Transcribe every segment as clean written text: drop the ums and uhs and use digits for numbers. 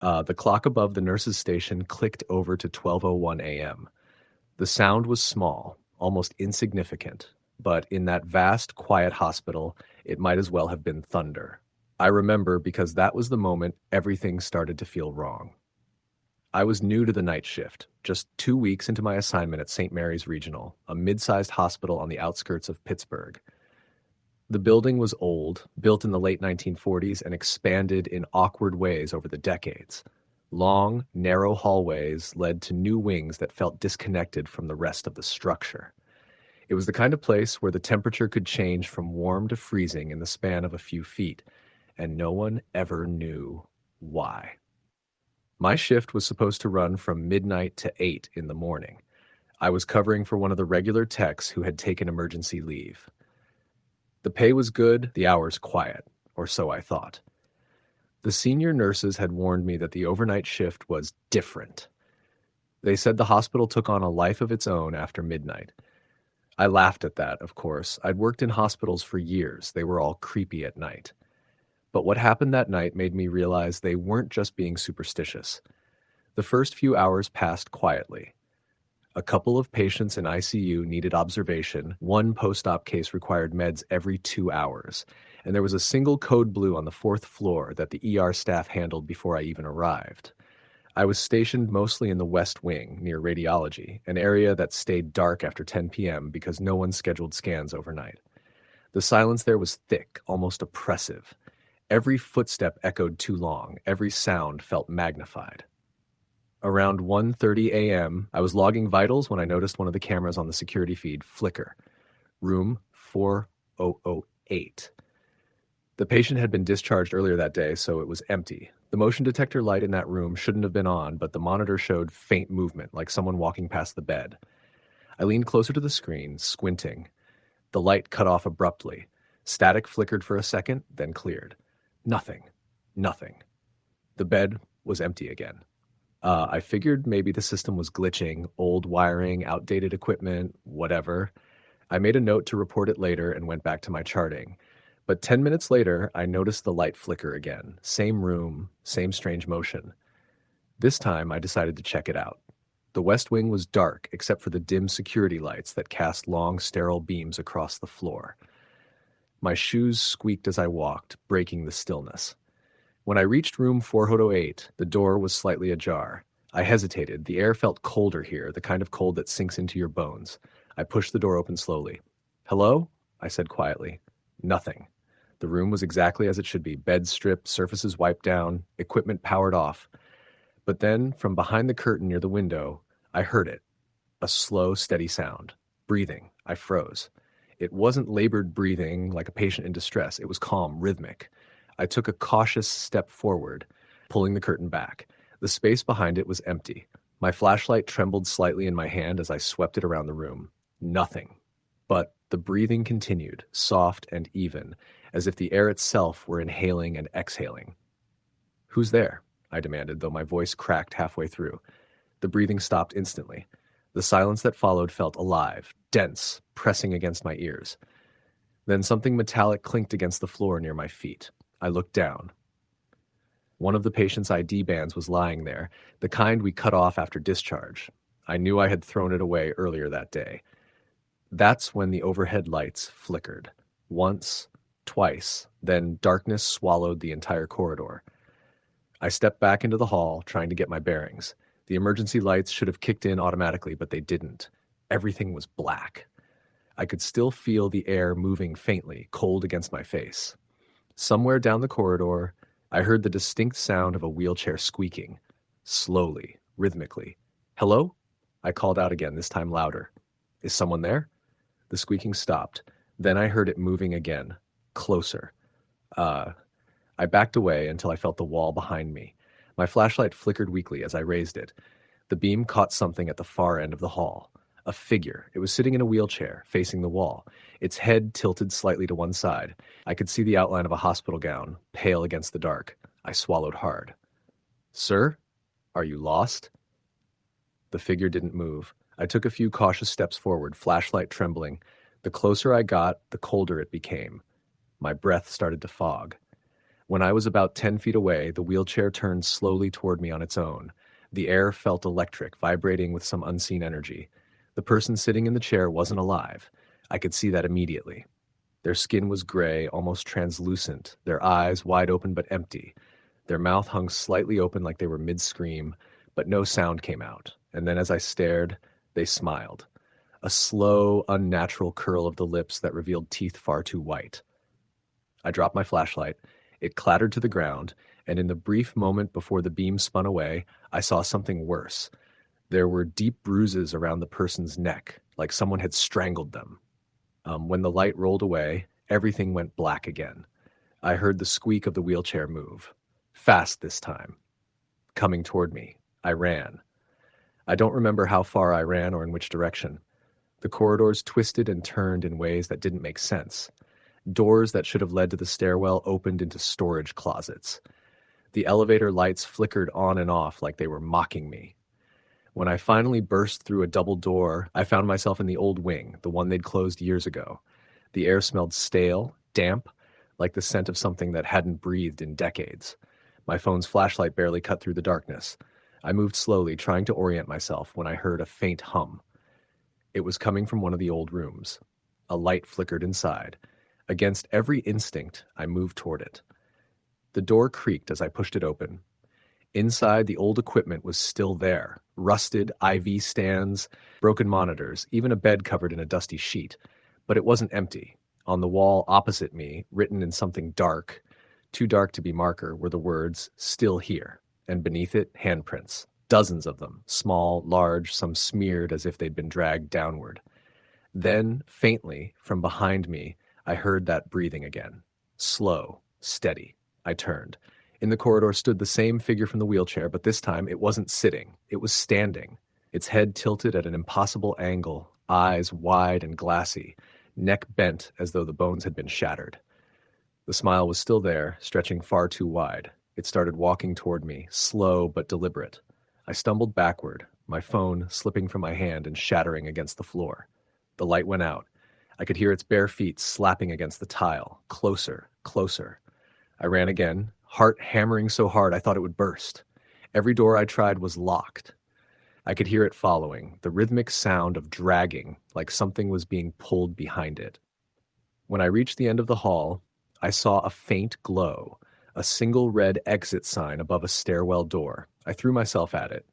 The clock above the nurse's station clicked over to 12:01 a.m. The sound was small, almost insignificant, but in that vast, quiet hospital, it might as well have been thunder. I remember because that was the moment everything started to feel wrong. I was new to the night shift, just 2 weeks into my assignment at St. Mary's Regional, a mid-sized hospital on the outskirts of Pittsburgh. The building was old, built in the late 1940s and expanded in awkward ways over the decades. Long, narrow hallways led to new wings that felt disconnected from the rest of the structure. It was the kind of place where the temperature could change from warm to freezing in the span of a few feet, and no one ever knew why. My shift was supposed to run from midnight to 8 in the morning. I was covering for one of the regular techs who had taken emergency leave. The pay was good, the hours quiet, or so I thought. The senior nurses had warned me that the overnight shift was different. They said the hospital took on a life of its own after midnight. I laughed at that, of course. I'd worked in hospitals for years. They were all creepy at night. But what happened that night made me realize they weren't just being superstitious. The first few hours passed quietly. A couple of patients in ICU needed observation, one post-op case required meds every 2 hours, and there was a single code blue on the 4th floor that the ER staff handled before I even arrived. I was stationed mostly in the West Wing, near radiology, an area that stayed dark after 10 p.m. because no one scheduled scans overnight. The silence there was thick, almost oppressive. Every footstep echoed too long, every sound felt magnified. Around 1:30 a.m., I was logging vitals when I noticed one of the cameras on the security feed flicker. Room 4008. The patient had been discharged earlier that day, so it was empty. The motion detector light in that room shouldn't have been on, but the monitor showed faint movement, like someone walking past the bed. I leaned closer to the screen, squinting. The light cut off abruptly. Static flickered for a second, then cleared. Nothing. Nothing. The bed was empty again. I figured maybe the system was glitching, old wiring, outdated equipment, whatever. I made a note to report it later and went back to my charting. But 10 minutes later, I noticed the light flicker again. Same room, same strange motion. This time, I decided to check it out. The West Wing was dark, except for the dim security lights that cast long, sterile beams across the floor. My shoes squeaked as I walked, breaking the stillness. When I reached room 4008, the door was slightly ajar. I hesitated. The air felt colder here, the kind of cold that sinks into your bones. I pushed the door open slowly. "Hello?" I said quietly. Nothing. The room was exactly as it should be, beds stripped, surfaces wiped down, equipment powered off. But then, from behind the curtain near the window, I heard it. A slow, steady sound. Breathing. I froze. It wasn't labored breathing like a patient in distress. It was calm, rhythmic. I took a cautious step forward, pulling the curtain back. The space behind it was empty. My flashlight trembled slightly in my hand as I swept it around the room. Nothing. But the breathing continued, soft and even, as if the air itself were inhaling and exhaling. "Who's there?" I demanded, though my voice cracked halfway through. The breathing stopped instantly. The silence that followed felt alive, dense, pressing against my ears. Then something metallic clinked against the floor near my feet. I looked down. One of the patient's ID bands was lying there, the kind we cut off after discharge. I knew I had thrown it away earlier that day. That's when the overhead lights flickered. Once, twice, then darkness swallowed the entire corridor. I stepped back into the hall, trying to get my bearings. The emergency lights should have kicked in automatically, but they didn't. Everything was black. I could still feel the air moving faintly, cold against my face. Somewhere down the corridor, I heard the distinct sound of a wheelchair squeaking. Slowly, rhythmically. "Hello?" I called out again, this time louder. "Is someone there?" The squeaking stopped. Then I heard it moving again. Closer. I backed away until I felt the wall behind me. My flashlight flickered weakly as I raised it. The beam caught something at the far end of the hall. A figure. It was sitting in a wheelchair, facing the wall. Its head tilted slightly to one side. I could see the outline of a hospital gown, pale against the dark. I swallowed hard. "Sir? Are you lost?" The figure didn't move. I took a few cautious steps forward, flashlight trembling. The closer I got, the colder it became. My breath started to fog. When I was about 10 feet away, the wheelchair turned slowly toward me on its own. The air felt electric, vibrating with some unseen energy. The person sitting in the chair wasn't alive. I could see that immediately. Their skin was gray, almost translucent, their eyes wide open but empty. Their mouth hung slightly open like they were mid-scream, but no sound came out. And then as I stared, they smiled. A slow, unnatural curl of the lips that revealed teeth far too white. I dropped my flashlight. It clattered to the ground, and in the brief moment before the beam spun away, I saw something worse. There were deep bruises around the person's neck, like someone had strangled them. When the light rolled away, everything went black again. I heard the squeak of the wheelchair move. Fast this time. Coming toward me. I ran. I don't remember how far I ran or in which direction. The corridors twisted and turned in ways that didn't make sense. Doors that should have led to the stairwell opened into storage closets. The elevator lights flickered on and off like they were mocking me. When I finally burst through a double door, I found myself in the old wing, the one they'd closed years ago. The air smelled stale, damp, like the scent of something that hadn't breathed in decades. My phone's flashlight barely cut through the darkness. I moved slowly, trying to orient myself, when I heard a faint hum. It was coming from one of the old rooms. A light flickered inside. Against every instinct, I moved toward it. The door creaked as I pushed it open. Inside, the old equipment was still there. Rusted IV stands, broken monitors, even a bed covered in a dusty sheet. But it wasn't empty. On the wall opposite me, written in something dark, too dark to be marker, were the words, "Still here," and beneath it, handprints. Dozens of them, small, large, some smeared as if they'd been dragged downward. Then, faintly, from behind me, I heard that breathing again. Slow, steady. I turned. In the corridor stood the same figure from the wheelchair, but this time it wasn't sitting. It was standing. Its head tilted at an impossible angle, eyes wide and glassy, neck bent as though the bones had been shattered. The smile was still there, stretching far too wide. It started walking toward me, slow but deliberate. I stumbled backward, my phone slipping from my hand and shattering against the floor. The light went out. I could hear its bare feet slapping against the tile, closer, closer. I ran again, heart hammering so hard I thought it would burst. Every door I tried was locked. I could hear it following, the rhythmic sound of dragging, like something was being pulled behind it. When I reached the end of the hall, I saw a faint glow, a single red exit sign above a stairwell door. I threw myself at it.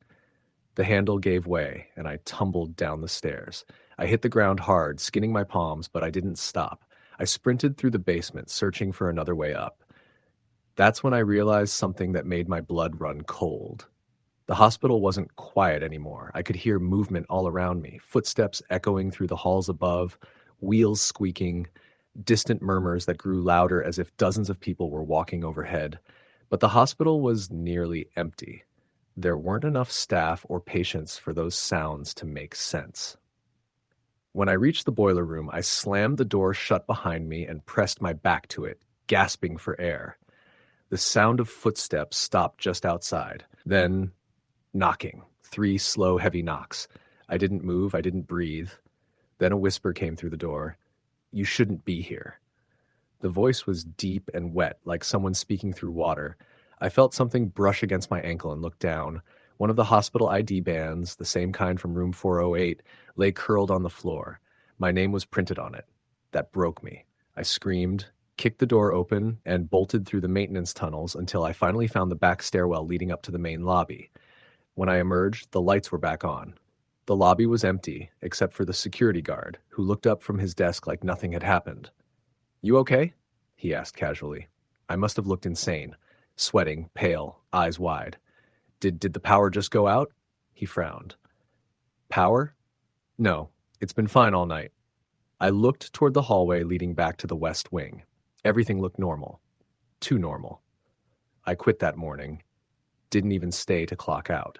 The handle gave way, and I tumbled down the stairs. I hit the ground hard, skinning my palms, but I didn't stop. I sprinted through the basement, searching for another way up. That's when I realized something that made my blood run cold. The hospital wasn't quiet anymore. I could hear movement all around me, footsteps echoing through the halls above, wheels squeaking, distant murmurs that grew louder as if dozens of people were walking overhead. But the hospital was nearly empty. There weren't enough staff or patients for those sounds to make sense. When I reached the boiler room, I slammed the door shut behind me and pressed my back to it, gasping for air. The sound of footsteps stopped just outside. Then, knocking. 3 slow, heavy knocks. I didn't move, I didn't breathe. Then a whisper came through the door. "You shouldn't be here." The voice was deep and wet, like someone speaking through water. I felt something brush against my ankle and looked down. One of the hospital ID bands, the same kind from room 408, lay curled on the floor. My name was printed on it. That broke me. I screamed, kicked the door open, and bolted through the maintenance tunnels until I finally found the back stairwell leading up to the main lobby. When I emerged, the lights were back on. The lobby was empty, except for the security guard, who looked up from his desk like nothing had happened. "You okay?" he asked casually. I must have looked insane, sweating, pale, eyes wide. Did the power just go out?" He frowned. "Power? No, it's been fine all night." I looked toward the hallway leading back to the west wing. Everything looked normal. Too normal. I quit that morning. Didn't even stay to clock out.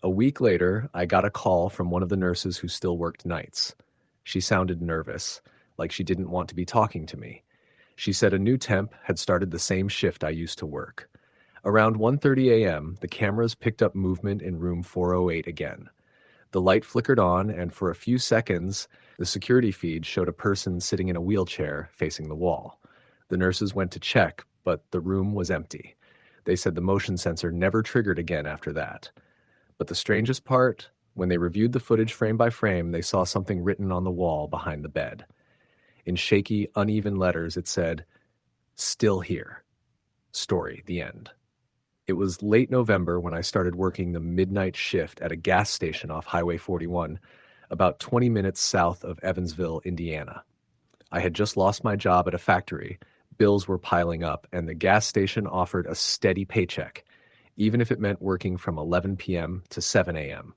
A week later, I got a call from one of the nurses who still worked nights. She sounded nervous, like she didn't want to be talking to me. She said a new temp had started the same shift I used to work. Around 1:30 a.m., the cameras picked up movement in room 408 again. The light flickered on, and for a few seconds, the security feed showed a person sitting in a wheelchair facing the wall. The nurses went to check, but the room was empty. They said the motion sensor never triggered again after that. But the strangest part, when they reviewed the footage frame by frame, they saw something written on the wall behind the bed. In shaky, uneven letters, it said, "Still here. Story, the end." It was late November when I started working the midnight shift at a gas station off Highway 41, about 20 minutes south of Evansville, Indiana. I had just lost my job at a factory, bills were piling up, and the gas station offered a steady paycheck, even if it meant working from 11 p.m. to 7 a.m.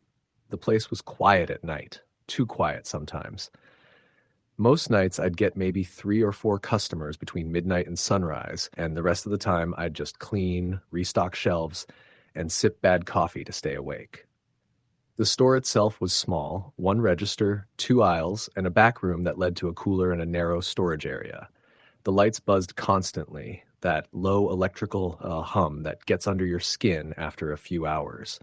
The place was quiet at night, too quiet sometimes. Most nights I'd get maybe 3 or 4 customers between midnight and sunrise, and the rest of the time I'd just clean, restock shelves, and sip bad coffee to stay awake. The store itself was small, 1 register, 2 aisles, and a back room that led to a cooler and a narrow storage area. The lights buzzed constantly, that low electrical hum that gets under your skin after a few hours.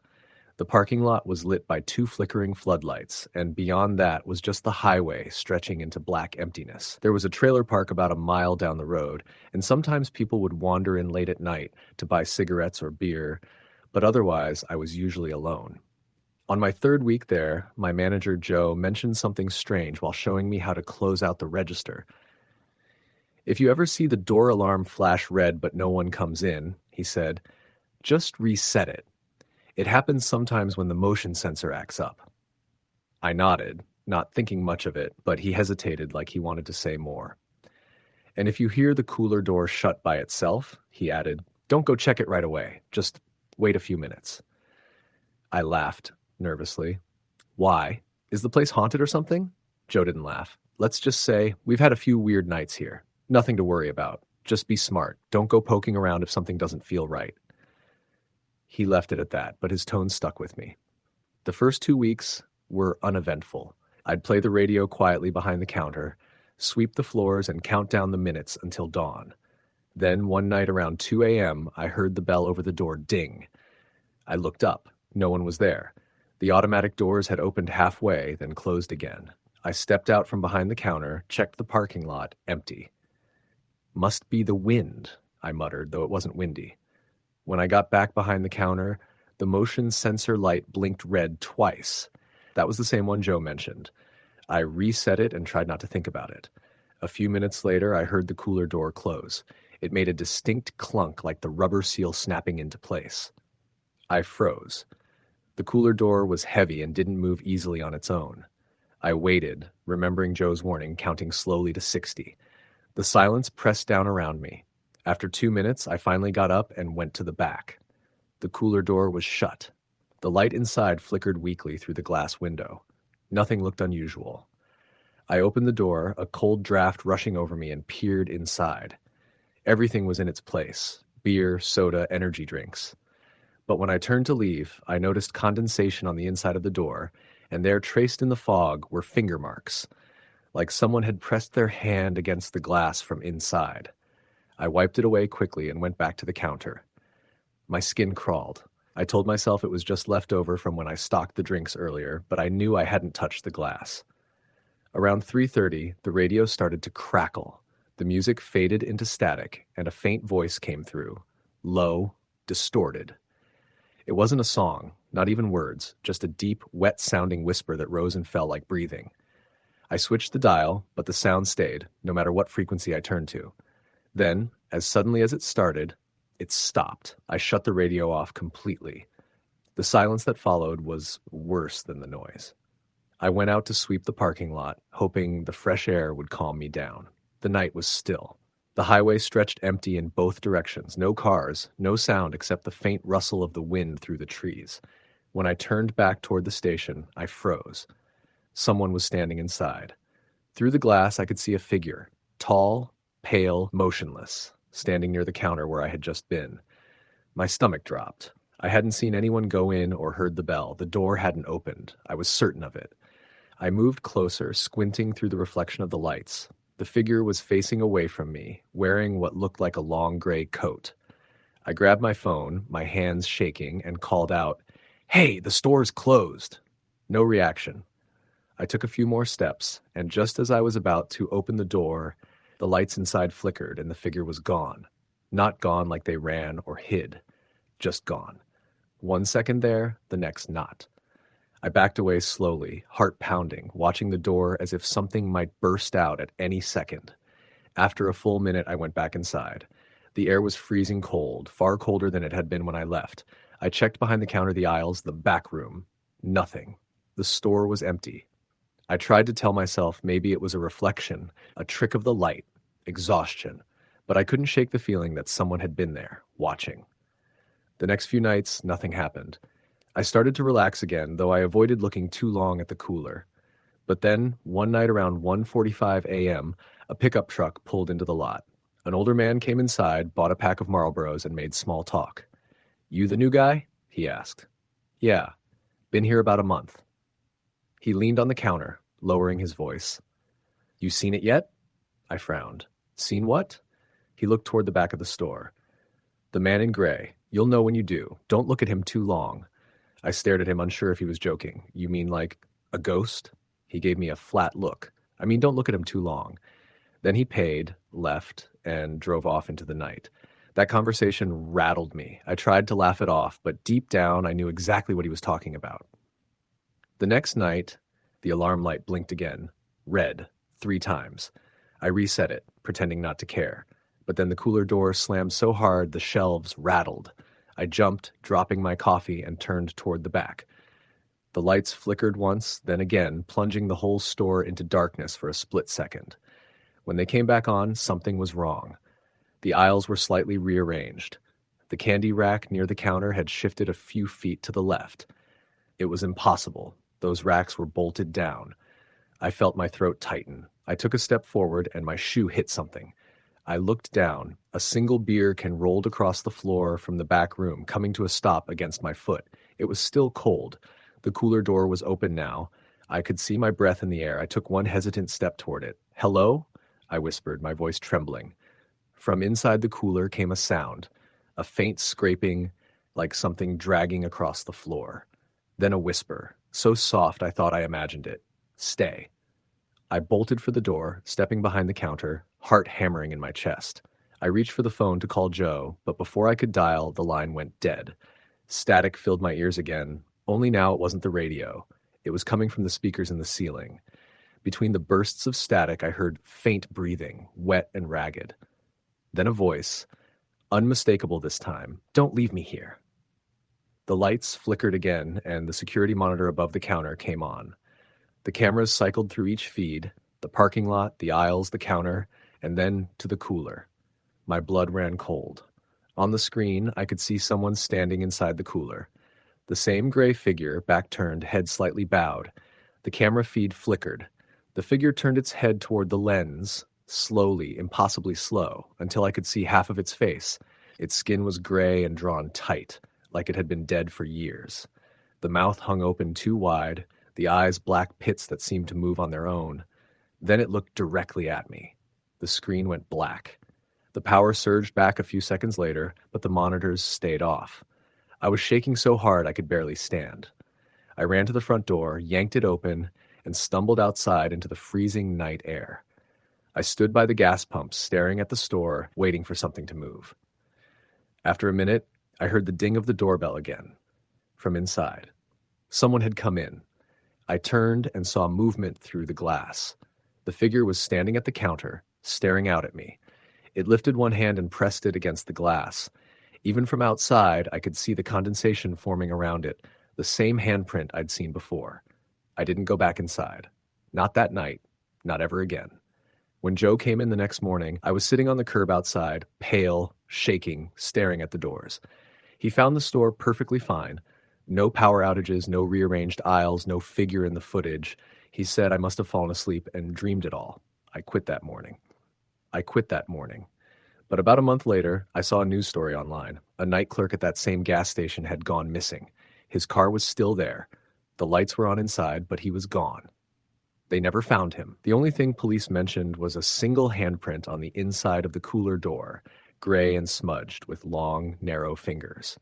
The parking lot was lit by 2 flickering floodlights, and beyond that was just the highway stretching into black emptiness. There was a trailer park about a mile down the road, and sometimes people would wander in late at night to buy cigarettes or beer, but otherwise I was usually alone. On my 3rd week there, my manager Joe mentioned something strange while showing me how to close out the register. "If you ever see the door alarm flash red but no one comes in," he said, "just reset it. It happens sometimes when the motion sensor acts up." I nodded, not thinking much of it, but he hesitated like he wanted to say more. "And if you hear the cooler door shut by itself," he added, "don't go check it right away. Just wait a few minutes." I laughed, nervously. "Why? Is the place haunted or something?" Joe didn't laugh. "Let's just say we've had a few weird nights here. Nothing to worry about. Just be smart. Don't go poking around if something doesn't feel right." He left it at that, but his tone stuck with me. The first 2 weeks were uneventful. I'd play the radio quietly behind the counter, sweep the floors, and count down the minutes until dawn. Then, one night around 2 a.m., I heard the bell over the door ding. I looked up. No one was there. The automatic doors had opened halfway, then closed again. I stepped out from behind the counter, checked the parking lot, empty. "Must be the wind," I muttered, though it wasn't windy. When I got back behind the counter, the motion sensor light blinked red twice. That was the same one Joe mentioned. I reset it and tried not to think about it. A few minutes later, I heard the cooler door close. It made a distinct clunk like the rubber seal snapping into place. I froze. The cooler door was heavy and didn't move easily on its own. I waited, remembering Joe's warning, counting slowly to 60. The silence pressed down around me. After 2 minutes, I finally got up and went to the back. The cooler door was shut. The light inside flickered weakly through the glass window. Nothing looked unusual. I opened the door, a cold draft rushing over me, and peered inside. Everything was in its place: beer, soda, energy drinks. But when I turned to leave, I noticed condensation on the inside of the door, and there, traced in the fog, were finger marks, like someone had pressed their hand against the glass from inside. I wiped it away quickly and went back to the counter. My skin crawled. I told myself it was just left over from when I stocked the drinks earlier, but I knew I hadn't touched the glass. Around 3:30, the radio started to crackle. The music faded into static, and a faint voice came through, low, distorted. It wasn't a song, not even words, just a deep, wet-sounding whisper that rose and fell like breathing. I switched the dial, but the sound stayed, no matter what frequency I turned to. Then, as suddenly as it started, it stopped. I shut the radio off completely. The silence that followed was worse than the noise. I went out to sweep the parking lot, hoping the fresh air would calm me down. The night was still. The highway stretched empty in both directions, no cars, no sound except the faint rustle of the wind through the trees. When I turned back toward the station, I froze. Someone was standing inside. Through the glass, I could see a figure, tall, pale, motionless, standing near the counter where I had just been. My stomach dropped. I hadn't seen anyone go in or heard the bell. The door hadn't opened. I was certain of it. I moved closer, squinting through the reflection of the lights. The figure was facing away from me, wearing what looked like a long gray coat. I grabbed my phone, my hands shaking, and called out, "Hey, the store's closed." No reaction. I took a few more steps, and just as I was about to open the door, the lights inside flickered and the figure was gone. Not gone like they ran or hid, just gone. 1 second there, the next not. I backed away slowly, heart pounding, watching the door as if something might burst out at any second. After a full minute, I went back inside. The air was freezing cold, far colder than it had been when I left. I checked behind the counter, the aisles, the back room. Nothing. The store was empty. I tried to tell myself maybe it was a reflection, a trick of the light, exhaustion, but I couldn't shake the feeling that someone had been there, watching. The next few nights, nothing happened. I started to relax again, though I avoided looking too long at the cooler. But then, one night around 1:45 a.m., a pickup truck pulled into the lot. An older man came inside, bought a pack of Marlboros, and made small talk. "You the new guy?" he asked. "Yeah. Been here about a month." He leaned on the counter, lowering his voice. "You seen it yet?" I frowned. "Seen what?" He looked toward the back of the store. "The man in gray. You'll know when you do. Don't look at him too long." I stared at him, unsure if he was joking. "You mean like a ghost?" He gave me a flat look. "I mean, don't look at him too long." Then he paid, left, and drove off into the night. That conversation rattled me. I tried to laugh it off, but deep down I knew exactly what he was talking about. The next night, the alarm light blinked again. Red, 3 times. I reset it, pretending not to care. But then the cooler door slammed so hard the shelves rattled. I jumped, dropping my coffee, and turned toward the back. The lights flickered once, then again, plunging the whole store into darkness for a split second. When they came back on, something was wrong. The aisles were slightly rearranged. The candy rack near the counter had shifted a few feet to the left. It was impossible. Those racks were bolted down. I felt my throat tighten. I took a step forward, and my shoe hit something. I looked down. A single beer can rolled across the floor from the back room, coming to a stop against my foot. It was still cold. The cooler door was open now. I could see my breath in the air. I took one hesitant step toward it. "Hello?" I whispered, my voice trembling. From inside the cooler came a sound, a faint scraping, like something dragging across the floor. Then a whisper, so soft I thought I imagined it. "Stay." I bolted for the door, stepping behind the counter, heart hammering in my chest. I reached for the phone to call Joe, but before I could dial, the line went dead. Static filled my ears again, only now it wasn't the radio. It was coming from the speakers in the ceiling. Between the bursts of static, I heard faint breathing, wet and ragged. Then a voice, unmistakable this time, "Don't leave me here." The lights flickered again, and the security monitor above the counter came on. The cameras cycled through each feed, the parking lot, the aisles, the counter, and then to the cooler. My blood ran cold. On the screen, I could see someone standing inside the cooler. The same gray figure, back turned, head slightly bowed. The camera feed flickered. The figure turned its head toward the lens, slowly, impossibly slow, until I could see half of its face. Its skin was gray and drawn tight, like it had been dead for years. The mouth hung open too wide, the eyes black pits that seemed to move on their own. Then it looked directly at me. The screen went black. The power surged back a few seconds later, but the monitors stayed off. I was shaking so hard I could barely stand. I ran to the front door, yanked it open, and stumbled outside into the freezing night air. I stood by the gas pump, staring at the store, waiting for something to move. After a minute, I heard the ding of the doorbell again. From inside. Someone had come in. I turned and saw movement through the glass. The figure was standing at the counter, staring out at me. It lifted one hand and pressed it against the glass. Even from outside, I could see the condensation forming around it, the same handprint I'd seen before. I didn't go back inside. Not that night. Not ever again. When Joe came in the next morning, I was sitting on the curb outside, pale, shaking, staring at the doors. He found the store perfectly fine. No power outages, no rearranged aisles, no figure in the footage. He said I must have fallen asleep and dreamed it all. I quit that morning. But about a month later, I saw a news story online. A night clerk at that same gas station had gone missing. His car was still there. The lights were on inside, but he was gone. They never found him. The only thing police mentioned was a single handprint on the inside of the cooler door, gray and smudged with long, narrow fingers.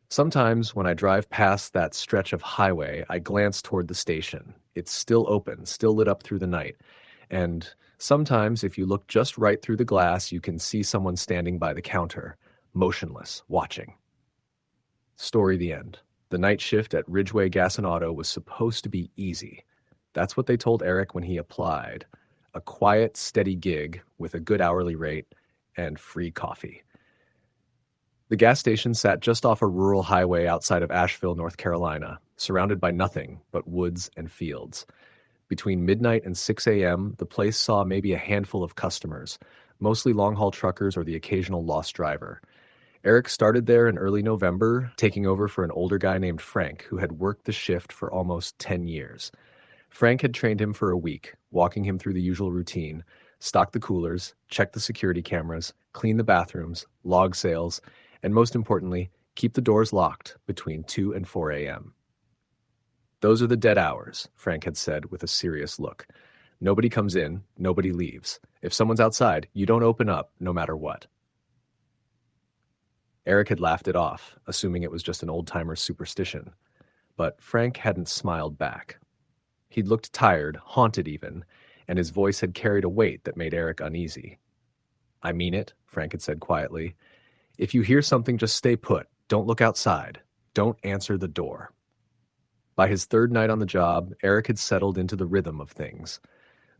Sometimes when I drive past that stretch of highway, I glance toward the station. It's still open, still lit up through the night, And sometimes, if you look just right through the glass, you can see someone standing by the counter, motionless, watching. Story the end. The night shift at Ridgeway Gas and Auto was supposed to be easy. That's what they told Eric when he applied. A quiet, steady gig with a good hourly rate and free coffee. The gas station sat just off a rural highway outside of Asheville, North Carolina, surrounded by nothing but woods and fields. Between midnight and 6 a.m., the place saw maybe a handful of customers, mostly long-haul truckers or the occasional lost driver. Eric started there in early November, taking over for an older guy named Frank, who had worked the shift for almost 10 years. Frank had trained him for a week, walking him through the usual routine: stock the coolers, check the security cameras, clean the bathrooms, log sales, and most importantly, keep the doors locked between 2 and 4 a.m. "Those are the dead hours," Frank had said with a serious look. "Nobody comes in, nobody leaves. If someone's outside, you don't open up, no matter what." Eric had laughed it off, assuming it was just an old-timer superstition. But Frank hadn't smiled back. He'd looked tired, haunted even, and his voice had carried a weight that made Eric uneasy. "I mean it," Frank had said quietly. "If you hear something, just stay put. Don't look outside. Don't answer the door." By his third night on the job, Eric had settled into the rhythm of things.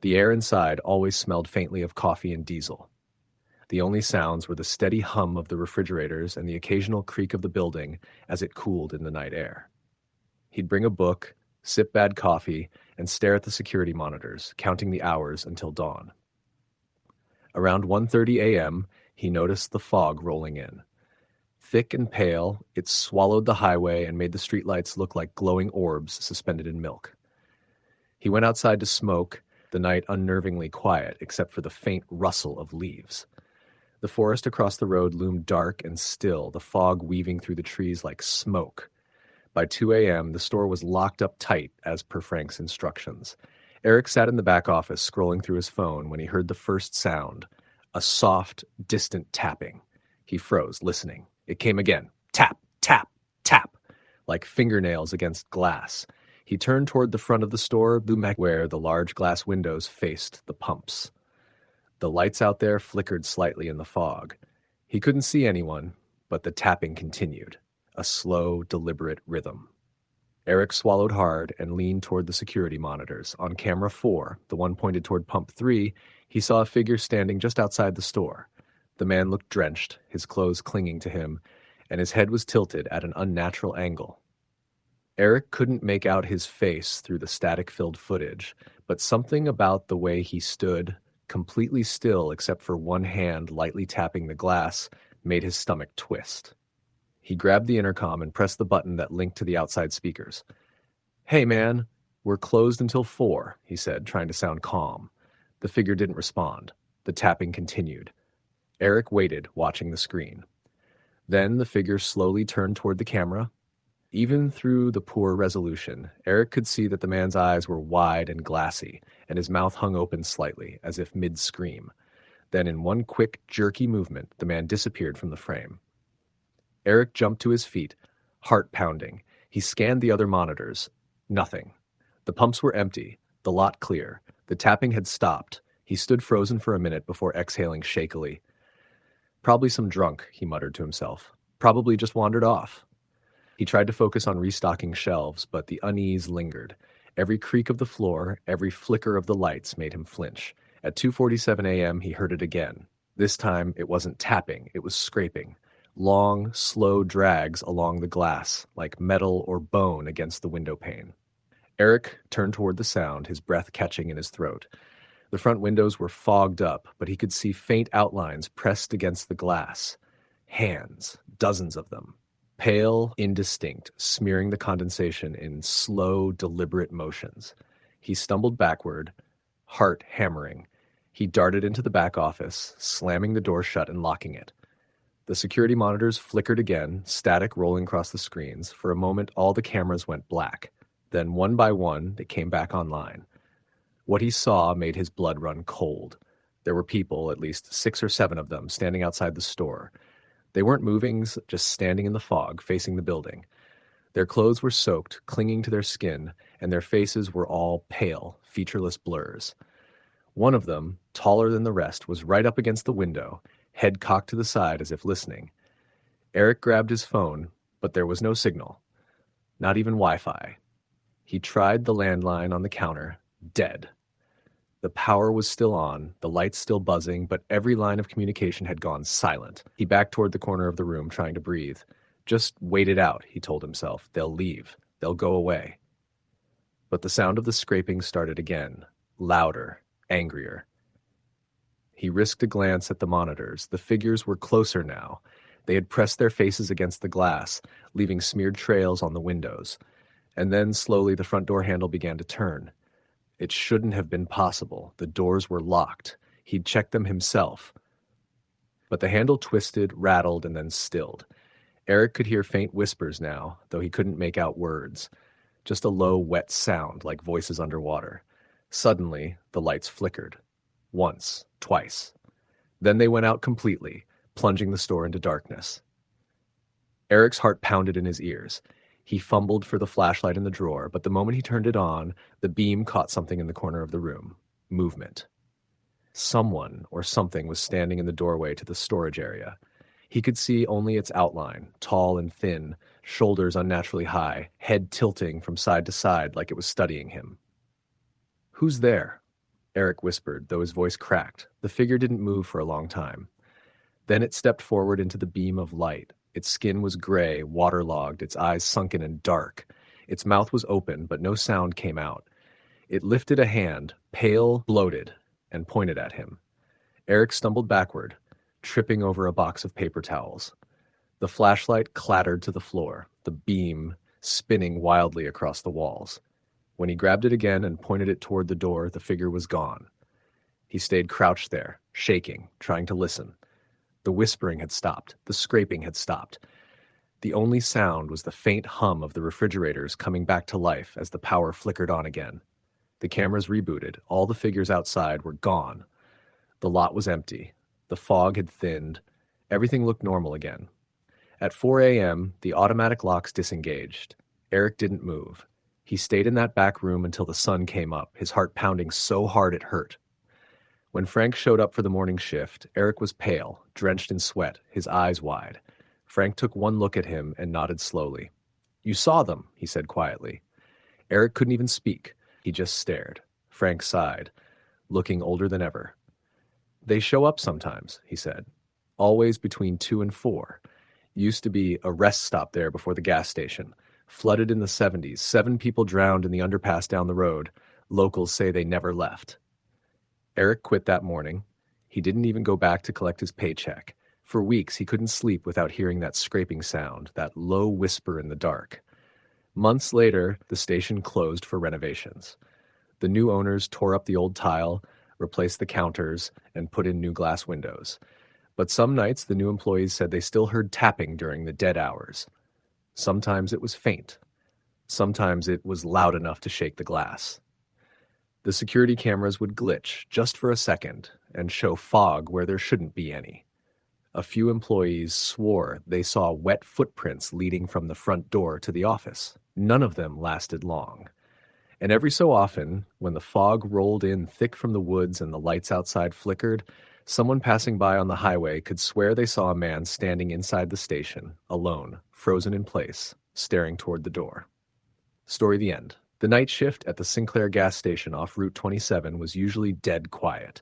The air inside always smelled faintly of coffee and diesel. The only sounds were the steady hum of the refrigerators and the occasional creak of the building as it cooled in the night air. He'd bring a book, sip bad coffee, and stare at the security monitors, counting the hours until dawn. Around 1:30 a.m., he noticed the fog rolling in. Thick and pale, it swallowed the highway and made the streetlights look like glowing orbs suspended in milk. He went outside to smoke, the night unnervingly quiet except for the faint rustle of leaves. The forest across the road loomed dark and still, the fog weaving through the trees like smoke. By 2 a.m., the store was locked up tight, as per Frank's instructions. Eric sat in the back office scrolling through his phone when he heard the first sound, a soft, distant tapping. He froze, listening. It came again. Tap, tap, tap, like fingernails against glass. He turned toward the front of the store, where the large glass windows faced the pumps. The lights out there flickered slightly in the fog. He couldn't see anyone, but the tapping continued, a slow, deliberate rhythm. Eric swallowed hard and leaned toward the security monitors. On camera 4, the one pointed toward pump 3, he saw a figure standing just outside the store. The man looked drenched, his clothes clinging to him, and his head was tilted at an unnatural angle. Eric couldn't make out his face through the static-filled footage, but something about the way he stood, completely still except for one hand lightly tapping the glass, made his stomach twist. He grabbed the intercom and pressed the button that linked to the outside speakers. "Hey, man, we're closed until 4, he said, trying to sound calm. The figure didn't respond. The tapping continued. Eric waited, watching the screen. Then the figure slowly turned toward the camera. Even through the poor resolution, Eric could see that the man's eyes were wide and glassy, and his mouth hung open slightly, as if mid-scream. Then in one quick, jerky movement, the man disappeared from the frame. Eric jumped to his feet, heart pounding. He scanned the other monitors. Nothing. The pumps were empty, the lot clear. The tapping had stopped. He stood frozen for a minute before exhaling shakily. "Probably some drunk," he muttered to himself. "Probably just wandered off." He tried to focus on restocking shelves, but the unease lingered. Every creak of the floor, every flicker of the lights made him flinch. At 2:47 a.m., he heard it again. This time, it wasn't tapping, it was scraping. Long, slow drags along the glass, like metal or bone against the window pane. Eric turned toward the sound, his breath catching in his throat. The front windows were fogged up, but he could see faint outlines pressed against the glass. Hands, dozens of them. Pale, indistinct, smearing the condensation in slow, deliberate motions. He stumbled backward, heart hammering. He darted into the back office, slamming the door shut and locking it. The security monitors flickered again, static rolling across the screens. For a moment, all the cameras went black. Then, one by one, they came back online. What he saw made his blood run cold. There were people, at least 6 or 7 of them, standing outside the store. They weren't moving, just standing in the fog, facing the building. Their clothes were soaked, clinging to their skin, and their faces were all pale, featureless blurs. One of them, taller than the rest, was right up against the window, head cocked to the side as if listening. Eric grabbed his phone, but there was no signal. Not even Wi-Fi. He tried the landline on the counter. Dead. The power was still on, the lights still buzzing, but every line of communication had gone silent. He backed toward the corner of the room, trying to breathe. Just wait it out, he told himself. They'll leave. They'll go away. But the sound of the scraping started again, louder, angrier. He risked a glance at the monitors. The figures were closer now. They had pressed their faces against the glass, leaving smeared trails on the windows. And then, slowly, the front door handle began to turn. It shouldn't have been possible. The doors were locked. He'd checked them himself. But the handle twisted, rattled, and then stilled. Eric could hear faint whispers now, though he couldn't make out words. Just a low, wet sound, like voices underwater. Suddenly, the lights flickered. Once, twice. Then they went out completely, plunging the store into darkness. Eric's heart pounded in his ears. He fumbled for the flashlight in the drawer, but the moment he turned it on, the beam caught something in the corner of the room. Movement. Someone or something was standing in the doorway to the storage area. He could see only its outline, tall and thin, shoulders unnaturally high, head tilting from side to side like it was studying him. "Who's there?" Eric whispered, though his voice cracked. The figure didn't move for a long time. Then it stepped forward into the beam of light. Its skin was gray, waterlogged, its eyes sunken and dark. Its mouth was open, but no sound came out. It lifted a hand, pale, bloated, and pointed at him. Eric stumbled backward, tripping over a box of paper towels. The flashlight clattered to the floor, the beam spinning wildly across the walls. When he grabbed it again and pointed it toward the door, the figure was gone. He stayed crouched there, shaking, trying to listen. The whispering had stopped. The scraping had stopped. The only sound was the faint hum of the refrigerators coming back to life as the power flickered on again. The cameras rebooted. All the figures outside were gone. The lot was empty. The fog had thinned. Everything looked normal again. At 4 a.m., the automatic locks disengaged. Eric didn't move. He stayed in that back room until the sun came up, his heart pounding so hard it hurt. When Frank showed up for the morning shift, Eric was pale, drenched in sweat, his eyes wide. Frank took one look at him and nodded slowly. "You saw them," he said quietly. Eric couldn't even speak. He just stared. Frank sighed, looking older than ever. "They show up sometimes," he said. "Always between 2 and 4. Used to be a rest stop there before the gas station. Flooded in the 70s. 7 people drowned in the underpass down the road. Locals say they never left." Eric quit that morning. He didn't even go back to collect his paycheck. For weeks, he couldn't sleep without hearing that scraping sound, that low whisper in the dark. Months later, the station closed for renovations. The new owners tore up the old tile, replaced the counters, and put in new glass windows. But some nights, the new employees said they still heard tapping during the dead hours. Sometimes it was faint. Sometimes it was loud enough to shake the glass. The security cameras would glitch just for a second and show fog where there shouldn't be any. A few employees swore they saw wet footprints leading from the front door to the office. None of them lasted long. And every so often, when the fog rolled in thick from the woods and the lights outside flickered, someone passing by on the highway could swear they saw a man standing inside the station, alone, frozen in place, staring toward the door. Story the end. The night shift at the Sinclair gas station off Route 27 was usually dead quiet.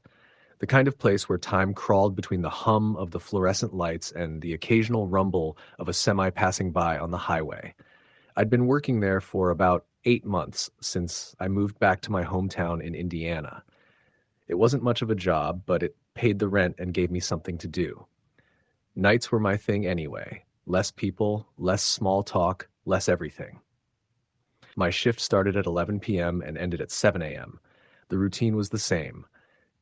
The kind of place where time crawled between the hum of the fluorescent lights and the occasional rumble of a semi passing by on the highway. I'd been working there for about 8 months since I moved back to my hometown in Indiana. It wasn't much of a job, but it paid the rent and gave me something to do. Nights were my thing anyway. Less people, less small talk, less everything. My shift started at 11 p.m. and ended at 7 a.m. The routine was the same.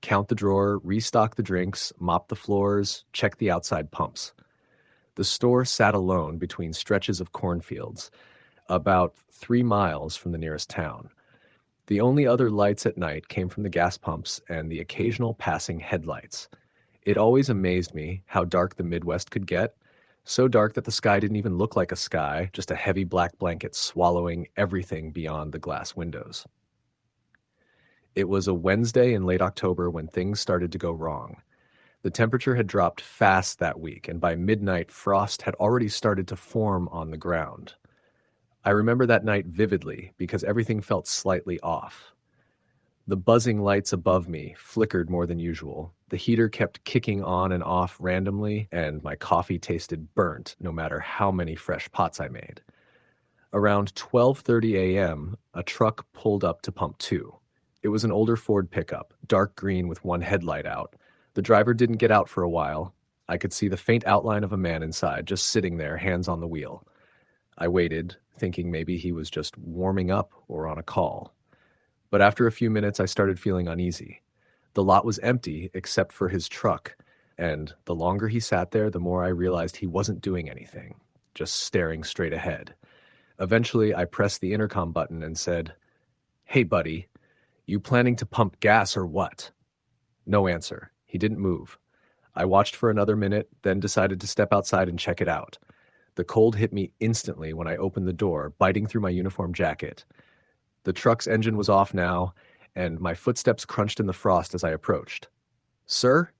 Count the drawer, restock the drinks, mop the floors, check the outside pumps. The store sat alone between stretches of cornfields, about 3 miles from the nearest town. The only other lights at night came from the gas pumps and the occasional passing headlights. It always amazed me how dark the Midwest could get, so dark that the sky didn't even look like a sky, just a heavy black blanket swallowing everything beyond the glass windows. It was a Wednesday in late October when things started to go wrong. The temperature had dropped fast that week, and by midnight, frost had already started to form on the ground. I remember that night vividly because everything felt slightly off. The buzzing lights above me flickered more than usual. The heater kept kicking on and off randomly, and my coffee tasted burnt no matter how many fresh pots I made. Around 12:30 a.m., a truck pulled up to pump 2. It was an older Ford pickup, dark green with one headlight out. The driver didn't get out for a while. I could see the faint outline of a man inside, just sitting there, hands on the wheel. I waited, thinking maybe he was just warming up or on a call. But after a few minutes, I started feeling uneasy. The lot was empty except for his truck, and the longer he sat there, the more I realized he wasn't doing anything, just staring straight ahead. Eventually, I pressed the intercom button and said, "Hey, buddy, you planning to pump gas or what?" No answer. He didn't move. I watched for another minute, then decided to step outside and check it out. The cold hit me instantly when I opened the door, biting through my uniform jacket. The truck's engine was off now, and my footsteps crunched in the frost as I approached. "Sir?"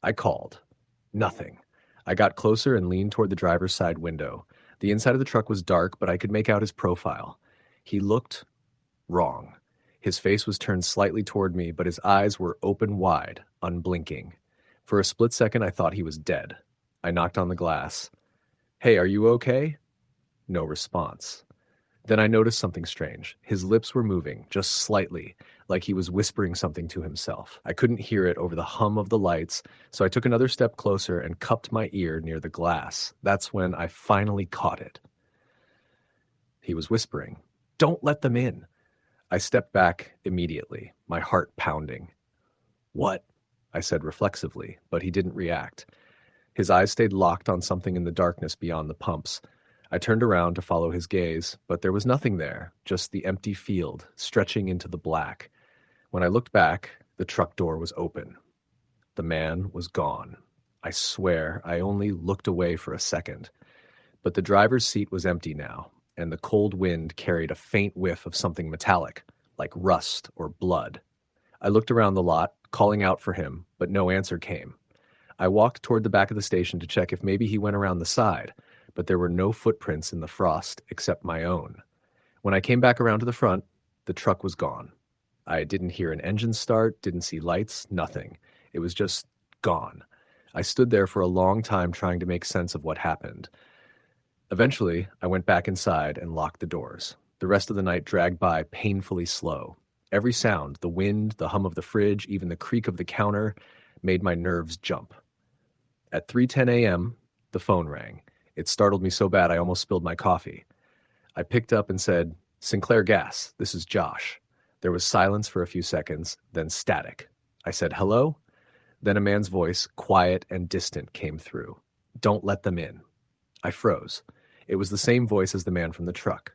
I called. Nothing. I got closer and leaned toward the driver's side window. The inside of the truck was dark, but I could make out his profile. He looked wrong. His face was turned slightly toward me, but his eyes were open wide, unblinking. For a split second, I thought he was dead. I knocked on the glass. "Hey, are you okay?" No response. Then I noticed something strange. His lips were moving, just slightly, like he was whispering something to himself. I couldn't hear it over the hum of the lights, so I took another step closer and cupped my ear near the glass. That's when I finally caught it. He was whispering, "Don't let them in." I stepped back immediately, my heart pounding. "What?" I said reflexively, but he didn't react. His eyes stayed locked on something in the darkness beyond the pumps. I turned around to follow his gaze, but there was nothing there, just the empty field, stretching into the black. When I looked back, the truck door was open. The man was gone. I swear I only looked away for a second. But the driver's seat was empty now, and the cold wind carried a faint whiff of something metallic, like rust or blood. I looked around the lot, calling out for him, but no answer came. I walked toward the back of the station to check if maybe he went around the side, but there were no footprints in the frost except my own. When I came back around to the front, the truck was gone. I didn't hear an engine start, didn't see lights, nothing. It was just gone. I stood there for a long time trying to make sense of what happened. Eventually, I went back inside and locked the doors. The rest of the night dragged by painfully slow. Every sound, the wind, the hum of the fridge, even the creak of the counter, made my nerves jump. At 3:10 a.m., the phone rang. It startled me so bad I almost spilled my coffee. I picked up and said, "Sinclair Gas, this is Josh." There was silence for a few seconds, then static. I said, "Hello?" Then a man's voice, quiet and distant, came through. "Don't let them in." I froze. It was the same voice as the man from the truck.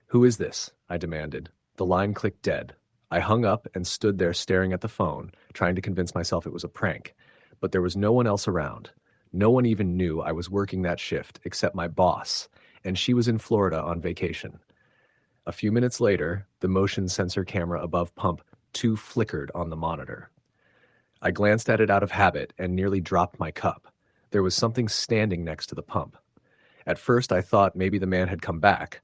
"Who is this?" I demanded. The line clicked dead. I hung up and stood there staring at the phone, trying to convince myself it was a prank. But there was no one else around. No one even knew I was working that shift except my boss, and she was in Florida on vacation. A few minutes later, the motion sensor camera above pump 2 flickered on the monitor. I glanced at it out of habit and nearly dropped my cup. There was something standing next to the pump. At first, I thought maybe the man had come back,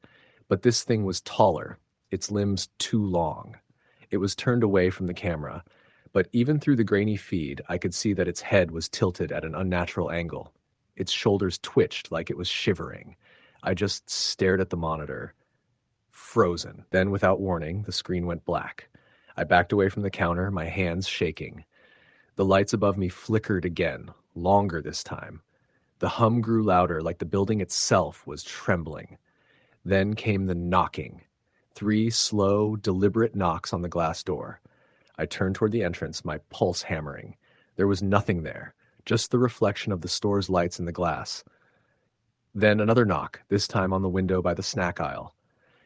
but this thing was taller, its limbs too long. It was turned away from the camera, but even through the grainy feed, I could see that its head was tilted at an unnatural angle. Its shoulders twitched like it was shivering. I just stared at the monitor, frozen. Then, without warning, the screen went black. I backed away from the counter, my hands shaking. The lights above me flickered again, longer this time. The hum grew louder, like the building itself was trembling. Then came the knocking. 3 slow, deliberate knocks on the glass door. I turned toward the entrance, my pulse hammering. There was nothing there, just the reflection of the store's lights in the glass. Then another knock, this time on the window by the snack aisle.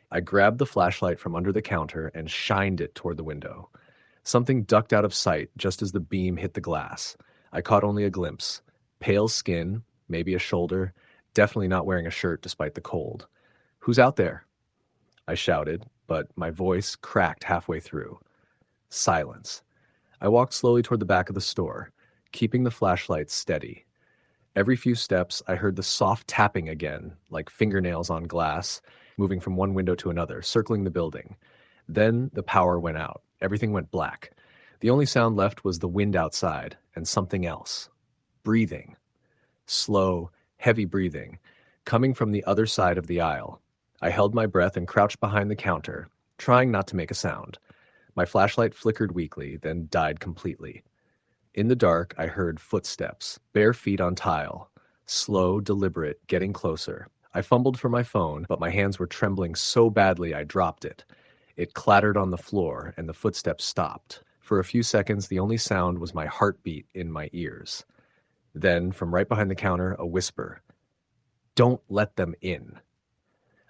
I grabbed the flashlight from under the counter and shined it toward the window. Something ducked out of sight just as the beam hit the glass. I caught only a glimpse. Pale skin, maybe a shoulder, definitely not wearing a shirt despite the cold. "Who's out there?" I shouted, but my voice cracked halfway through. Silence. I walked slowly toward the back of the store, keeping the flashlight steady. Every few steps, I heard the soft tapping again, like fingernails on glass, moving from one window to another, circling the building. Then the power went out. Everything went black. The only sound left was the wind outside, and something else. Breathing. Slow, heavy breathing, coming from the other side of the aisle. I held my breath and crouched behind the counter, trying not to make a sound. My flashlight flickered weakly, then died completely. In the dark, I heard footsteps, bare feet on tile. Slow, deliberate, getting closer. I fumbled for my phone, but my hands were trembling so badly I dropped it. It clattered on the floor, and the footsteps stopped. For a few seconds, the only sound was my heartbeat in my ears. Then, from right behind the counter, a whisper. "Don't let them in."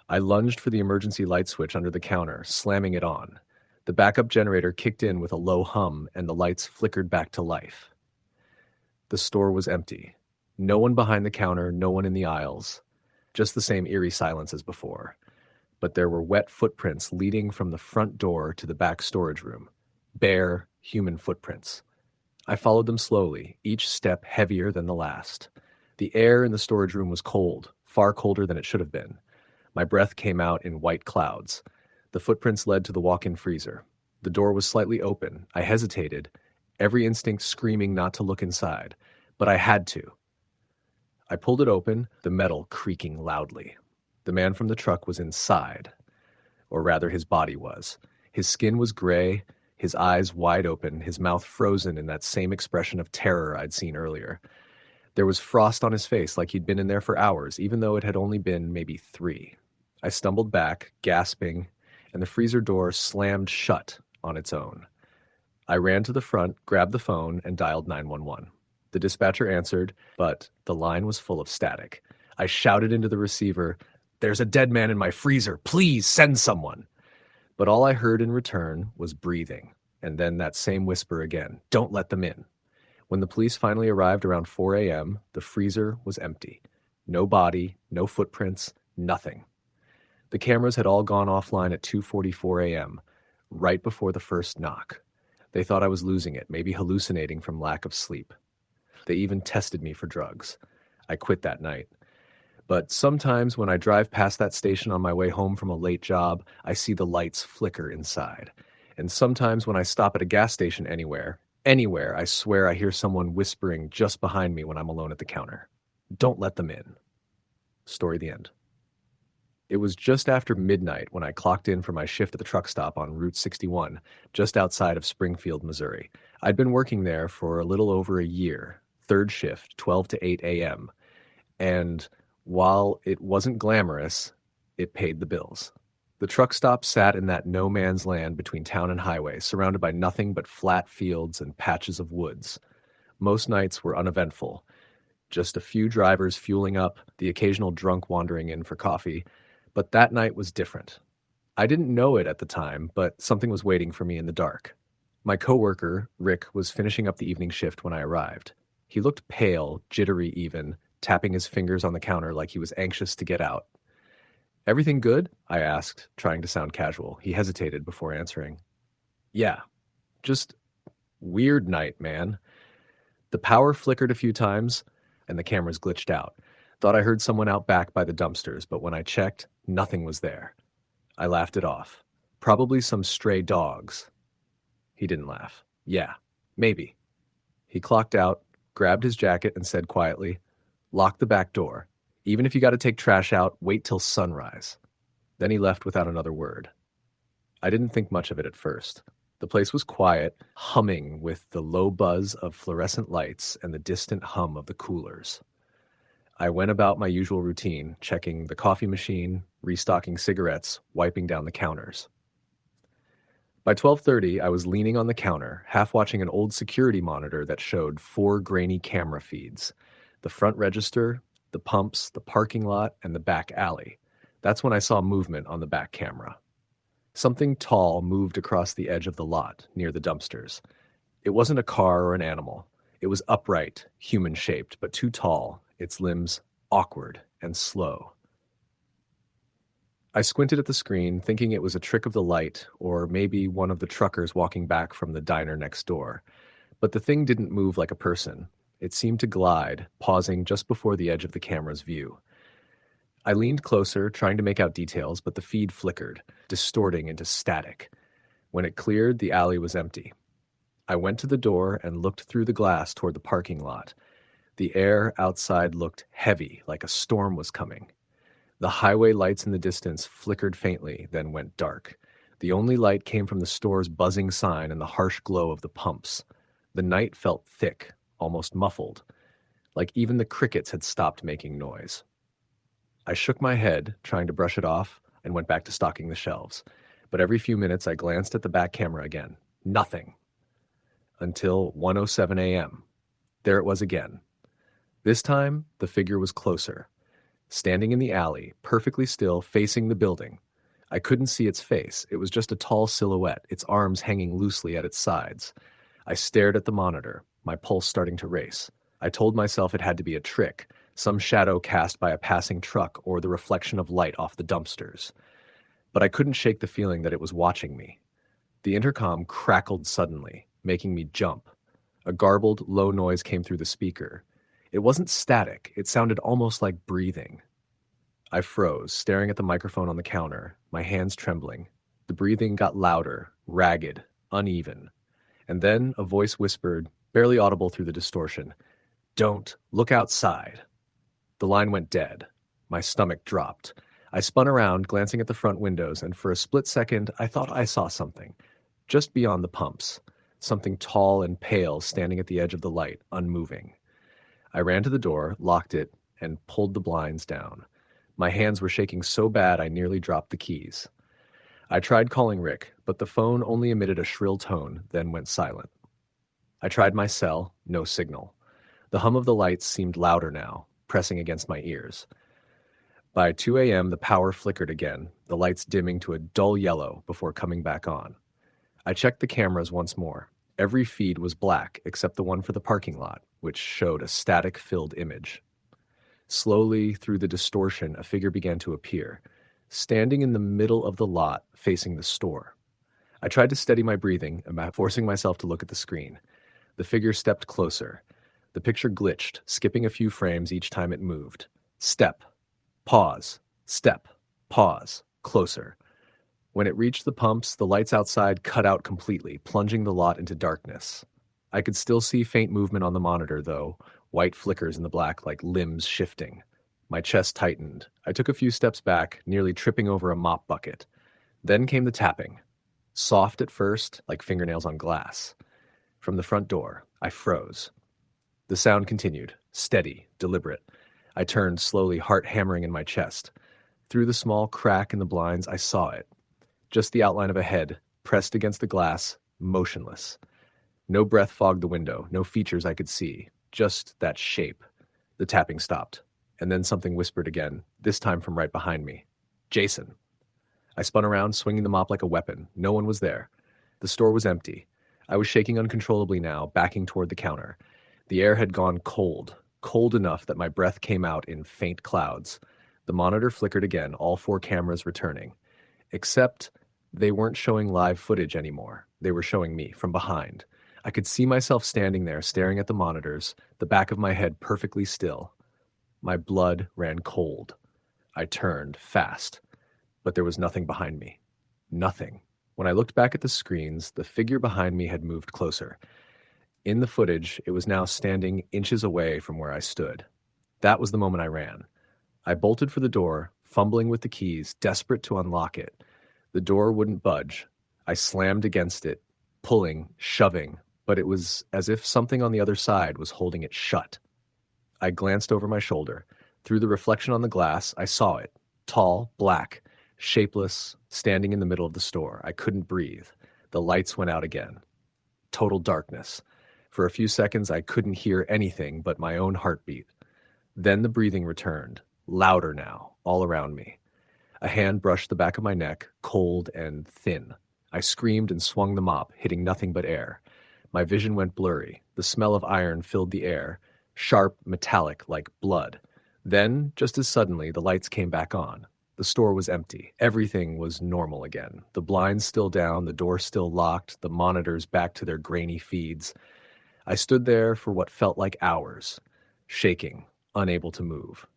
I lunged for the emergency light switch under the counter, slamming it on. The backup generator kicked in with a low hum, and the lights flickered back to life. The store was empty. No one behind the counter, no one in the aisles. Just the same eerie silence as before. But there were wet footprints leading from the front door to the back storage room. Bare, human footprints. I followed them slowly, each step heavier than the last. The air in the storage room was cold, far colder than it should have been. My breath came out in white clouds. The footprints led to the walk-in freezer. The door was slightly open. I hesitated, every instinct screaming not to look inside, but I had to. I pulled it open, the metal creaking loudly. The man from the truck was inside, or rather his body was. His skin was gray, his eyes wide open, his mouth frozen in that same expression of terror I'd seen earlier. There was frost on his face like he'd been in there for hours, even though it had only been maybe 3. I stumbled back, gasping, and the freezer door slammed shut on its own. I ran to the front, grabbed the phone, and dialed 911. The dispatcher answered, but the line was full of static. I shouted into the receiver, "There's a dead man in my freezer. Please send someone." But all I heard in return was breathing, and then that same whisper again, "Don't let them in." When the police finally arrived around 4 a.m., the freezer was empty. No body, no footprints, nothing. The cameras had all gone offline at 2:44 a.m., right before the first knock. They thought I was losing it, maybe hallucinating from lack of sleep. They even tested me for drugs. I quit that night. But sometimes when I drive past that station on my way home from a late job, I see the lights flicker inside. And sometimes when I stop at a gas station anywhere, I swear I hear someone whispering just behind me when I'm alone at the counter. "Don't let them in." Story the end. It was just after midnight when I clocked in for my shift at the truck stop on Route 61, just outside of Springfield, Missouri. I'd been working there for a little over a year, third shift, 12 to 8 a.m. And while it wasn't glamorous, it paid the bills. The truck stop sat in that no man's land between town and highway, surrounded by nothing but flat fields and patches of woods. Most nights were uneventful. Just a few drivers fueling up, the occasional drunk wandering in for coffee. But that night was different. I didn't know it at the time, but something was waiting for me in the dark. My coworker, Rick, was finishing up the evening shift when I arrived. He looked pale, jittery even, tapping his fingers on the counter like he was anxious to get out. "Everything good?" I asked, trying to sound casual. He hesitated before answering. "Yeah, just weird night, man. The power flickered a few times, and the cameras glitched out. Thought I heard someone out back by the dumpsters, but when I checked, nothing was there." I laughed it off. "Probably some stray dogs." He didn't laugh. "Yeah, maybe." He clocked out, grabbed his jacket, and said quietly, "Lock the back door. Even if you got to take trash out, wait till sunrise." Then he left without another word. I didn't think much of it at first. The place was quiet, humming with the low buzz of fluorescent lights and the distant hum of the coolers. I went about my usual routine, checking the coffee machine, restocking cigarettes, wiping down the counters. By 12:30, I was leaning on the counter, half watching an old security monitor that showed 4 grainy camera feeds: the front register, the pumps, the parking lot, and the back alley. That's when I saw movement on the back camera. Something tall moved across the edge of the lot, near the dumpsters. It wasn't a car or an animal. It was upright, human-shaped, but too tall, its limbs awkward and slow. I squinted at the screen, thinking it was a trick of the light or maybe one of the truckers walking back from the diner next door. But the thing didn't move like a person. It seemed to glide, pausing just before the edge of the camera's view. I leaned closer, trying to make out details, but the feed flickered, distorting into static. When it cleared, the alley was empty. I went to the door and looked through the glass toward the parking lot. The air outside looked heavy, like a storm was coming. The highway lights in the distance flickered faintly, then went dark. The only light came from the store's buzzing sign and the harsh glow of the pumps. The night felt thick, almost muffled, like even the crickets had stopped making noise. I shook my head, trying to brush it off, and went back to stocking the shelves. But every few minutes I glanced at the back camera again. Nothing. Until 1:07 a.m. There it was again. This time, the figure was closer. Standing in the alley, perfectly still, facing the building. I couldn't see its face. It was just a tall silhouette, its arms hanging loosely at its sides. I stared at the monitor, my pulse starting to race. I told myself it had to be a trick, some shadow cast by a passing truck or the reflection of light off the dumpsters. But I couldn't shake the feeling that it was watching me. The intercom crackled suddenly, making me jump. A garbled, low noise came through the speaker. It wasn't static, it sounded almost like breathing. I froze, staring at the microphone on the counter, my hands trembling. The breathing got louder, ragged, uneven. And then a voice whispered, barely audible through the distortion, "Don't look outside." The line went dead. My stomach dropped. I spun around, glancing at the front windows, and for a split second, I thought I saw something. Just beyond the pumps. Something tall and pale standing at the edge of the light, unmoving. I ran to the door, locked it, and pulled the blinds down. My hands were shaking so bad I nearly dropped the keys. I tried calling Rick, but the phone only emitted a shrill tone, then went silent. I tried my cell, no signal. The hum of the lights seemed louder now, pressing against my ears. By 2 a.m., the power flickered again, the lights dimming to a dull yellow before coming back on. I checked the cameras once more. Every feed was black except the one for the parking lot, which showed a static-filled image. Slowly, through the distortion, a figure began to appear, standing in the middle of the lot, facing the store. I tried to steady my breathing, forcing myself to look at the screen. The figure stepped closer. The picture glitched, skipping a few frames each time it moved. Step. Pause. Step. Pause. Closer. When it reached the pumps, the lights outside cut out completely, plunging the lot into darkness. I could still see faint movement on the monitor, though, white flickers in the black like limbs shifting. My chest tightened. I took a few steps back, nearly tripping over a mop bucket. Then came the tapping. Soft at first, like fingernails on glass. From the front door, I froze. The sound continued, steady, deliberate. I turned slowly, heart hammering in my chest. Through the small crack in the blinds, I saw it. Just the outline of a head, pressed against the glass, motionless. No breath fogged the window, no features I could see, just that shape. The tapping stopped, and then something whispered again, this time from right behind me. "Jason." I spun around, swinging the mop like a weapon. No one was there. The store was empty. I was shaking uncontrollably now, backing toward the counter. The air had gone cold, cold enough that my breath came out in faint clouds. The monitor flickered again, all 4 cameras returning. Except they weren't showing live footage anymore. They were showing me from behind. I could see myself standing there, staring at the monitors, the back of my head perfectly still. My blood ran cold. I turned, fast. But there was nothing behind me. Nothing. When I looked back at the screens, the figure behind me had moved closer. In the footage, it was now standing inches away from where I stood. That was the moment I ran. I bolted for the door, fumbling with the keys, desperate to unlock it. The door wouldn't budge. I slammed against it, pulling, shoving, but it was as if something on the other side was holding it shut. I glanced over my shoulder. Through the reflection on the glass, I saw it. Tall, black, shapeless, standing in the middle of the store. I couldn't breathe. The lights went out again. Total darkness. For a few seconds, I couldn't hear anything but my own heartbeat. Then the breathing returned, louder now, all around me. A hand brushed the back of my neck, cold and thin. I screamed and swung the mop, hitting nothing but air. My vision went blurry. The smell of iron filled the air, sharp, metallic, like blood. Then, just as suddenly, the lights came back on. The store was empty. Everything was normal again. The blinds still down, the door still locked, the monitors back to their grainy feeds. I stood there for what felt like hours, shaking, unable to move.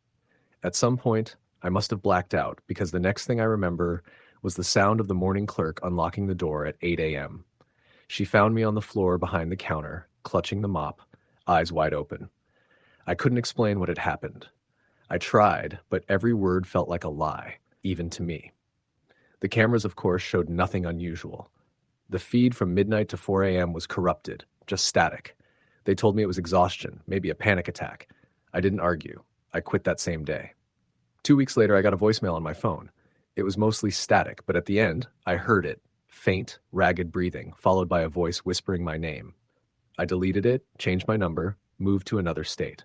At some point, I must have blacked out because the next thing I remember was the sound of the morning clerk unlocking the door at 8 a.m. She found me on the floor behind the counter, clutching the mop, eyes wide open. I couldn't explain what had happened. I tried, but every word felt like a lie, even to me. The cameras, of course, showed nothing unusual. The feed from midnight to 4 a.m. was corrupted, just static. They told me it was exhaustion, maybe a panic attack. I didn't argue. I quit that same day. 2 weeks later, I got a voicemail on my phone. It was mostly static, but at the end, I heard it, faint, ragged breathing, followed by a voice whispering my name. I deleted it, changed my number, moved to another state.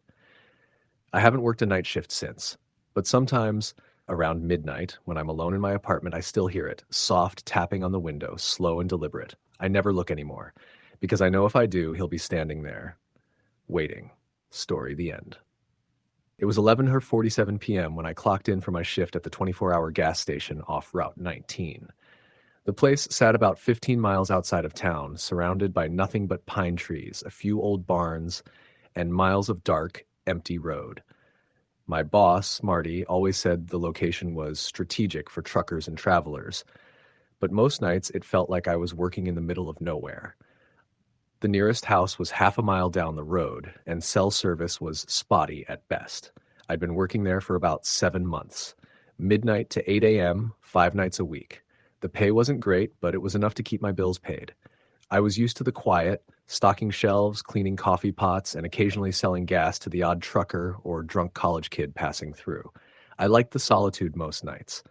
I haven't worked a night shift since, but sometimes around midnight, when I'm alone in my apartment, I still hear it, soft tapping on the window, slow and deliberate. I never look anymore, because I know if I do, he'll be standing there, waiting. Story the end. It was 11:47 p.m. when I clocked in for my shift at the 24-hour gas station off Route 19. The place sat about 15 miles outside of town, surrounded by nothing but pine trees, a few old barns, and miles of dark, empty road. My boss, Marty, always said the location was strategic for truckers and travelers, but most nights it felt like I was working in the middle of nowhere. The nearest house was half a mile down the road, and cell service was spotty at best. I'd been working there for about 7 months. Midnight to 8 a.m., 5 nights a week. The pay wasn't great, but it was enough to keep my bills paid. I was used to the quiet, stocking shelves, cleaning coffee pots, and occasionally selling gas to the odd trucker or drunk college kid passing through. I liked the solitude most nights,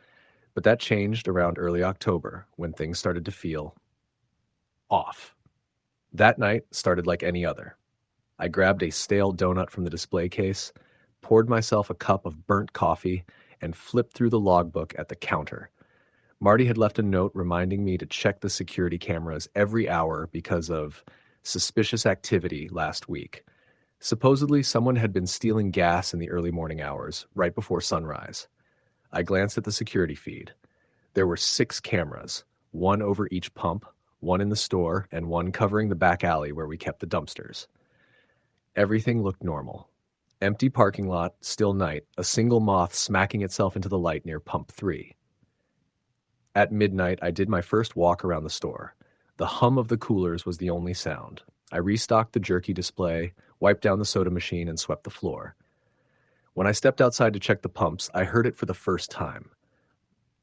but that changed around early October when things started to feel off. That night started like any other. I grabbed a stale donut from the display case, poured myself a cup of burnt coffee, and flipped through the logbook at the counter. Marty had left a note reminding me to check the security cameras every hour because of suspicious activity last week. Supposedly, someone had been stealing gas in the early morning hours, right before sunrise. I glanced at the security feed. There were 6 cameras, one over each pump, one in the store, and one covering the back alley where we kept the dumpsters. Everything looked normal. Empty parking lot, still night, a single moth smacking itself into the light near pump 3. At midnight, I did my first walk around the store. The hum of the coolers was the only sound. I restocked the jerky display, wiped down the soda machine, and swept the floor. When I stepped outside to check the pumps, I heard it for the first time.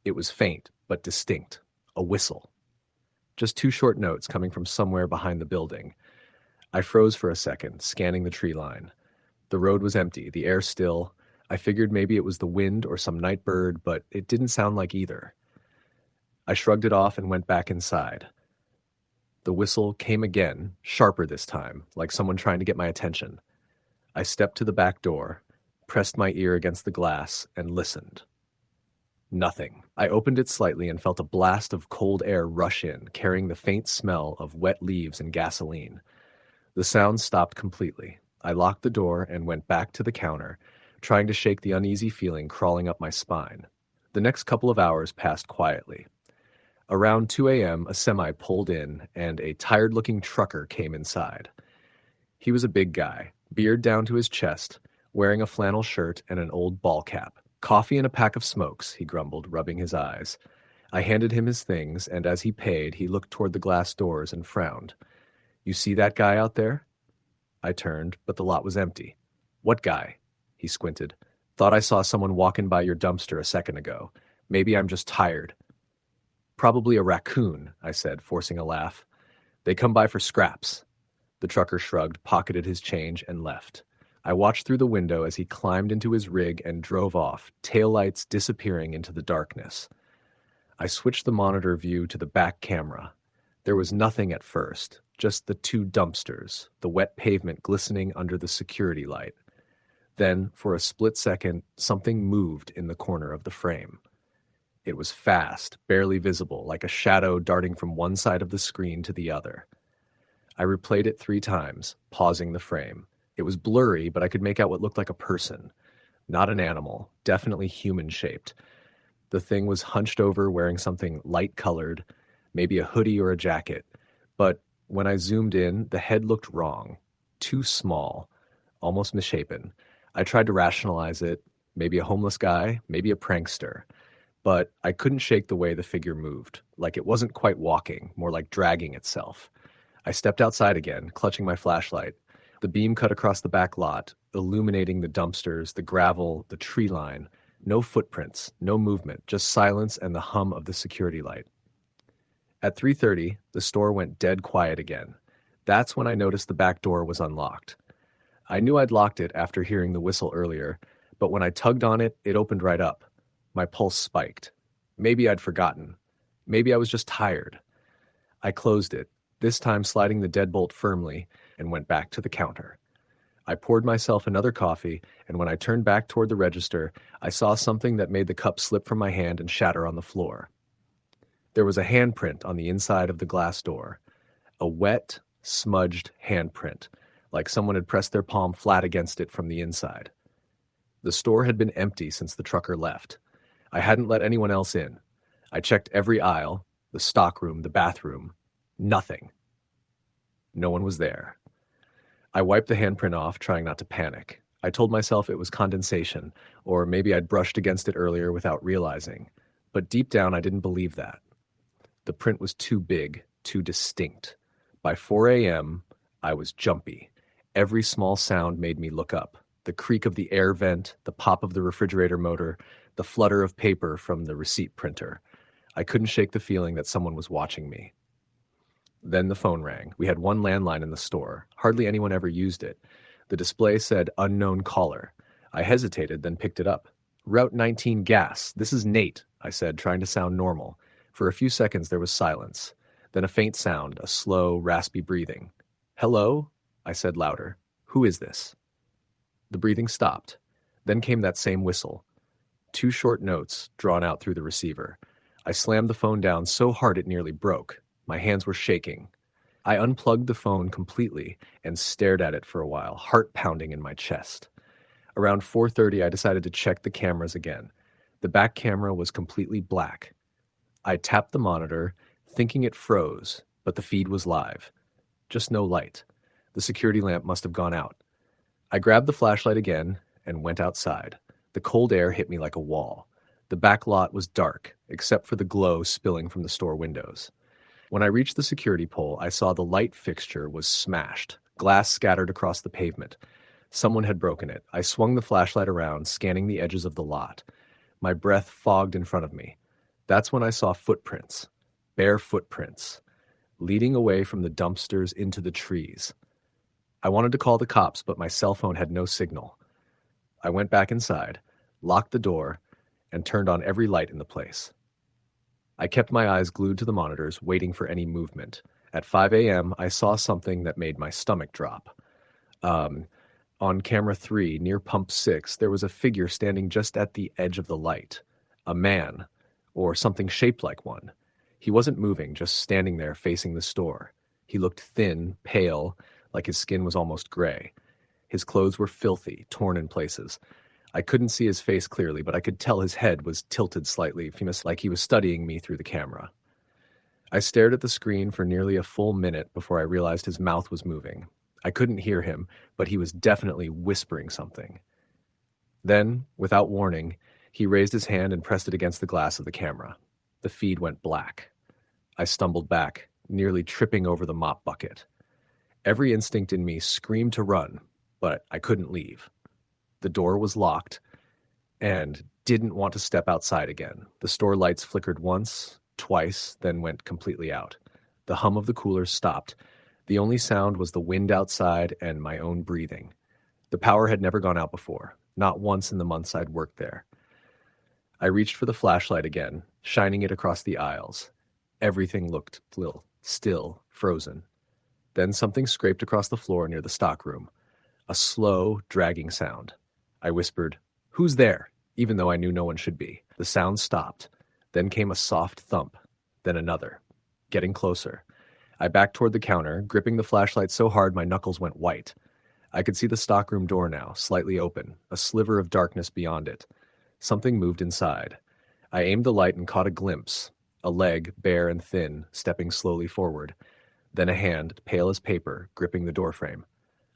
It was faint, but distinct. A whistle. Just 2 short notes coming from somewhere behind the building. I froze for a second, scanning the tree line. The road was empty, the air still. I figured maybe it was the wind or some night bird, but it didn't sound like either. I shrugged it off and went back inside. The whistle came again, sharper this time, like someone trying to get my attention. I stepped to the back door, pressed my ear against the glass, and listened. Nothing. I opened it slightly and felt a blast of cold air rush in, carrying the faint smell of wet leaves and gasoline. The sound stopped completely. I locked the door and went back to the counter, trying to shake the uneasy feeling crawling up my spine. The next couple of hours passed quietly. Around 2 a.m., a semi pulled in, and a tired-looking trucker came inside. He was a big guy, beard down to his chest, wearing a flannel shirt and an old ball cap. "Coffee and a pack of smokes," he grumbled, rubbing his eyes. I handed him his things, and as he paid, he looked toward the glass doors and frowned. "You see that guy out there?" I turned, but the lot was empty. "What guy?" He squinted. "Thought I saw someone walking by your dumpster a second ago. Maybe I'm just tired." "Probably a raccoon," I said, forcing a laugh. "They come by for scraps." The trucker shrugged, pocketed his change, and left. I watched through the window as he climbed into his rig and drove off, taillights disappearing into the darkness. I switched the monitor view to the back camera. There was nothing at first, just the 2 dumpsters, the wet pavement glistening under the security light. Then, for a split second, something moved in the corner of the frame. It was fast, barely visible, like a shadow darting from one side of the screen to the other. I replayed it 3 times, pausing the frame. It was blurry, but I could make out what looked like a person. Not an animal, definitely human-shaped. The thing was hunched over wearing something light-colored, maybe a hoodie or a jacket. But when I zoomed in, the head looked wrong. Too small, almost misshapen. I tried to rationalize it. Maybe a homeless guy, maybe a prankster. But I couldn't shake the way the figure moved, like it wasn't quite walking, more like dragging itself. I stepped outside again, clutching my flashlight. The beam cut across the back lot, illuminating the dumpsters, the gravel, the tree line. No footprints, no movement, just silence and the hum of the security light. At 3:30, the store went dead quiet again. That's when I noticed the back door was unlocked. I knew I'd locked it after hearing the whistle earlier, but when I tugged on it, it opened right up. My pulse spiked. Maybe I'd forgotten. Maybe I was just tired. I closed it, this time sliding the deadbolt firmly, and went back to the counter. I poured myself another coffee, and when I turned back toward the register, I saw something that made the cup slip from my hand and shatter on the floor. There was a handprint on the inside of the glass door. A wet, smudged handprint, like someone had pressed their palm flat against it from the inside. The store had been empty since the trucker left. I hadn't let anyone else in. I checked every aisle, the stockroom, the bathroom. Nothing. No one was there. I wiped the handprint off, trying not to panic. I told myself it was condensation, or maybe I'd brushed against it earlier without realizing. But deep down, I didn't believe that. The print was too big, too distinct. By 4 a.m., I was jumpy. Every small sound made me look up. The creak of the air vent, the pop of the refrigerator motor, the flutter of paper from the receipt printer. I couldn't shake the feeling that someone was watching me. Then the phone rang. We had one landline in the store. Hardly anyone ever used it. The display said unknown caller. I hesitated, then picked it up. Route 19 gas. This is Nate, I said, trying to sound normal. For a few seconds there was silence. Then a faint sound, a slow, raspy breathing. Hello? I said louder. Who is this? The breathing stopped. Then came that same whistle. 2 short notes drawn out through the receiver. I slammed the phone down so hard it nearly broke. My hands were shaking. I unplugged the phone completely and stared at it for a while, heart pounding in my chest. Around 4:30, I decided to check the cameras again. The back camera was completely black. I tapped the monitor, thinking it froze, but the feed was live. Just no light. The security lamp must have gone out. I grabbed the flashlight again and went outside. The cold air hit me like a wall. The back lot was dark, except for the glow spilling from the store windows. When I reached the security pole, I saw the light fixture was smashed, glass scattered across the pavement. Someone had broken it. I swung the flashlight around, scanning the edges of the lot. My breath fogged in front of me. That's when I saw footprints, bare footprints, leading away from the dumpsters into the trees. I wanted to call the cops, but my cell phone had no signal. I went back inside, locked the door, and turned on every light in the place. I kept my eyes glued to the monitors, waiting for any movement. At 5 a.m., I saw something that made my stomach drop. On camera 3, near pump 6, there was a figure standing just at the edge of the light. A man, or something shaped like one. He wasn't moving, just standing there facing the store. He looked thin, pale, like his skin was almost gray. His clothes were filthy, torn in places. I couldn't see his face clearly, but I could tell his head was tilted slightly, like he was studying me through the camera. I stared at the screen for nearly a full minute before I realized his mouth was moving. I couldn't hear him, but he was definitely whispering something. Then, without warning, he raised his hand and pressed it against the glass of the camera. The feed went black. I stumbled back, nearly tripping over the mop bucket. Every instinct in me screamed to run, but I couldn't leave. The door was locked, and didn't want to step outside again. The store lights flickered once, twice, then went completely out. The hum of the coolers stopped. The only sound was the wind outside and my own breathing. The power had never gone out before, not once in the months I'd worked there. I reached for the flashlight again, shining it across the aisles. Everything looked still, frozen. Then something scraped across the floor near the stockroom. A slow, dragging sound. I whispered, "Who's there?" even though I knew no one should be. The sound stopped. Then came a soft thump. Then another. Getting closer. I backed toward the counter, gripping the flashlight so hard my knuckles went white. I could see the stockroom door now, slightly open, a sliver of darkness beyond it. Something moved inside. I aimed the light and caught a glimpse, a leg, bare and thin, stepping slowly forward, then a hand, pale as paper, gripping the doorframe.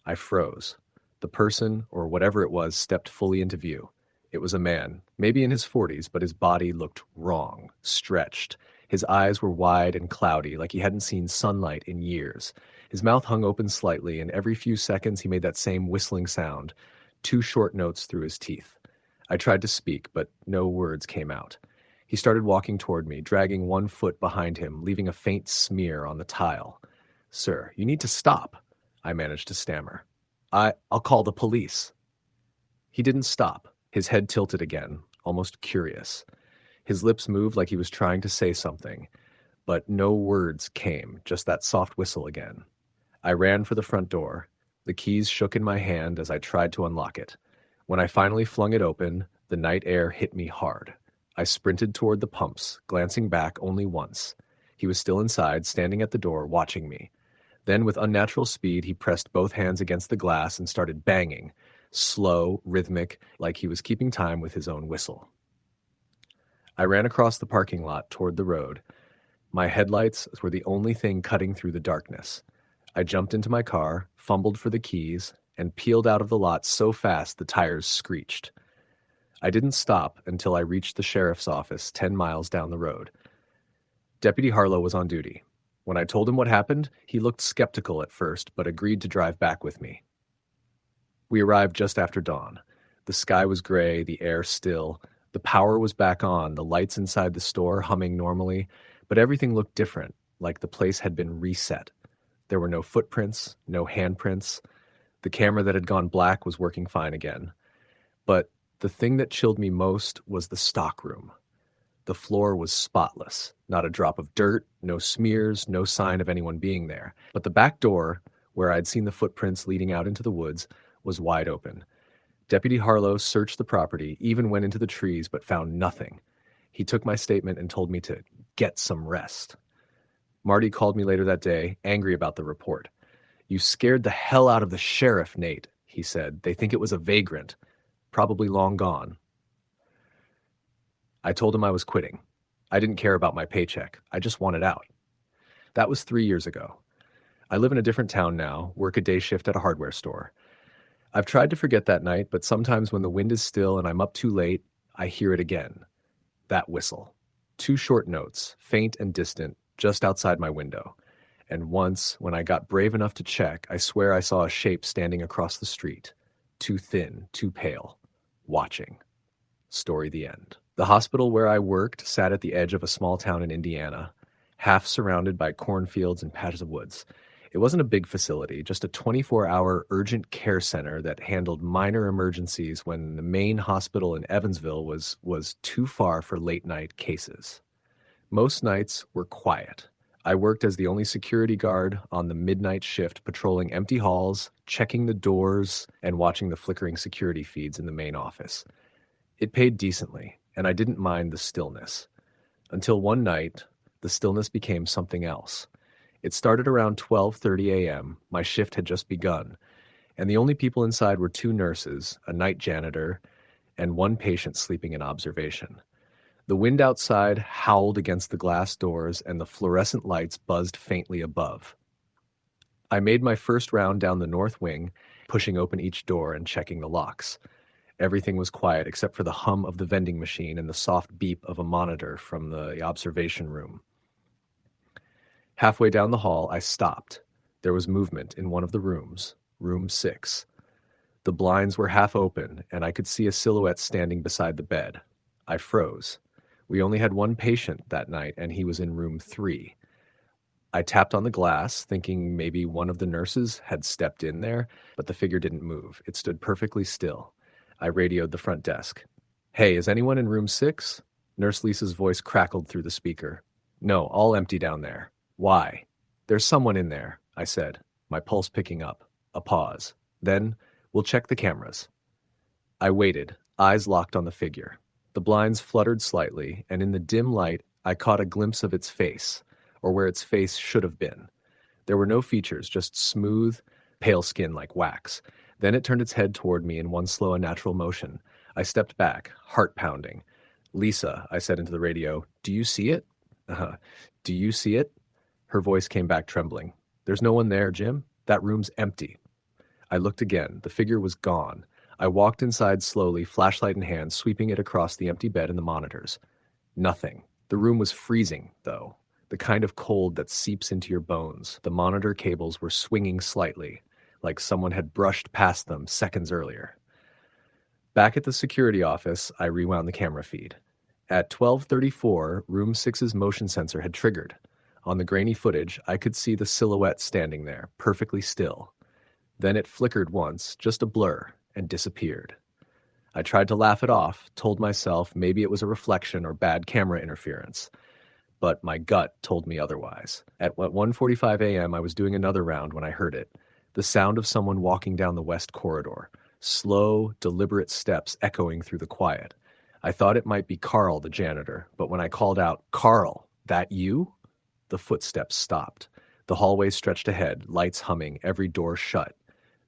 I froze. The person, or whatever it was, stepped fully into view. It was a man, maybe in his 40s, but his body looked wrong, stretched. His eyes were wide and cloudy, like he hadn't seen sunlight in years. His mouth hung open slightly, and every few seconds he made that same whistling sound, 2 short notes through his teeth. I tried to speak, but no words came out. He started walking toward me, dragging 1 foot behind him, leaving a faint smear on the tile. "Sir, you need to stop," I managed to stammer. I'll call the police." He didn't stop. His head tilted again, almost curious. His lips moved like he was trying to say something, but no words came, just that soft whistle again. I ran for the front door. The keys shook in my hand as I tried to unlock it. When I finally flung it open, the night air hit me hard. I sprinted toward the pumps, glancing back only once. He was still inside, standing at the door, watching me. Then, with unnatural speed, he pressed both hands against the glass and started banging, slow, rhythmic, like he was keeping time with his own whistle. I ran across the parking lot toward the road. My headlights were the only thing cutting through the darkness. I jumped into my car, fumbled for the keys, and peeled out of the lot so fast the tires screeched. I didn't stop until I reached the sheriff's office 10 miles down the road. Deputy Harlow was on duty. When I told him what happened, he looked skeptical at first, but agreed to drive back with me. We arrived just after dawn. The sky was gray, the air still. The power was back on, the lights inside the store humming normally, but everything looked different, like the place had been reset. There were no footprints, no handprints. The camera that had gone black was working fine again. But the thing that chilled me most was the stockroom. The floor was spotless. Not a drop of dirt, no smears, no sign of anyone being there. But the back door, where I'd seen the footprints leading out into the woods, was wide open. Deputy Harlow searched the property, even went into the trees, but found nothing. He took my statement and told me to get some rest. Marty called me later that day, angry about the report. "You scared the hell out of the sheriff, Nate," he said. "They think it was a vagrant. Probably long gone." I told him I was quitting. I didn't care about my paycheck. I just wanted out. That was 3 years ago. I live in a different town now, work a day shift at a hardware store. I've tried to forget that night, but sometimes when the wind is still and I'm up too late, I hear it again. That whistle. 2 short notes, faint and distant, just outside my window. And once, when I got brave enough to check, I swear I saw a shape standing across the street. Too thin, too pale. Watching. Story the end. The hospital where I worked sat at the edge of a small town in Indiana, half surrounded by cornfields and patches of woods. It wasn't a big facility, just a 24-hour urgent care center that handled minor emergencies when the main hospital in Evansville was too far for late-night cases. Most nights were quiet. I worked as the only security guard on the midnight shift, patrolling empty halls, checking the doors, and watching the flickering security feeds in the main office. It paid decently, and I didn't mind the stillness. Until one night, the stillness became something else. It started around 12:30 a.m. My shift had just begun, and the only people inside were 2 nurses, a night janitor, and 1 patient sleeping in observation. The wind outside howled against the glass doors, and the fluorescent lights buzzed faintly above. I made my first round down the north wing, pushing open each door and checking the locks. Everything was quiet except for the hum of the vending machine and the soft beep of a monitor from the observation room. Halfway down the hall, I stopped. There was movement in one of the rooms, room 6. The blinds were half open, and I could see a silhouette standing beside the bed. I froze. We only had 1 patient that night, and he was in room 3. I tapped on the glass, thinking maybe one of the nurses had stepped in there, but the figure didn't move. It stood perfectly still. I radioed the front desk. "Hey, is anyone in room 6? Nurse Lisa's voice crackled through the speaker. "No, all empty down there." "Why?" "There's someone in there," I said, my pulse picking up. A pause. Then, "We'll check the cameras." I waited, eyes locked on the figure. The blinds fluttered slightly, and in the dim light, I caught a glimpse of its face, or where its face should have been. There were no features, just smooth, pale skin like wax. Then it turned its head toward me in one slow and natural motion. I stepped back, heart pounding. Lisa, I said into the radio, do you see it? Uh, do you see it? Her voice came back trembling. There's no one there, Jim. That room's empty. I looked again. The figure was gone. I walked inside slowly, flashlight in hand, sweeping it across the empty bed and the monitors. Nothing. The room was freezing, though. The kind of cold that seeps into your bones. The monitor cables were swinging slightly, like someone had brushed past them seconds earlier. Back at the security office, I rewound the camera feed. At 12:34, Room 6's motion sensor had triggered. On the grainy footage, I could see the silhouette standing there, perfectly still. Then it flickered once, just a blur, and disappeared. I tried to laugh it off, told myself maybe it was a reflection or bad camera interference. But my gut told me otherwise. At 1:45 a.m., I was doing another round when I heard it. The sound of someone walking down the west corridor. Slow, deliberate steps echoing through the quiet. I thought it might be Carl, the janitor, but when I called out, "Carl, that you?" the footsteps stopped. The hallway stretched ahead, lights humming, every door shut.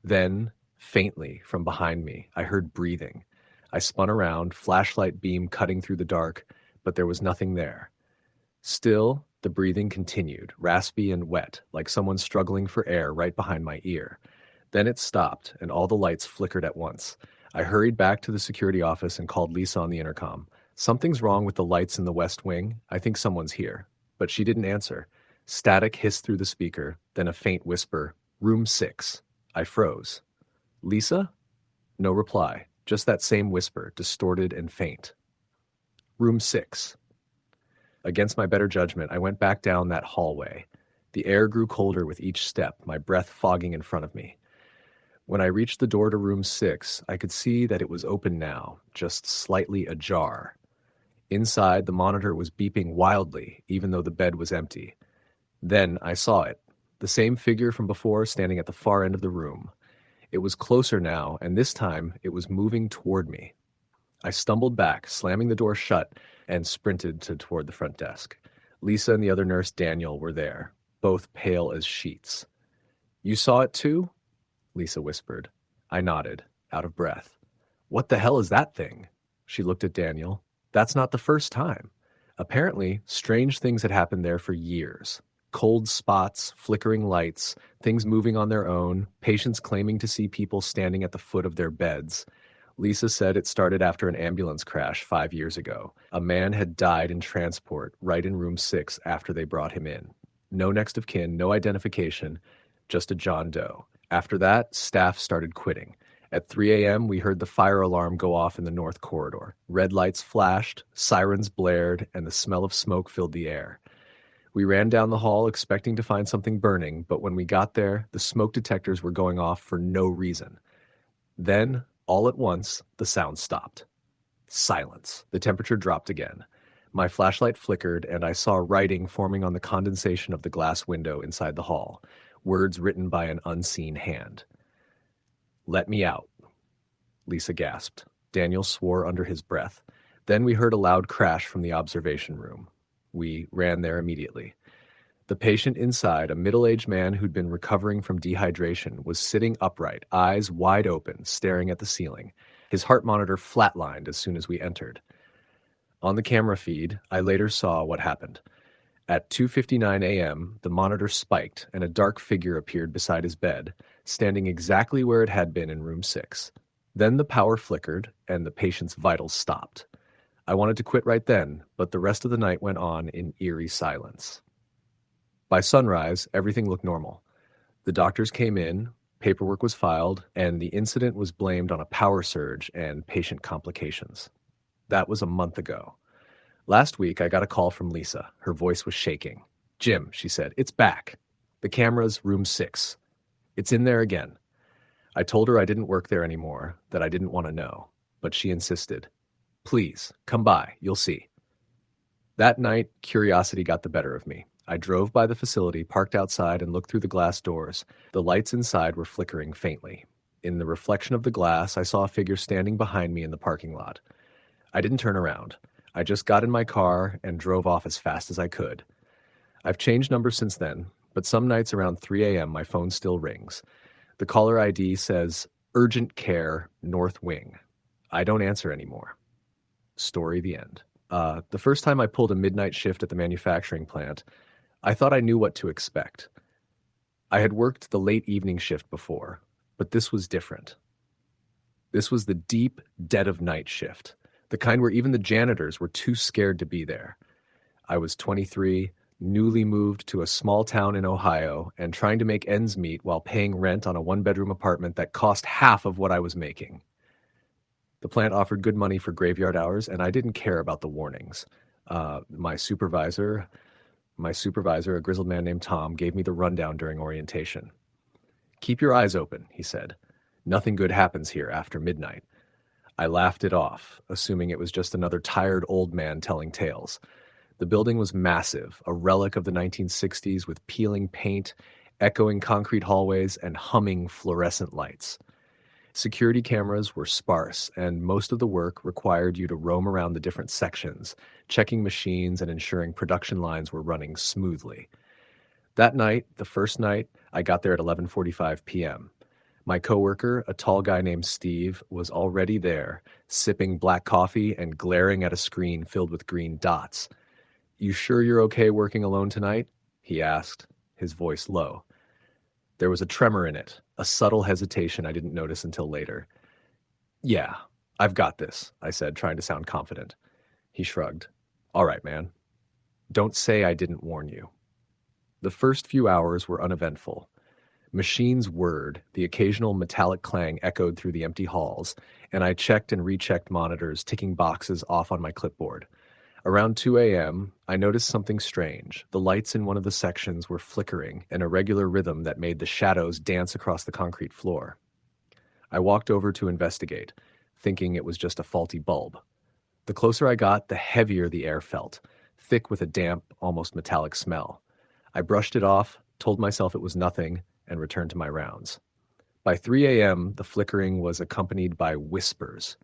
Then, faintly, from behind me, I heard breathing. I spun around, flashlight beam cutting through the dark, but there was nothing there. Still, the breathing continued, raspy and wet, like someone struggling for air right behind my ear. Then it stopped, and all the lights flickered at once. I hurried back to the security office and called Lisa on the intercom. "Something's wrong with the lights in the west wing. I think someone's here." But she didn't answer. Static hissed through the speaker, then a faint whisper, "Room 6. I froze. "Lisa?" No reply, just that same whisper, distorted and faint. "Room 6. Against my better judgment, I went back down that hallway. The air grew colder with each step, my breath fogging in front of me. When I reached the door to room 6, I could see that it was open now, just slightly ajar. Inside, the monitor was beeping wildly, even though the bed was empty. Then I saw it, the same figure from before standing at the far end of the room. It was closer now, and this time it was moving toward me. I stumbled back, slamming the door shut, and sprinted toward the front desk. Lisa and the other nurse, Daniel, were there, both pale as sheets. "You saw it too?" Lisa whispered. I nodded, out of breath. "What the hell is that thing?" She looked at Daniel. "That's not the first time." Apparently, strange things had happened there for years. Cold spots, flickering lights, things moving on their own, patients claiming to see people standing at the foot of their beds. Lisa said it started after an ambulance crash 5 years ago. A man had died in transport right in room 6 after they brought him in. No next of kin, no identification, just a John Doe. After that, staff started quitting. At 3 a.m., we heard the fire alarm go off in the north corridor. Red lights flashed, sirens blared, and the smell of smoke filled the air. We ran down the hall expecting to find something burning, but when we got there, the smoke detectors were going off for no reason. Then, all at once, the sound stopped. Silence. The temperature dropped again. My flashlight flickered, and I saw writing forming on the condensation of the glass window inside the hall, words written by an unseen hand. "Let me out," Lisa gasped. Daniel swore under his breath. Then we heard a loud crash from the observation room. We ran there immediately. The patient inside, a middle-aged man who'd been recovering from dehydration, was sitting upright, eyes wide open, staring at the ceiling. His heart monitor flatlined as soon as we entered. On the camera feed, I later saw what happened. At 2:59 a.m., the monitor spiked and a dark figure appeared beside his bed, standing exactly where it had been in room 6. Then the power flickered and the patient's vitals stopped. I wanted to quit right then, but the rest of the night went on in eerie silence. By sunrise, everything looked normal. The doctors came in, paperwork was filed, and the incident was blamed on a power surge and patient complications. That was a month ago. Last week, I got a call from Lisa. Her voice was shaking. "Jim," she said, "it's back. The camera's room 6. It's in there again." I told her I didn't work there anymore, that I didn't want to know, but she insisted. "Please, come by, you'll see." That night, curiosity got the better of me. I drove by the facility, parked outside, and looked through the glass doors. The lights inside were flickering faintly. In the reflection of the glass, I saw a figure standing behind me in the parking lot. I didn't turn around. I just got in my car and drove off as fast as I could. I've changed numbers since then, but some nights around 3 a.m. my phone still rings. The caller ID says, "Urgent Care, North Wing." I don't answer anymore. Story the end. The first time I pulled a midnight shift at the manufacturing plant, I thought I knew what to expect. I had worked the late evening shift before, but this was different. This was the deep, dead of night shift, the kind where even the janitors were too scared to be there. I was 23, newly moved to a small town in Ohio, and trying to make ends meet while paying rent on a one-bedroom apartment that cost half of what I was making. The plant offered good money for graveyard hours, and I didn't care about the warnings. My supervisor, a grizzled man named Tom, gave me the rundown during orientation. "Keep your eyes open," he said. "Nothing good happens here after midnight." I laughed it off, assuming it was just another tired old man telling tales. The building was massive, a relic of the 1960s with peeling paint, echoing concrete hallways, and humming fluorescent lights. Security cameras were sparse, and most of the work required you to roam around the different sections, checking machines and ensuring production lines were running smoothly. That night, the first night, I got there at 11:45 p.m. My coworker, a tall guy named Steve, was already there, sipping black coffee and glaring at a screen filled with green dots. "You sure you're okay working alone tonight?" he asked, his voice low. There was a tremor in it, a subtle hesitation I didn't notice until later. "Yeah, I've got this," I said, trying to sound confident. He shrugged. "All right, man. Don't say I didn't warn you." The first few hours were uneventful. Machines whirred, the occasional metallic clang echoed through the empty halls, and I checked and rechecked monitors, ticking boxes off on my clipboard. Around 2 a.m., I noticed something strange. The lights in one of the sections were flickering, an irregular rhythm that made the shadows dance across the concrete floor. I walked over to investigate, thinking it was just a faulty bulb. The closer I got, the heavier the air felt, thick with a damp, almost metallic smell. I brushed it off, told myself it was nothing, and returned to my rounds. By 3 a.m., the flickering was accompanied by whispers.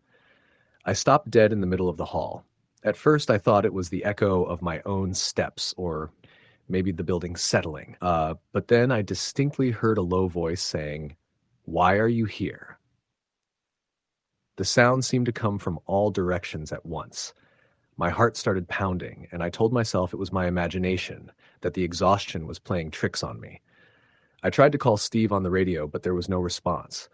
I stopped dead in the middle of the hall. At first, I thought it was the echo of my own steps, or maybe the building settling. But then I distinctly heard a low voice saying, "Why are you here?" The sound seemed to come from all directions at once. My heart started pounding, and I told myself it was my imagination, that the exhaustion was playing tricks on me. I tried to call Steve on the radio, but there was no response.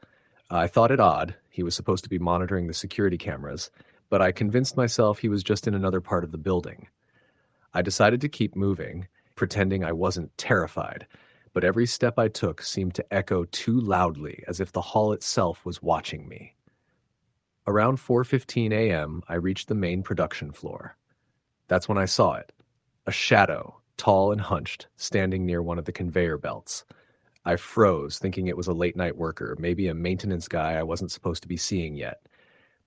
I thought it odd. He was supposed to be monitoring the security cameras, but I convinced myself he was just in another part of the building. I decided to keep moving, pretending I wasn't terrified, but every step I took seemed to echo too loudly, as if the hall itself was watching me. Around 4:15 a.m., I reached the main production floor. That's when I saw it. A shadow, tall and hunched, standing near one of the conveyor belts. I froze, thinking it was a late-night worker, maybe a maintenance guy I wasn't supposed to be seeing yet.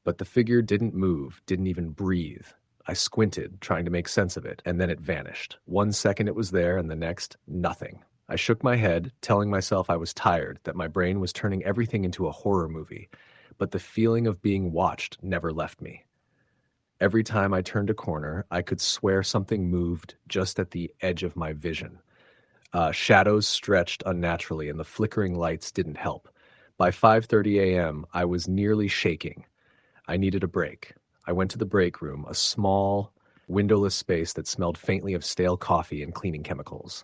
But the figure didn't move, didn't even breathe. I squinted, trying to make sense of it, and then it vanished. 1 second it was there, and the next, nothing. I shook my head, telling myself I was tired, that my brain was turning everything into a horror movie. But the feeling of being watched never left me. Every time I turned a corner, I could swear something moved just at the edge of my vision. Shadows stretched unnaturally, and the flickering lights didn't help. By 5:30 a.m., I was nearly shaking. I needed a break. I went to the break room, a small, windowless space that smelled faintly of stale coffee and cleaning chemicals.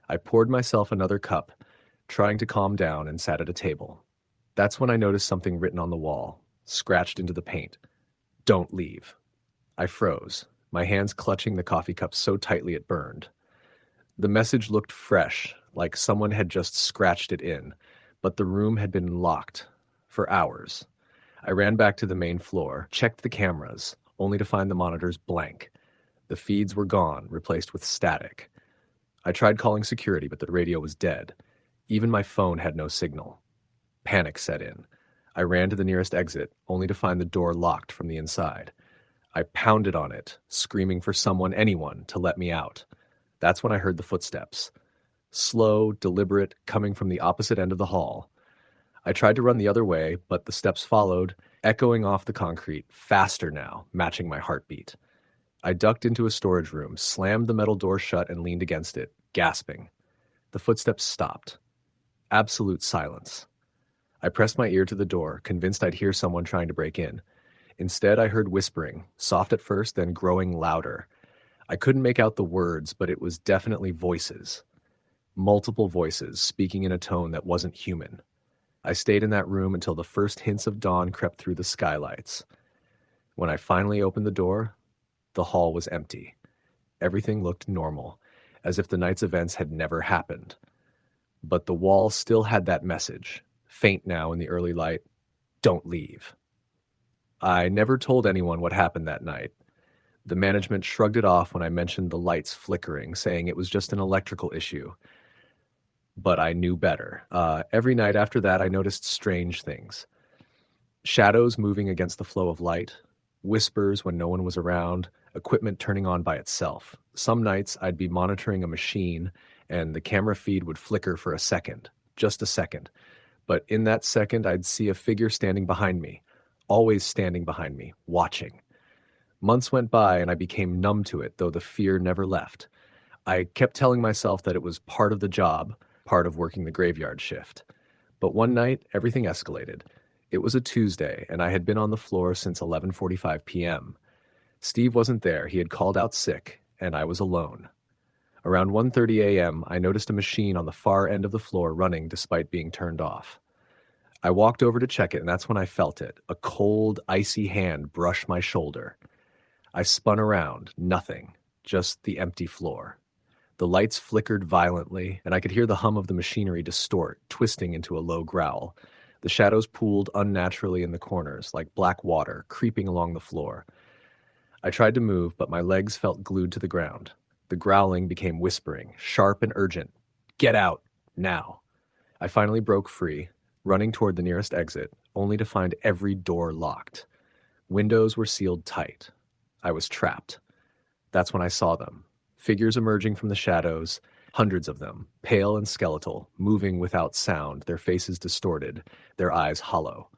I poured myself another cup, trying to calm down, and sat at a table. That's when I noticed something written on the wall, scratched into the paint. "Don't leave." I froze, my hands clutching the coffee cup so tightly it burned. The message looked fresh, like someone had just scratched it in, but the room had been locked for hours. I ran back to the main floor, checked the cameras, only to find the monitors blank. The feeds were gone, replaced with static. I tried calling security, but the radio was dead. Even my phone had no signal. Panic set in. I ran to the nearest exit, only to find the door locked from the inside. I pounded on it, screaming for someone, anyone, to let me out. That's when I heard the footsteps. Slow, deliberate, coming from the opposite end of the hall. I tried to run the other way, but the steps followed, echoing off the concrete, faster now, matching my heartbeat. I ducked into a storage room, slammed the metal door shut, and leaned against it, gasping. The footsteps stopped. Absolute silence. I pressed my ear to the door, convinced I'd hear someone trying to break in. Instead, I heard whispering, soft at first, then growing louder. I couldn't make out the words, but it was definitely voices. Multiple voices speaking in a tone that wasn't human. I stayed in that room until the first hints of dawn crept through the skylights. When I finally opened the door, the hall was empty. Everything looked normal, as if the night's events had never happened. But the wall still had that message, faint now in the early light, "Don't leave." I never told anyone what happened that night. The management shrugged it off when I mentioned the lights flickering, saying it was just an electrical issue. But I knew better. Every night after that, I noticed strange things. Shadows moving against the flow of light, whispers when no one was around, equipment turning on by itself. Some nights I'd be monitoring a machine and the camera feed would flicker for a second, just a second. But in that second, I'd see a figure standing behind me, always standing behind me, watching. Months went by and I became numb to it, though the fear never left. I kept telling myself that it was part of the job, part of working the graveyard shift. But one night, everything escalated. It was a Tuesday, and I had been on the floor since 11:45 p.m. Steve wasn't there. He had called out sick, and I was alone. Around 1:30 a.m., I noticed a machine on the far end of the floor running despite being turned off. I walked over to check it, and that's when I felt it. A cold, icy hand brush my shoulder. I spun around, nothing, just the empty floor. The lights flickered violently, and I could hear the hum of the machinery distort, twisting into a low growl. The shadows pooled unnaturally in the corners, like black water, creeping along the floor. I tried to move, but my legs felt glued to the ground. The growling became whispering, sharp and urgent. "Get out, now." I finally broke free, running toward the nearest exit, only to find every door locked. Windows were sealed tight. I was trapped. That's when I saw them. Figures emerging from the shadows, hundreds of them, pale and skeletal, moving without sound, their faces distorted, their eyes hollow.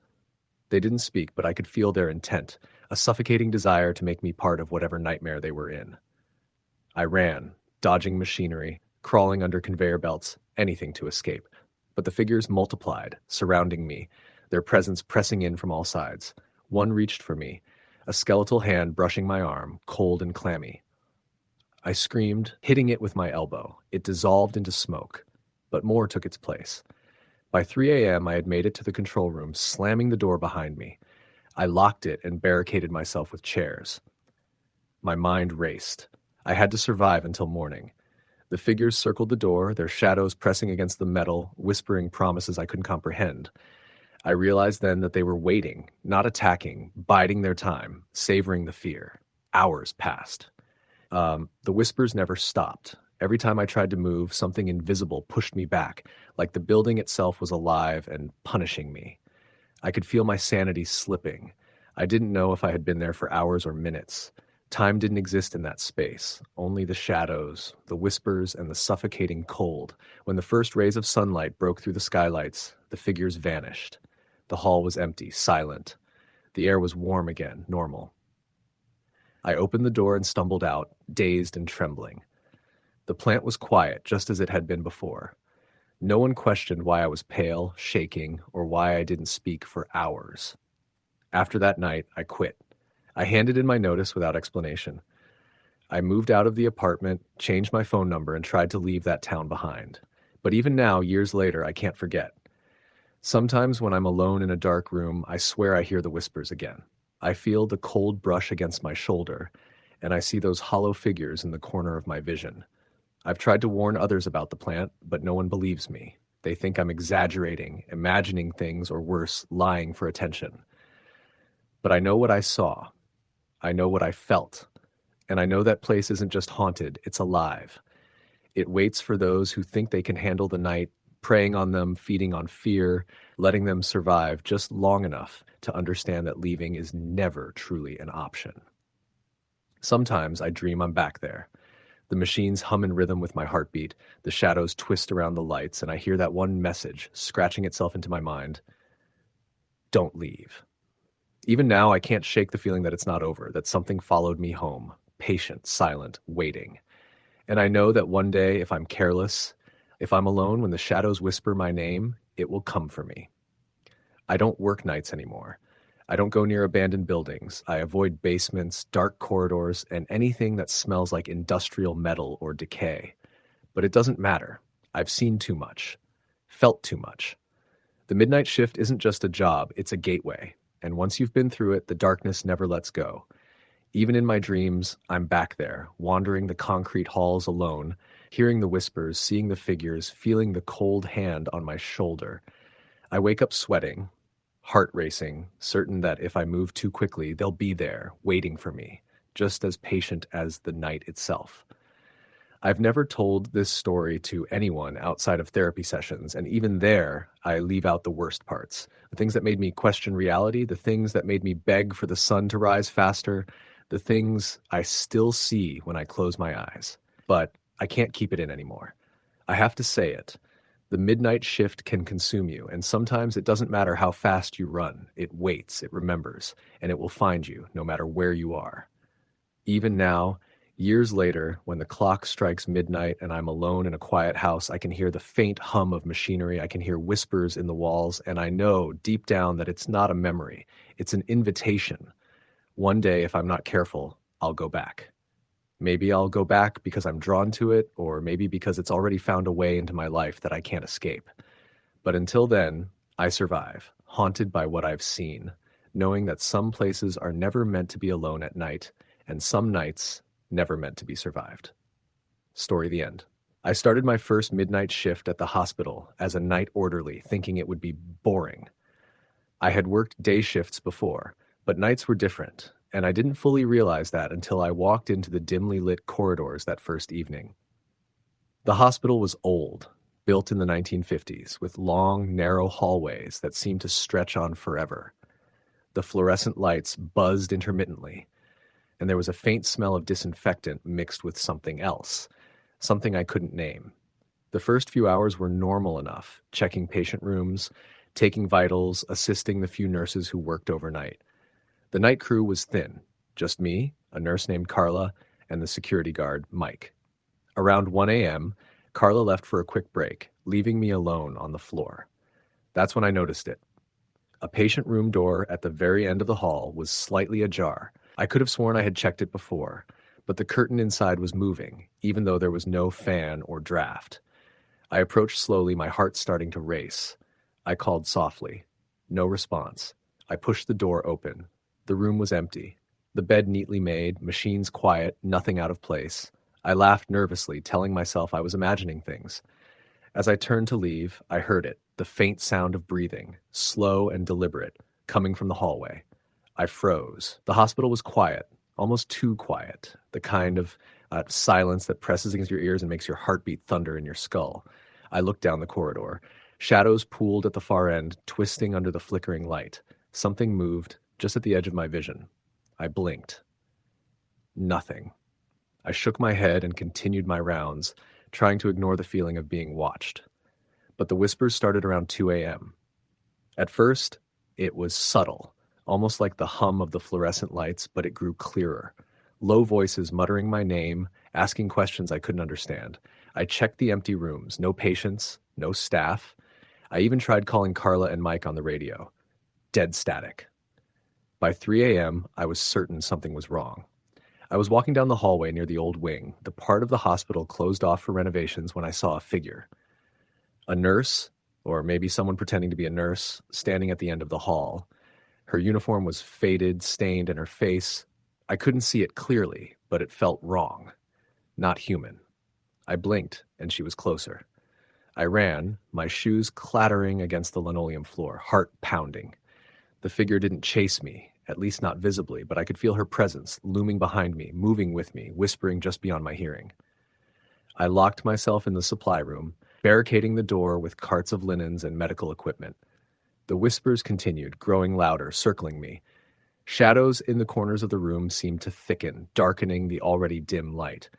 They didn't speak, but I could feel their intent, a suffocating desire to make me part of whatever nightmare they were in. I ran, dodging machinery, crawling under conveyor belts, anything to escape. But the figures multiplied, surrounding me, their presence pressing in from all sides. One reached for me, a skeletal hand brushing my arm, cold and clammy. I screamed, hitting it with my elbow. It dissolved into smoke, but more took its place. By 3 a.m., I had made it to the control room, slamming the door behind me. I locked it and barricaded myself with chairs. My mind raced. I had to survive until morning. The figures circled the door, their shadows pressing against the metal, whispering promises I couldn't comprehend. I realized then that they were waiting, not attacking, biding their time, savoring the fear. Hours passed. The whispers never stopped. Every time I tried to move, something invisible pushed me back, like the building itself was alive and punishing me. I could feel my sanity slipping. I didn't know if I had been there for hours or minutes. Time didn't exist in that space, only the shadows, the whispers, and the suffocating cold. When the first rays of sunlight broke through the skylights, the figures vanished. The hall was empty, silent. The air was warm again, normal. I opened the door and stumbled out, dazed and trembling. The plant was quiet, just as it had been before. No one questioned why I was pale, shaking, or why I didn't speak for hours. After that night, I quit. I handed in my notice without explanation. I moved out of the apartment, changed my phone number, and tried to leave that town behind. But even now, years later, I can't forget. Sometimes when I'm alone in a dark room, I swear I hear the whispers again. I feel the cold brush against my shoulder, and I see those hollow figures in the corner of my vision. I've tried to warn others about the plant, but no one believes me. They think I'm exaggerating, imagining things, or worse, lying for attention. But I know what I saw. I know what I felt. And I know that place isn't just haunted, it's alive. It waits for those who think they can handle the night, preying on them, feeding on fear, letting them survive just long enough to understand that leaving is never truly an option. Sometimes I dream I'm back there. The machines hum in rhythm with my heartbeat, the shadows twist around the lights, and I hear that one message scratching itself into my mind. Don't leave. Even now, I can't shake the feeling that it's not over, that something followed me home, patient, silent, waiting. And I know that one day, if I'm careless, if I'm alone when the shadows whisper my name, it will come for me. I don't work nights anymore. I don't go near abandoned buildings. I avoid basements, dark corridors, and anything that smells like industrial metal or decay. But it doesn't matter. I've seen too much, felt too much. The midnight shift isn't just a job, it's a gateway. And once you've been through it, the darkness never lets go. Even in my dreams, I'm back there, wandering the concrete halls alone, hearing the whispers, seeing the figures, feeling the cold hand on my shoulder. I wake up sweating, heart racing, certain that if I move too quickly, they'll be there, waiting for me, just as patient as the night itself. I've never told this story to anyone outside of therapy sessions, and even there, I leave out the worst parts. The things that made me question reality, the things that made me beg for the sun to rise faster, the things I still see when I close my eyes. But I can't keep it in anymore. I have to say it. The midnight shift can consume you, and sometimes it doesn't matter how fast you run. It waits, it remembers, and it will find you no matter where you are. Even now, years later, when the clock strikes midnight and I'm alone in a quiet house, I can hear the faint hum of machinery, I can hear whispers in the walls, and I know deep down that it's not a memory, it's an invitation. One day, if I'm not careful, I'll go back. Maybe I'll go back because I'm drawn to it, or maybe because it's already found a way into my life that I can't escape. But until then, I survive, haunted by what I've seen, knowing that some places are never meant to be alone at night, and some nights never meant to be survived. Story the end. I started my first midnight shift at the hospital as a night orderly, thinking it would be boring. I had worked day shifts before, but nights were different, and I didn't fully realize that until I walked into the dimly lit corridors that first evening. The hospital was old, built in the 1950s, with long, narrow hallways that seemed to stretch on forever. The fluorescent lights buzzed intermittently, and there was a faint smell of disinfectant mixed with something else, something I couldn't name. The first few hours were normal enough, checking patient rooms, taking vitals, assisting the few nurses who worked overnight. The night crew was thin, just me, a nurse named Carla, and the security guard, Mike. Around 1 a.m., Carla left for a quick break, leaving me alone on the floor. That's when I noticed it. A patient room door at the very end of the hall was slightly ajar. I could have sworn I had checked it before, but the curtain inside was moving, even though there was no fan or draft. I approached slowly, my heart starting to race. I called softly. No response. I pushed the door open. The room was empty. The bed neatly made, machines quiet, nothing out of place. I laughed nervously, telling myself I was imagining things. As I turned to leave, I heard it, the faint sound of breathing, slow and deliberate, coming from the hallway. I froze. The hospital was quiet, almost too quiet, the kind of silence that presses against your ears and makes your heartbeat thunder in your skull. I looked down the corridor. Shadows pooled at the far end, twisting under the flickering light. Something moved just at the edge of my vision. I blinked. Nothing. I shook my head and continued my rounds, trying to ignore the feeling of being watched. But the whispers started around 2 a.m. At first, it was subtle, almost like the hum of the fluorescent lights, but it grew clearer. Low voices muttering my name, asking questions I couldn't understand. I checked the empty rooms, no patients, no staff. I even tried calling Carla and Mike on the radio. Dead static. By 3 a.m., I was certain something was wrong. I was walking down the hallway near the old wing, the part of the hospital closed off for renovations, when I saw a figure. A nurse, or maybe someone pretending to be a nurse, standing at the end of the hall. Her uniform was faded, stained, and her face, I couldn't see it clearly, but it felt wrong. Not human. I blinked, and she was closer. I ran, my shoes clattering against the linoleum floor, heart pounding. The figure didn't chase me, at least not visibly, but I could feel her presence, looming behind me, moving with me, whispering just beyond my hearing. I locked myself in the supply room, barricading the door with carts of linens and medical equipment. The whispers continued, growing louder, circling me. Shadows in the corners of the room seemed to thicken, darkening the already dim light.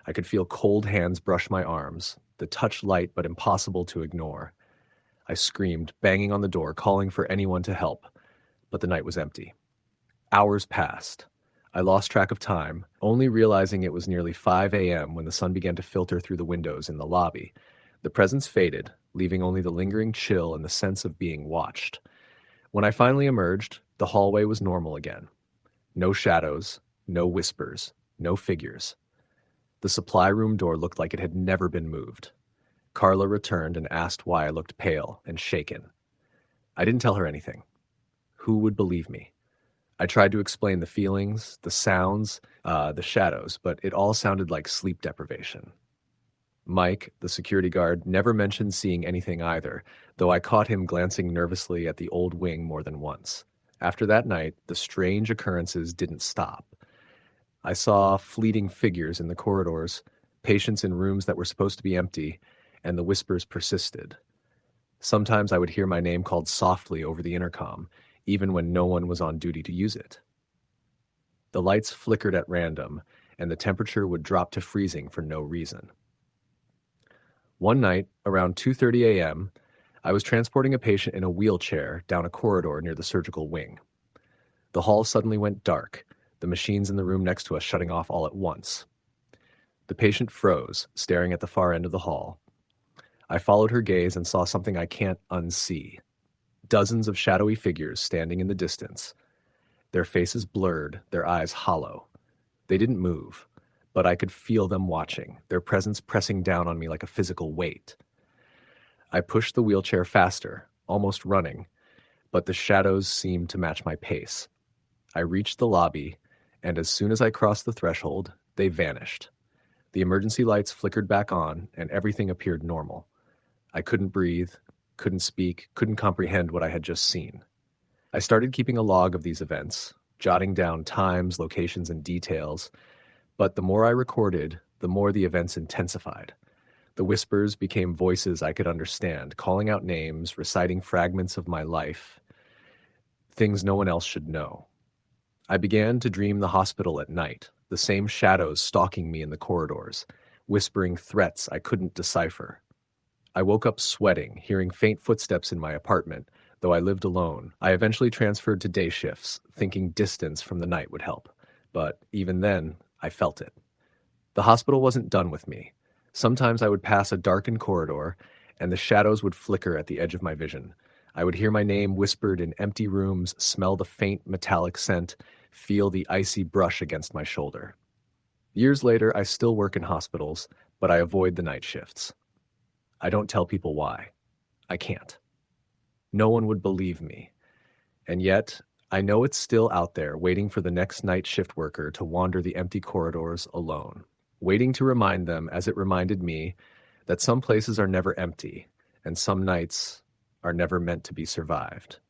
I could feel cold hands brush my arms, the touch light but impossible to ignore. I screamed, banging on the door, calling for anyone to help. But the night was empty. Hours passed. I lost track of time, only realizing it was nearly 5 a.m. when the sun began to filter through the windows in the lobby. The presence faded, leaving only the lingering chill and the sense of being watched. When I finally emerged, The hallway was normal again. No shadows, no whispers, no figures. The supply room door looked like it had never been moved. Carla returned and asked why I looked pale and shaken. I didn't tell her anything. Who would believe me? I tried to explain the feelings, the sounds, the shadows, but it all sounded like sleep deprivation. Mike, the security guard, never mentioned seeing anything either, though I caught him glancing nervously at the old wing more than once. After that night, the strange occurrences didn't stop. I saw fleeting figures in the corridors, patients in rooms that were supposed to be empty, and the whispers persisted. Sometimes I would hear my name called softly over the intercom, even when no one was on duty to use it. The lights flickered at random, and the temperature would drop to freezing for no reason. One night, around 2:30 a.m., I was transporting a patient in a wheelchair down a corridor near the surgical wing. The hall suddenly went dark, the machines in the room next to us shutting off all at once. The patient froze, staring at the far end of the hall. I followed her gaze and saw something I can't unsee. Dozens of shadowy figures standing in the distance, their faces blurred, their eyes hollow. They didn't move, but I could feel them watching, their presence pressing down on me like a physical weight. I pushed the wheelchair faster, almost running, but the shadows seemed to match my pace. I reached the lobby, and as soon as I crossed the threshold, they vanished. The emergency lights flickered back on, and everything appeared normal. I couldn't breathe, couldn't speak, couldn't comprehend what I had just seen. I started keeping a log of these events, jotting down times, locations, and details, but the more I recorded, the more the events intensified. The whispers became voices I could understand, calling out names, reciting fragments of my life, things no one else should know. I began to dream the hospital at night, the same shadows stalking me in the corridors, whispering threats I couldn't decipher. I woke up sweating, hearing faint footsteps in my apartment. Though I lived alone, I eventually transferred to day shifts, thinking distance from the night would help. But even then, I felt it. The hospital wasn't done with me. Sometimes I would pass a darkened corridor, and the shadows would flicker at the edge of my vision. I would hear my name whispered in empty rooms, smell the faint metallic scent, feel the icy brush against my shoulder. Years later, I still work in hospitals, but I avoid the night shifts. I don't tell people why. I can't. No one would believe me. And yet, I know it's still out there, waiting for the next night shift worker to wander the empty corridors alone, waiting to remind them, as it reminded me, that some places are never empty, and some nights are never meant to be survived.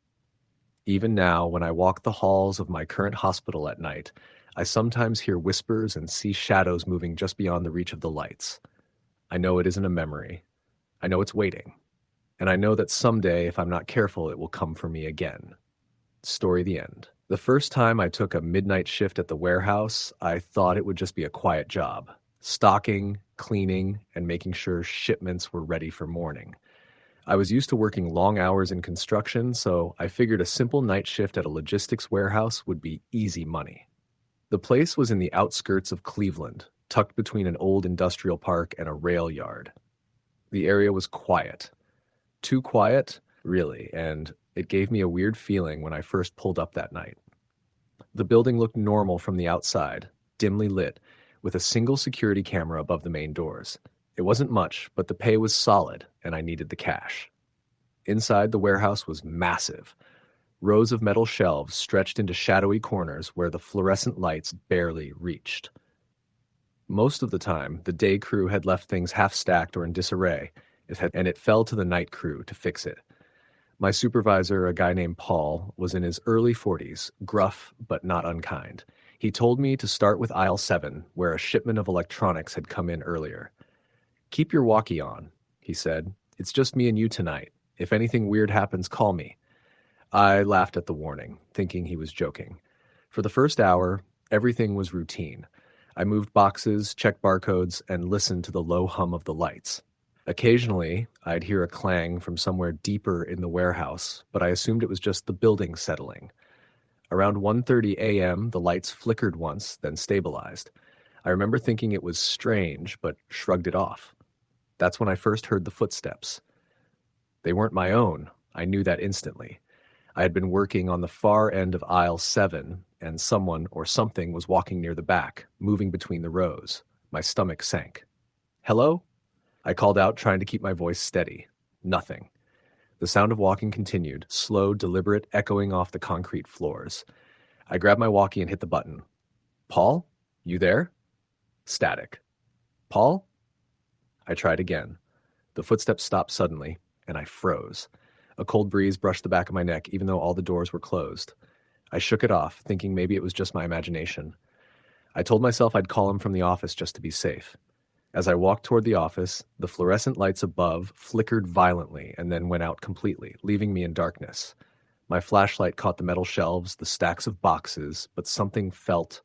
Even now, when I walk the halls of my current hospital at night, I sometimes hear whispers and see shadows moving just beyond the reach of the lights. I know it isn't a memory. I know it's waiting. And I know that someday, if I'm not careful, it will come for me again. Story the end. The first time I took a midnight shift at the warehouse, I thought it would just be a quiet job. Stocking, cleaning, and making sure shipments were ready for morning. I was used to working long hours in construction, so I figured a simple night shift at a logistics warehouse would be easy money. The place was in the outskirts of Cleveland, tucked between an old industrial park and a rail yard. The area was quiet. Too quiet, really, and it gave me a weird feeling when I first pulled up that night. The building looked normal from the outside, dimly lit, with a single security camera above the main doors. It wasn't much, but the pay was solid, and I needed the cash. Inside, the warehouse was massive. Rows of metal shelves stretched into shadowy corners where the fluorescent lights barely reached. Most of the time, the day crew had left things half-stacked or in disarray, and it fell to the night crew to fix it. My supervisor, a guy named Paul, was in his early 40s, gruff but not unkind. He told me to start with aisle 7, where a shipment of electronics had come in earlier. "Keep your walkie on," he said. "It's just me and you tonight. If anything weird happens, call me." I laughed at the warning, thinking he was joking. For the first hour, everything was routine. I moved boxes, checked barcodes, and listened to the low hum of the lights. Occasionally, I'd hear a clang from somewhere deeper in the warehouse, but I assumed it was just the building settling. Around 1:30 a.m., the lights flickered once, then stabilized. I remember thinking it was strange, but shrugged it off. That's when I first heard the footsteps. They weren't my own. I knew that instantly. I had been working on the far end of aisle 7, and someone or something was walking near the back, moving between the rows. My stomach sank. "Hello?" I called out, trying to keep my voice steady. Nothing. The sound of walking continued, slow, deliberate, echoing off the concrete floors. I grabbed my walkie and hit the button. "Paul? You there?" Static. "Paul?" I tried again. The footsteps stopped suddenly, and I froze. A cold breeze brushed the back of my neck, even though all the doors were closed. I shook it off, thinking maybe it was just my imagination. I told myself I'd call him from the office just to be safe. As I walked toward the office, the fluorescent lights above flickered violently and then went out completely, leaving me in darkness. My flashlight caught the metal shelves, the stacks of boxes, but something felt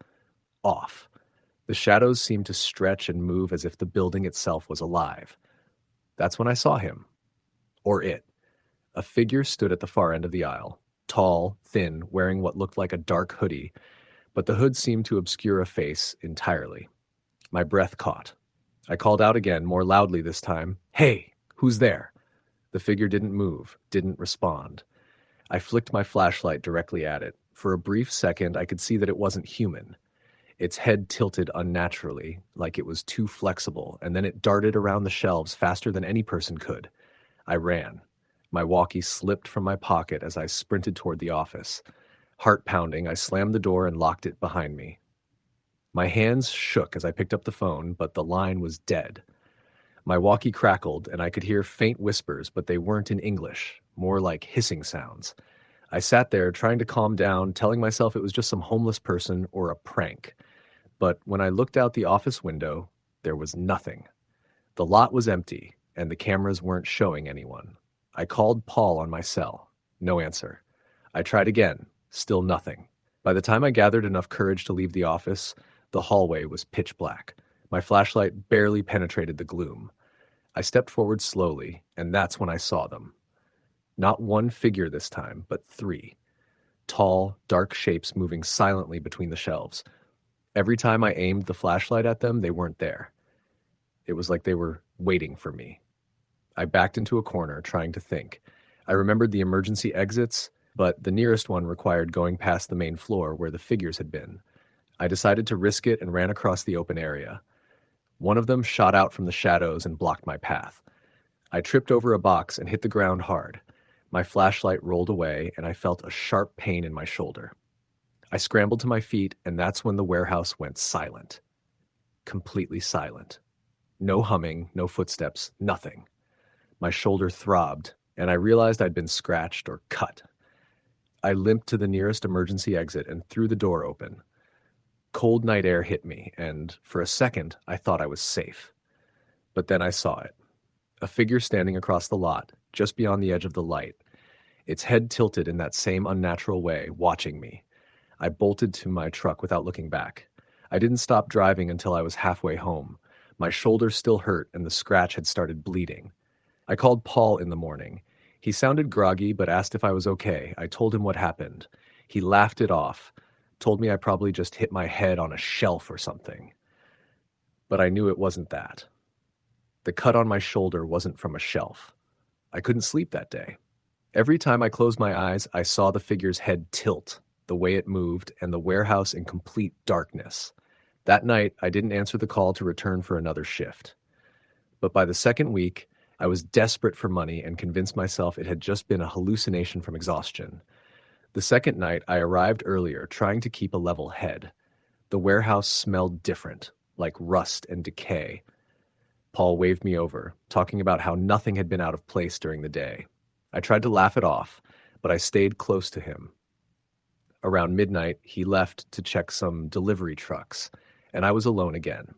off. The shadows seemed to stretch and move as if the building itself was alive. That's when I saw him. Or it. A figure stood at the far end of the aisle. Tall, thin, wearing what looked like a dark hoodie, but the hood seemed to obscure a face entirely. My breath caught. I called out again, more loudly this time. "Hey, who's there?" The figure didn't move, didn't respond. I flicked my flashlight directly at it. For a brief second, I could see that it wasn't human. Its head tilted unnaturally, like it was too flexible, and then it darted around the shelves faster than any person could. I ran. My walkie slipped from my pocket as I sprinted toward the office. Heart pounding, I slammed the door and locked it behind me. My hands shook as I picked up the phone, but the line was dead. My walkie crackled, and I could hear faint whispers, but they weren't in English, more like hissing sounds. I sat there trying to calm down, telling myself it was just some homeless person or a prank. But when I looked out the office window, there was nothing. The lot was empty, and the cameras weren't showing anyone. I called Paul on my cell. No answer. I tried again. Still nothing. By the time I gathered enough courage to leave the office, the hallway was pitch black. My flashlight barely penetrated the gloom. I stepped forward slowly, and that's when I saw them. Not one figure this time, but 3. Tall, dark shapes moving silently between the shelves. Every time I aimed the flashlight at them, they weren't there. It was like they were waiting for me. I backed into a corner, trying to think. I remembered the emergency exits, but the nearest one required going past the main floor where the figures had been. I decided to risk it and ran across the open area. One of them shot out from the shadows and blocked my path. I tripped over a box and hit the ground hard. My flashlight rolled away, and I felt a sharp pain in my shoulder. I scrambled to my feet, and that's when the warehouse went silent. Completely silent. No humming, no footsteps, nothing. My shoulder throbbed, and I realized I'd been scratched or cut. I limped to the nearest emergency exit and threw the door open. Cold night air hit me, and for a second, I thought I was safe. But then I saw it. A figure standing across the lot, just beyond the edge of the light. Its head tilted in that same unnatural way, watching me. I bolted to my truck without looking back. I didn't stop driving until I was halfway home. My shoulder still hurt, and the scratch had started bleeding. I called Paul in the morning. He sounded groggy, but asked if I was okay. I told him what happened. He laughed it off, told me I probably just hit my head on a shelf or something. But I knew it wasn't that. The cut on my shoulder wasn't from a shelf. I couldn't sleep that day. Every time I closed my eyes, I saw the figure's head tilt, the way it moved, and the warehouse in complete darkness. That night, I didn't answer the call to return for another shift. But by the second week, I was desperate for money and convinced myself it had just been a hallucination from exhaustion. The second night, I arrived earlier, trying to keep a level head. The warehouse smelled different, like rust and decay. Paul waved me over, talking about how nothing had been out of place during the day. I tried to laugh it off, but I stayed close to him. Around midnight, he left to check some delivery trucks, and I was alone again.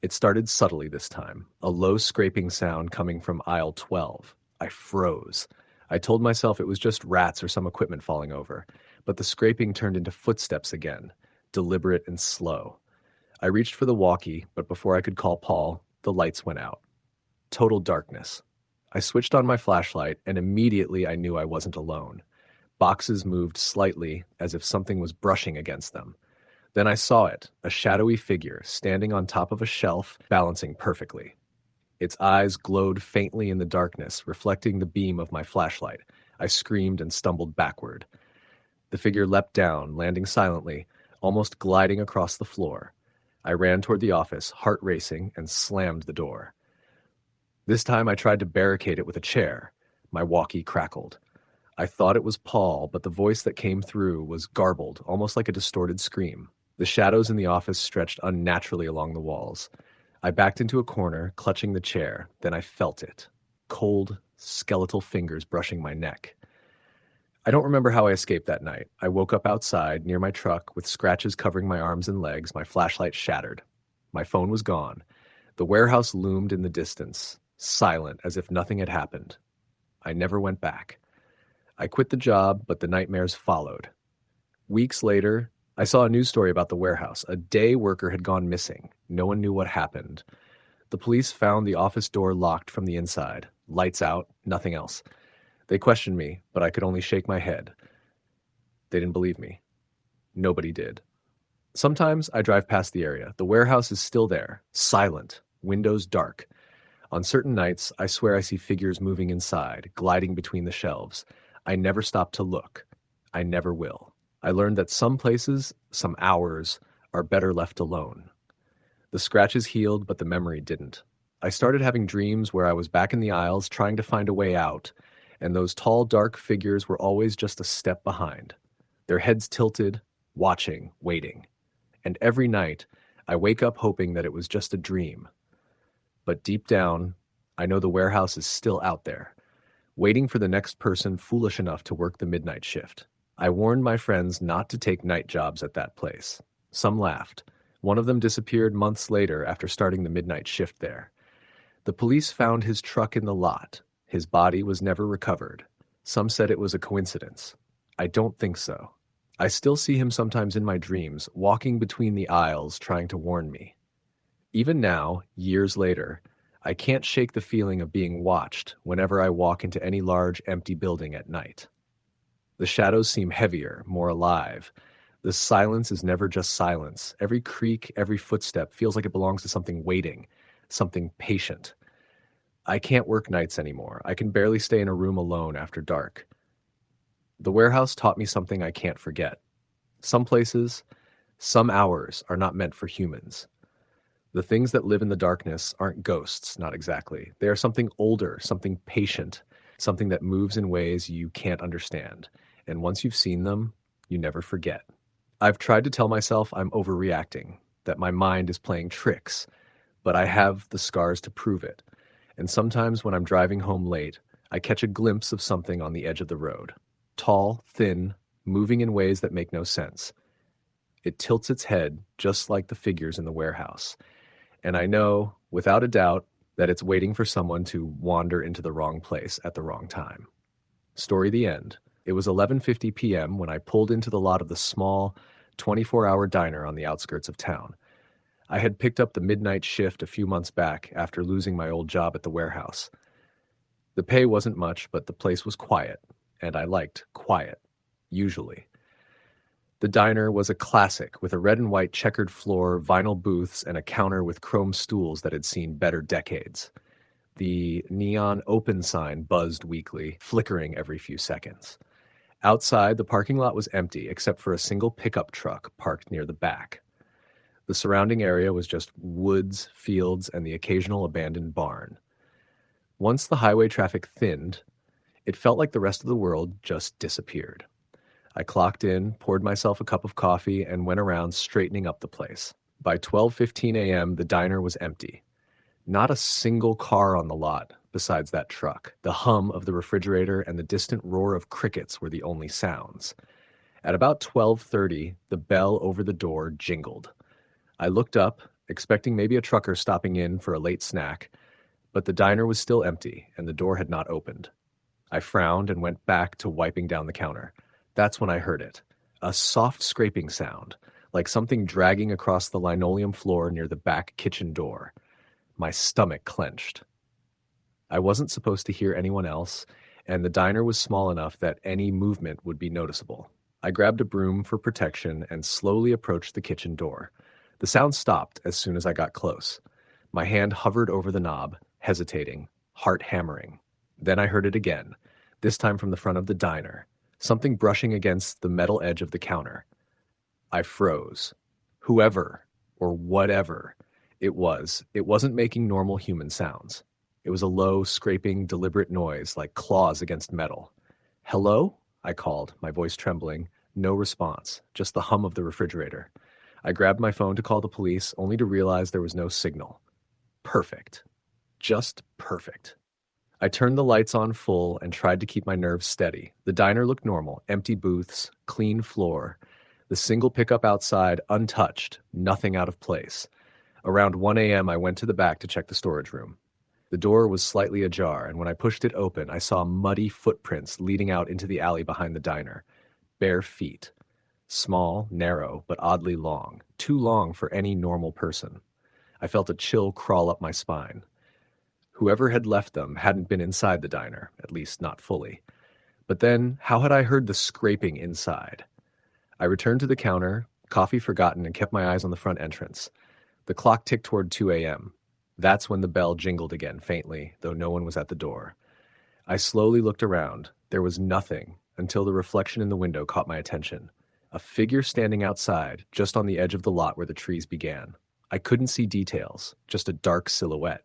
It started subtly this time, a low scraping sound coming from aisle 12. I froze. I told myself it was just rats or some equipment falling over, but the scraping turned into footsteps again, deliberate and slow. I reached for the walkie, but before I could call Paul, the lights went out. Total darkness. I switched on my flashlight, and immediately I knew I wasn't alone. Boxes moved slightly, as if something was brushing against them. Then I saw it, a shadowy figure standing on top of a shelf, balancing perfectly. Its eyes glowed faintly in the darkness, reflecting the beam of my flashlight. I screamed and stumbled backward. The figure leapt down, landing silently, almost gliding across the floor. I ran toward the office, heart racing, and slammed the door. This time I tried to barricade it with a chair. My walkie crackled. I thought it was Paul, but the voice that came through was garbled, almost like a distorted scream. The shadows in the office stretched unnaturally along the walls. I backed into a corner, clutching the chair. Then I felt it. Cold, skeletal fingers brushing my neck. I don't remember how I escaped that night. I woke up outside, near my truck, with scratches covering my arms and legs, my flashlight shattered. My phone was gone. The warehouse loomed in the distance, silent as if nothing had happened. I never went back. I quit the job, but the nightmares followed. Weeks later, I saw a news story about the warehouse. A day worker had gone missing. No one knew what happened. The police found the office door locked from the inside. Lights out, nothing else. They questioned me, but I could only shake my head. They didn't believe me. Nobody did. Sometimes I drive past the area. The warehouse is still there, silent, windows dark. On certain nights, I swear I see figures moving inside, gliding between the shelves. I never stop to look. I never will. I learned that some places, some hours, are better left alone. The scratches healed, but the memory didn't. I started having dreams where I was back in the aisles trying to find a way out, and those tall, dark figures were always just a step behind. Their heads tilted, watching, waiting. And every night, I wake up hoping that it was just a dream. But deep down, I know the warehouse is still out there, waiting for the next person foolish enough to work the midnight shift. I warned my friends not to take night jobs at that place. Some laughed. One of them disappeared months later after starting the midnight shift there. The police found his truck in the lot. His body was never recovered. Some said it was a coincidence. I don't think so. I still see him sometimes in my dreams, walking between the aisles trying to warn me. Even now, years later, I can't shake the feeling of being watched whenever I walk into any large, empty building at night. The shadows seem heavier, more alive. The silence is never just silence. Every creak, every footstep feels like it belongs to something waiting, something patient. I can't work nights anymore. I can barely stay in a room alone after dark. The warehouse taught me something I can't forget. Some places, some hours are not meant for humans. The things that live in the darkness aren't ghosts, not exactly. They are something older, something patient, something that moves in ways you can't understand. And once you've seen them, you never forget. I've tried to tell myself I'm overreacting, that my mind is playing tricks, but I have the scars to prove it. And sometimes when I'm driving home late, I catch a glimpse of something on the edge of the road. Tall, thin, moving in ways that make no sense. It tilts its head just like the figures in the warehouse. And I know, without a doubt, that it's waiting for someone to wander into the wrong place at the wrong time. Story the end. It was 11:50 p.m. when I pulled into the lot of the small, 24-hour diner on the outskirts of town. I had picked up the midnight shift a few months back after losing my old job at the warehouse. The pay wasn't much, but the place was quiet, and I liked quiet, usually. The diner was a classic with a red and white checkered floor, vinyl booths, and a counter with chrome stools that had seen better decades. The neon open sign buzzed weakly, flickering every few seconds. Outside, the parking lot was empty except for a single pickup truck parked near the back. The surrounding area was just woods, fields, and the occasional abandoned barn. Once the highway traffic thinned, it felt like the rest of the world just disappeared. I clocked in, poured myself a cup of coffee, and went around straightening up the place. By 12:15 a.m., the diner was empty. Not a single car on the lot besides that truck. The hum of the refrigerator and the distant roar of crickets were the only sounds. At about 12:30, the bell over the door jingled. I looked up, expecting maybe a trucker stopping in for a late snack, but the diner was still empty and the door had not opened. I frowned and went back to wiping down the counter. That's when I heard it. A soft scraping sound, like something dragging across the linoleum floor near the back kitchen door. My stomach clenched. I wasn't supposed to hear anyone else, and the diner was small enough that any movement would be noticeable. I grabbed a broom for protection and slowly approached the kitchen door. The sound stopped as soon as I got close. My hand hovered over the knob, hesitating, heart hammering. Then I heard it again, this time from the front of the diner, something brushing against the metal edge of the counter. I froze. Whoever, or whatever it wasn't making normal human sounds. It was a low, scraping, deliberate noise like claws against metal. "Hello?" I called, my voice trembling. No response, just the hum of the refrigerator. I grabbed my phone to call the police, only to realize there was no signal. Perfect. Just perfect. I turned the lights on full and tried to keep my nerves steady. The diner looked normal, empty booths, clean floor. The single pickup outside, untouched, nothing out of place. Around 1 a.m., I went to the back to check the storage room. The door was slightly ajar, and when I pushed it open, I saw muddy footprints leading out into the alley behind the diner. Bare feet. Small, narrow, but oddly long. Too long for any normal person. I felt a chill crawl up my spine. Whoever had left them hadn't been inside the diner, at least not fully. But then, how had I heard the scraping inside? I returned to the counter, coffee forgotten, and kept my eyes on the front entrance. The clock ticked toward 2 a.m. That's when the bell jingled again, faintly, though no one was at the door. I slowly looked around. There was nothing, until the reflection in the window caught my attention. A figure standing outside, just on the edge of the lot where the trees began. I couldn't see details, just a dark silhouette.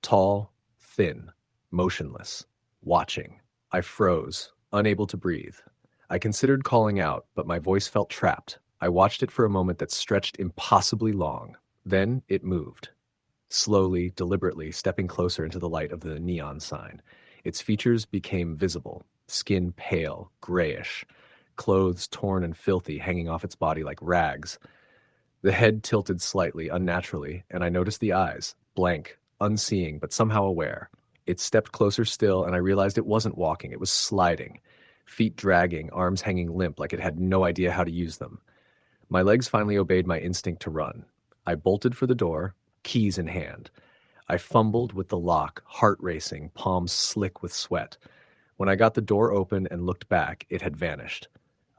Tall, thin, motionless, watching. I froze, unable to breathe. I considered calling out, but my voice felt trapped. I watched it for a moment that stretched impossibly long. Then it moved. Slowly, deliberately, stepping closer into the light of the neon sign. Its features became visible. Skin pale, grayish. Clothes torn and filthy, hanging off its body like rags. The head tilted slightly, unnaturally, and I noticed the eyes, blank, unseeing, but somehow aware. It stepped closer still, and I realized it wasn't walking, it was sliding. Feet dragging, arms hanging limp like it had no idea how to use them. My legs finally obeyed my instinct to run. I bolted for the door, keys in hand. I fumbled with the lock, heart racing, palms slick with sweat. When I got the door open and looked back, it had vanished.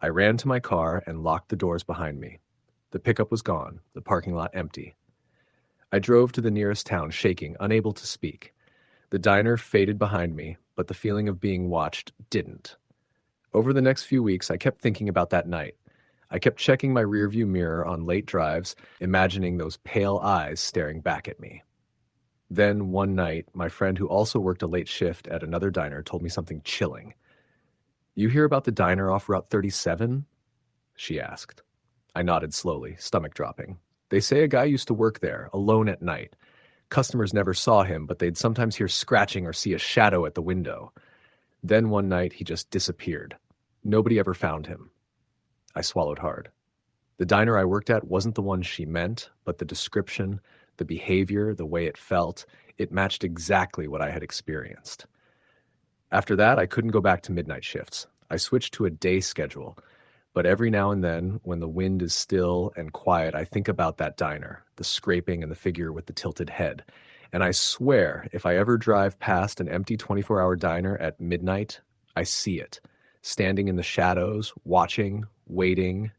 I ran to my car and locked the doors behind me. The pickup was gone, the parking lot empty. I drove to the nearest town, shaking, unable to speak. The diner faded behind me, but the feeling of being watched didn't. Over the next few weeks, I kept thinking about that night. I kept checking my rearview mirror on late drives, imagining those pale eyes staring back at me. Then, one night, my friend who also worked a late shift at another diner told me something chilling. "You hear about the diner off Route 37? She asked. I nodded slowly, stomach dropping. They say a guy used to work there, alone at night. Customers never saw him, but they'd sometimes hear scratching or see a shadow at the window. Then one night, he just disappeared. Nobody ever found him." I swallowed hard. The diner I worked at wasn't the one she meant, but the description, the behavior, the way it felt, it matched exactly what I had experienced. After that, I couldn't go back to midnight shifts. I switched to a day schedule, but every now and then, when the wind is still and quiet, I think about that diner, the scraping and the figure with the tilted head. And I swear, if I ever drive past an empty 24-hour diner at midnight, I see it, standing in the shadows, watching, waiting,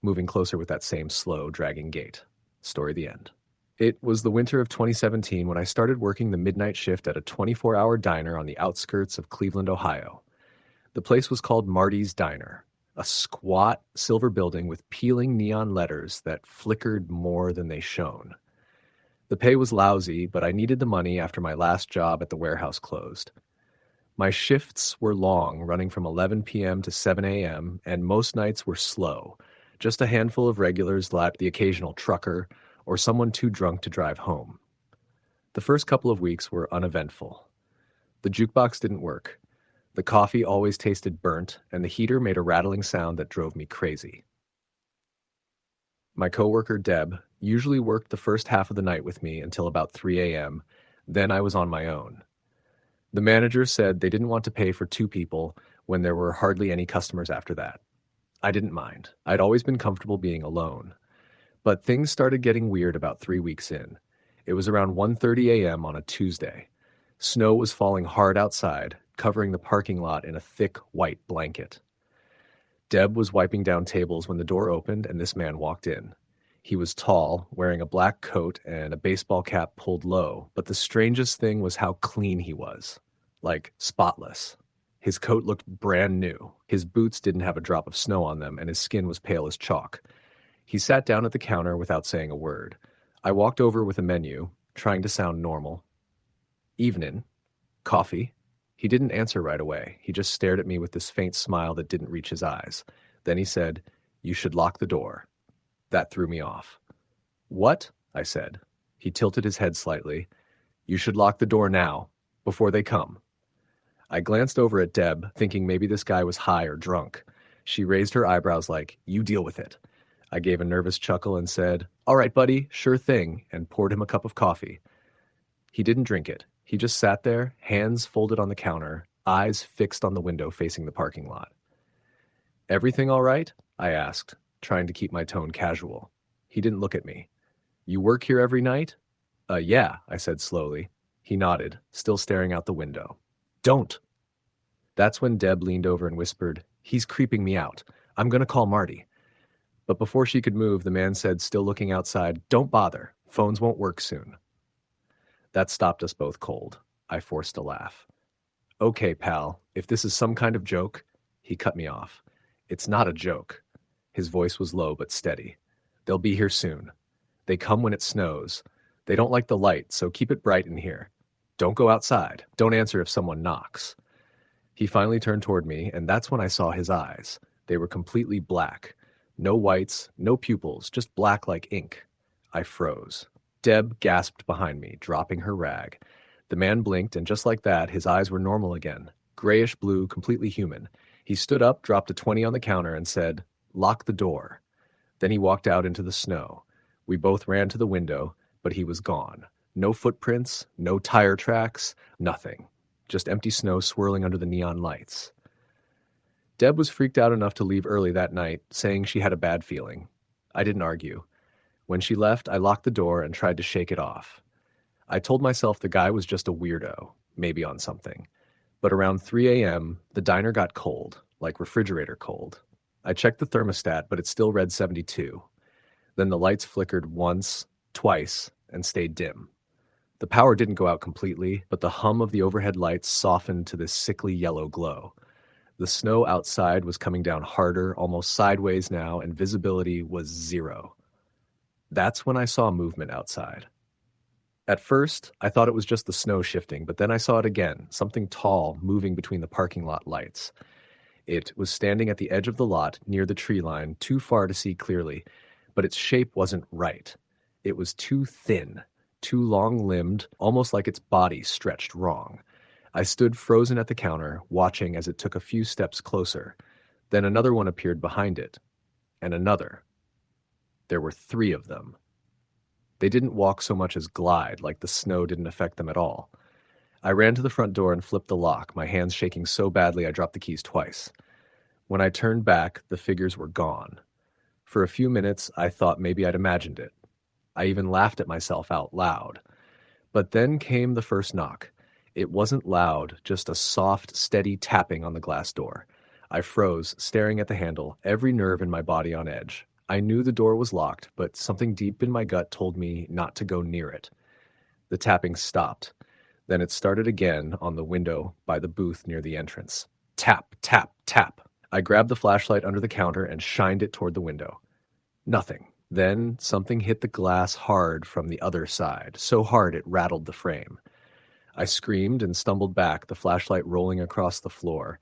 moving closer with that same slow, dragging gait. Story the end. It was the winter of 2017 when I started working the midnight shift at a 24-hour diner on the outskirts of Cleveland, Ohio. The place was called Marty's Diner, a squat silver building with peeling neon letters that flickered more than they shone. The pay was lousy, but I needed the money after my last job at the warehouse closed. My shifts were long, running from 11 p.m. to 7 a.m., and most nights were slow. Just a handful of regulars lapped the occasional trucker or someone too drunk to drive home. The first couple of weeks were uneventful. The jukebox didn't work. The coffee always tasted burnt, and the heater made a rattling sound that drove me crazy. My coworker, Deb, usually worked the first half of the night with me until about 3 a.m. Then I was on my own. The manager said they didn't want to pay for two people when there were hardly any customers after that. I didn't mind. I'd always been comfortable being alone. But things started getting weird about 3 weeks in. It was around 1:30 a.m. on a Tuesday. Snow was falling hard outside, covering the parking lot in a thick white blanket. Deb was wiping down tables when the door opened and this man walked in. He was tall, wearing a black coat and a baseball cap pulled low, but the strangest thing was how clean he was. Like, spotless. His coat looked brand new. His boots didn't have a drop of snow on them, and his skin was pale as chalk. He sat down at the counter without saying a word. I walked over with a menu, trying to sound normal. Evening. Coffee. He didn't answer right away. He just stared at me with this faint smile that didn't reach his eyes. Then he said, "You should lock the door." That threw me off. "What?" I said. He tilted his head slightly. "You should lock the door now, before they come." I glanced over at Deb, thinking maybe this guy was high or drunk. She raised her eyebrows like, "You deal with it." I gave a nervous chuckle and said, "All right, buddy, sure thing," and poured him a cup of coffee. He didn't drink it. He just sat there, hands folded on the counter, eyes fixed on the window facing the parking lot. "Everything all right?" I asked, trying to keep my tone casual. He didn't look at me. "You work here every night?" Yeah, I said slowly. He nodded, still staring out the window. "Don't!" That's when Deb leaned over and whispered, "He's creeping me out. I'm going to call Marty." But before she could move, the man said, still looking outside, "Don't bother. Phones won't work soon." That stopped us both cold. I forced a laugh. "Okay, pal, if this is some kind of joke..." He cut me off. "It's not a joke." His voice was low but steady. "They'll be here soon. They come when it snows. They don't like the light, so keep it bright in here. Don't go outside. Don't answer if someone knocks." He finally turned toward me, and that's when I saw his eyes. They were completely black. No whites, no pupils, just black like ink. I froze. Deb gasped behind me, dropping her rag. The man blinked, and just like that, his eyes were normal again. Grayish blue, completely human. He stood up, dropped a 20 on the counter, and said, "Lock the door." Then he walked out into the snow. We both ran to the window, but he was gone. No footprints, no tire tracks, nothing. Just empty snow swirling under the neon lights. Deb was freaked out enough to leave early that night, saying she had a bad feeling. I didn't argue. When she left, I locked the door and tried to shake it off. I told myself the guy was just a weirdo, maybe on something. But around 3 a.m., the diner got cold, like refrigerator cold. I checked the thermostat, but it still read 72. Then the lights flickered once, twice, and stayed dim. The power didn't go out completely, but the hum of the overhead lights softened to this sickly yellow glow. The snow outside was coming down harder, almost sideways now, and visibility was 0. That's when I saw movement outside. At first, I thought it was just the snow shifting, but then I saw it again, something tall moving between the parking lot lights. It was standing at the edge of the lot, near the tree line, too far to see clearly, but its shape wasn't right. It was too thin, too long-limbed, almost like its body stretched wrong. I stood frozen at the counter, watching as it took a few steps closer. Then another one appeared behind it, and another. There were 3 of them. They didn't walk so much as glide, like the snow didn't affect them at all. I ran to the front door and flipped the lock, my hands shaking so badly I dropped the keys twice. When I turned back, the figures were gone. For a few minutes, I thought maybe I'd imagined it. I even laughed at myself out loud. But then came the first knock. It wasn't loud, just a soft, steady tapping on the glass door. I froze, staring at the handle, every nerve in my body on edge. I knew the door was locked, but something deep in my gut told me not to go near it. The tapping stopped. Then it started again on the window by the booth near the entrance. Tap, tap, tap. I grabbed the flashlight under the counter and shined it toward the window. Nothing. Then something hit the glass hard from the other side, so hard it rattled the frame. I screamed and stumbled back, the flashlight rolling across the floor.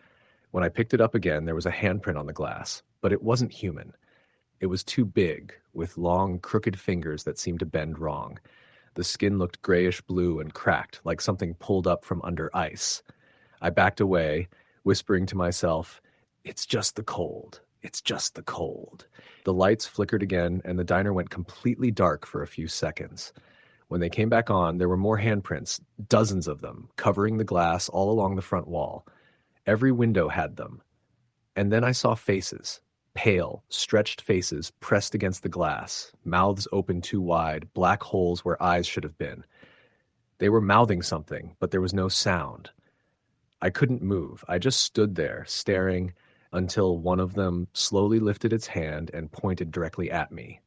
When I picked it up again, there was a handprint on the glass, but it wasn't human. It was too big, with long, crooked fingers that seemed to bend wrong. The skin looked grayish blue and cracked, like something pulled up from under ice. I backed away, whispering to myself, "It's just the cold. It's just the cold." The lights flickered again, and the diner went completely dark for a few seconds. When they came back on, there were more handprints, dozens of them, covering the glass all along the front wall. Every window had them. And then I saw faces, pale, stretched faces pressed against the glass, mouths open too wide, black holes where eyes should have been. They were mouthing something, but there was no sound. I couldn't move. I just stood there, staring, until one of them slowly lifted its hand and pointed directly at me.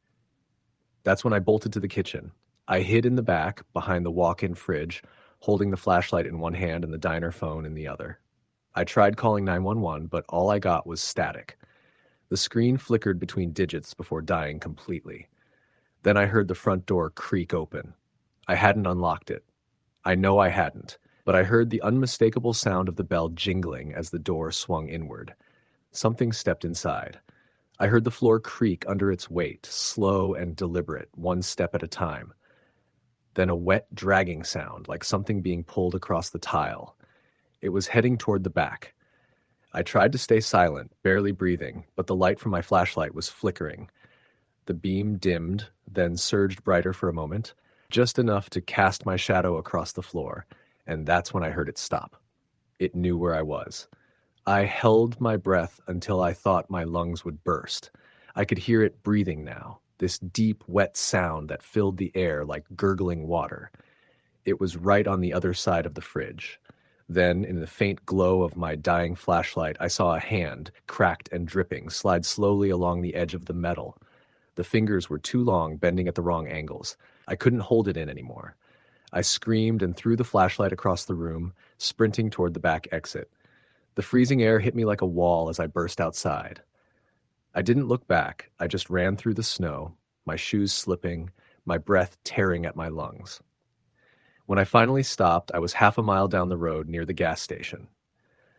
That's when I bolted to the kitchen. I hid in the back, behind the walk-in fridge, holding the flashlight in one hand and the diner phone in the other. I tried calling 911, but all I got was static. The screen flickered between digits before dying completely. Then I heard the front door creak open. I hadn't unlocked it. I know I hadn't, but I heard the unmistakable sound of the bell jingling as the door swung inward. Something stepped inside. I heard the floor creak under its weight, slow and deliberate, one step at a time. Then a wet, dragging sound, like something being pulled across the tile. It was heading toward the back. I tried to stay silent, barely breathing, but the light from my flashlight was flickering. The beam dimmed, then surged brighter for a moment, just enough to cast my shadow across the floor, and that's when I heard it stop. It knew where I was. I held my breath until I thought my lungs would burst. I could hear it breathing now, this deep, wet sound that filled the air like gurgling water. It was right on the other side of the fridge. Then, in the faint glow of my dying flashlight, I saw a hand, cracked and dripping, slide slowly along the edge of the metal. The fingers were too long, bending at the wrong angles. I couldn't hold it in anymore. I screamed and threw the flashlight across the room, sprinting toward the back exit. The freezing air hit me like a wall as I burst outside. I didn't look back. I just ran through the snow, my shoes slipping, my breath tearing at my lungs. When I finally stopped, I was half a mile down the road near the gas station.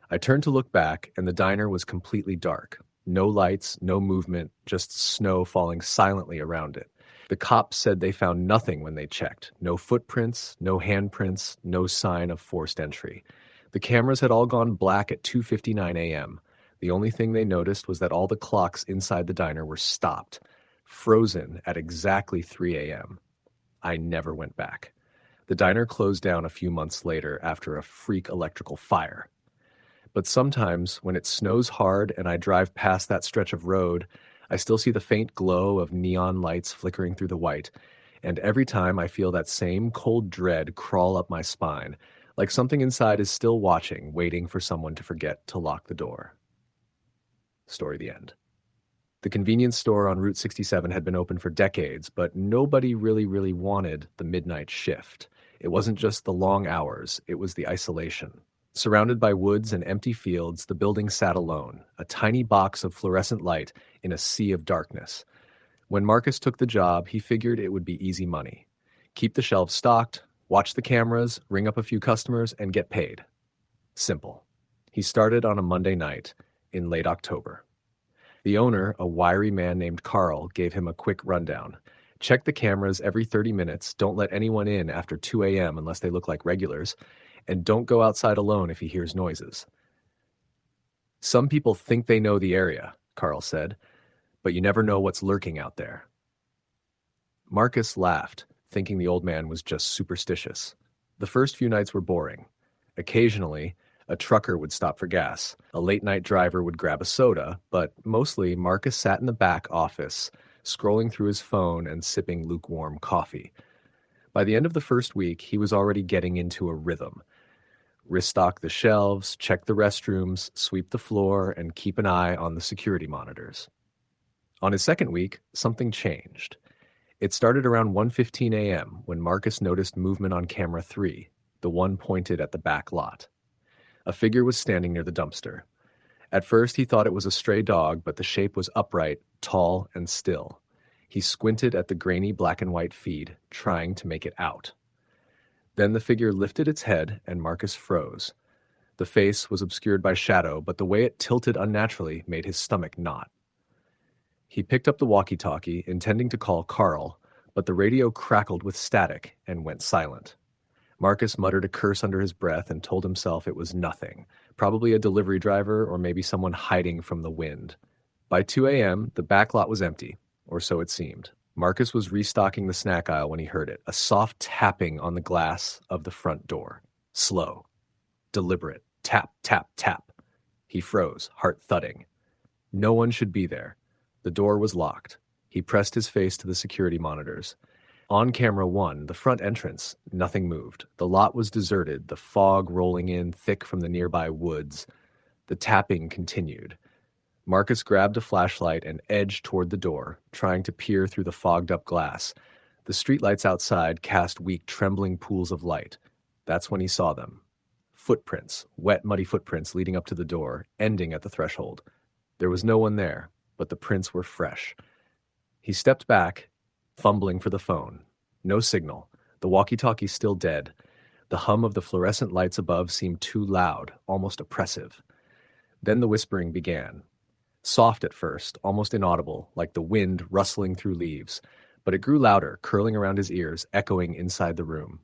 I turned to look back, and the diner was completely dark. No lights, no movement, just snow falling silently around it. The cops said they found nothing when they checked. No footprints, no handprints, no sign of forced entry. The cameras had all gone black at 2:59 a.m. The only thing they noticed was that all the clocks inside the diner were stopped, frozen at exactly 3 a.m. I never went back. The diner closed down a few months later after a freak electrical fire. But sometimes, when it snows hard and I drive past that stretch of road, I still see the faint glow of neon lights flickering through the white, and every time I feel that same cold dread crawl up my spine, like something inside is still watching, waiting for someone to forget to lock the door. Story the end. The convenience store on Route 67 had been open for decades, but nobody really wanted the midnight shift. It wasn't just the long hours, it was the isolation. Surrounded by woods and empty fields, the building sat alone, a tiny box of fluorescent light in a sea of darkness. When Marcus took the job, he figured it would be easy money. Keep the shelves stocked, watch the cameras, ring up a few customers, and get paid. Simple. He started on a Monday night in late October. The owner, a wiry man named Carl, gave him a quick rundown. Check the cameras every 30 minutes, don't let anyone in after 2 a.m. unless they look like regulars, and don't go outside alone if he hears noises. Some people think they know the area, Carl said, but you never know what's lurking out there. Marcus laughed, thinking the old man was just superstitious. The first few nights were boring. Occasionally, a trucker would stop for gas. A late-night driver would grab a soda, but mostly Marcus sat in the back office, scrolling through his phone and sipping lukewarm coffee. By the end of the first week, he was already getting into a rhythm. Restock the shelves, check the restrooms, sweep the floor, and keep an eye on the security monitors. On his second week, something changed. It started around 1:15 a.m. when Marcus noticed movement on camera 3, the one pointed at the back lot. A figure was standing near the dumpster. At first, he thought it was a stray dog, but the shape was upright, tall, and still. He squinted at the grainy black and white feed, trying to make it out. Then the figure lifted its head, and Marcus froze. The face was obscured by shadow, but the way it tilted unnaturally made his stomach knot. He picked up the walkie-talkie, intending to call Carl, but the radio crackled with static and went silent. Marcus muttered a curse under his breath and told himself it was nothing, probably a delivery driver or maybe someone hiding from the wind. By 2 a.m., the back lot was empty, or so it seemed. Marcus was restocking the snack aisle when he heard it, a soft tapping on the glass of the front door. Slow, deliberate, tap, tap, tap. He froze, heart thudding. No one should be there. The door was locked. He pressed his face to the security monitors. On camera 1, the front entrance, nothing moved. The lot was deserted, the fog rolling in thick from the nearby woods. The tapping continued. Marcus grabbed a flashlight and edged toward the door, trying to peer through the fogged-up glass. The streetlights outside cast weak, trembling pools of light. That's when he saw them. Footprints, wet, muddy footprints leading up to the door, ending at the threshold. There was no one there, but the prints were fresh. He stepped back, fumbling for the phone. No signal. The walkie-talkie still dead. The hum of the fluorescent lights above seemed too loud, almost oppressive. Then the whispering began. Soft at first, almost inaudible, like the wind rustling through leaves, but it grew louder, curling around his ears, echoing inside the room.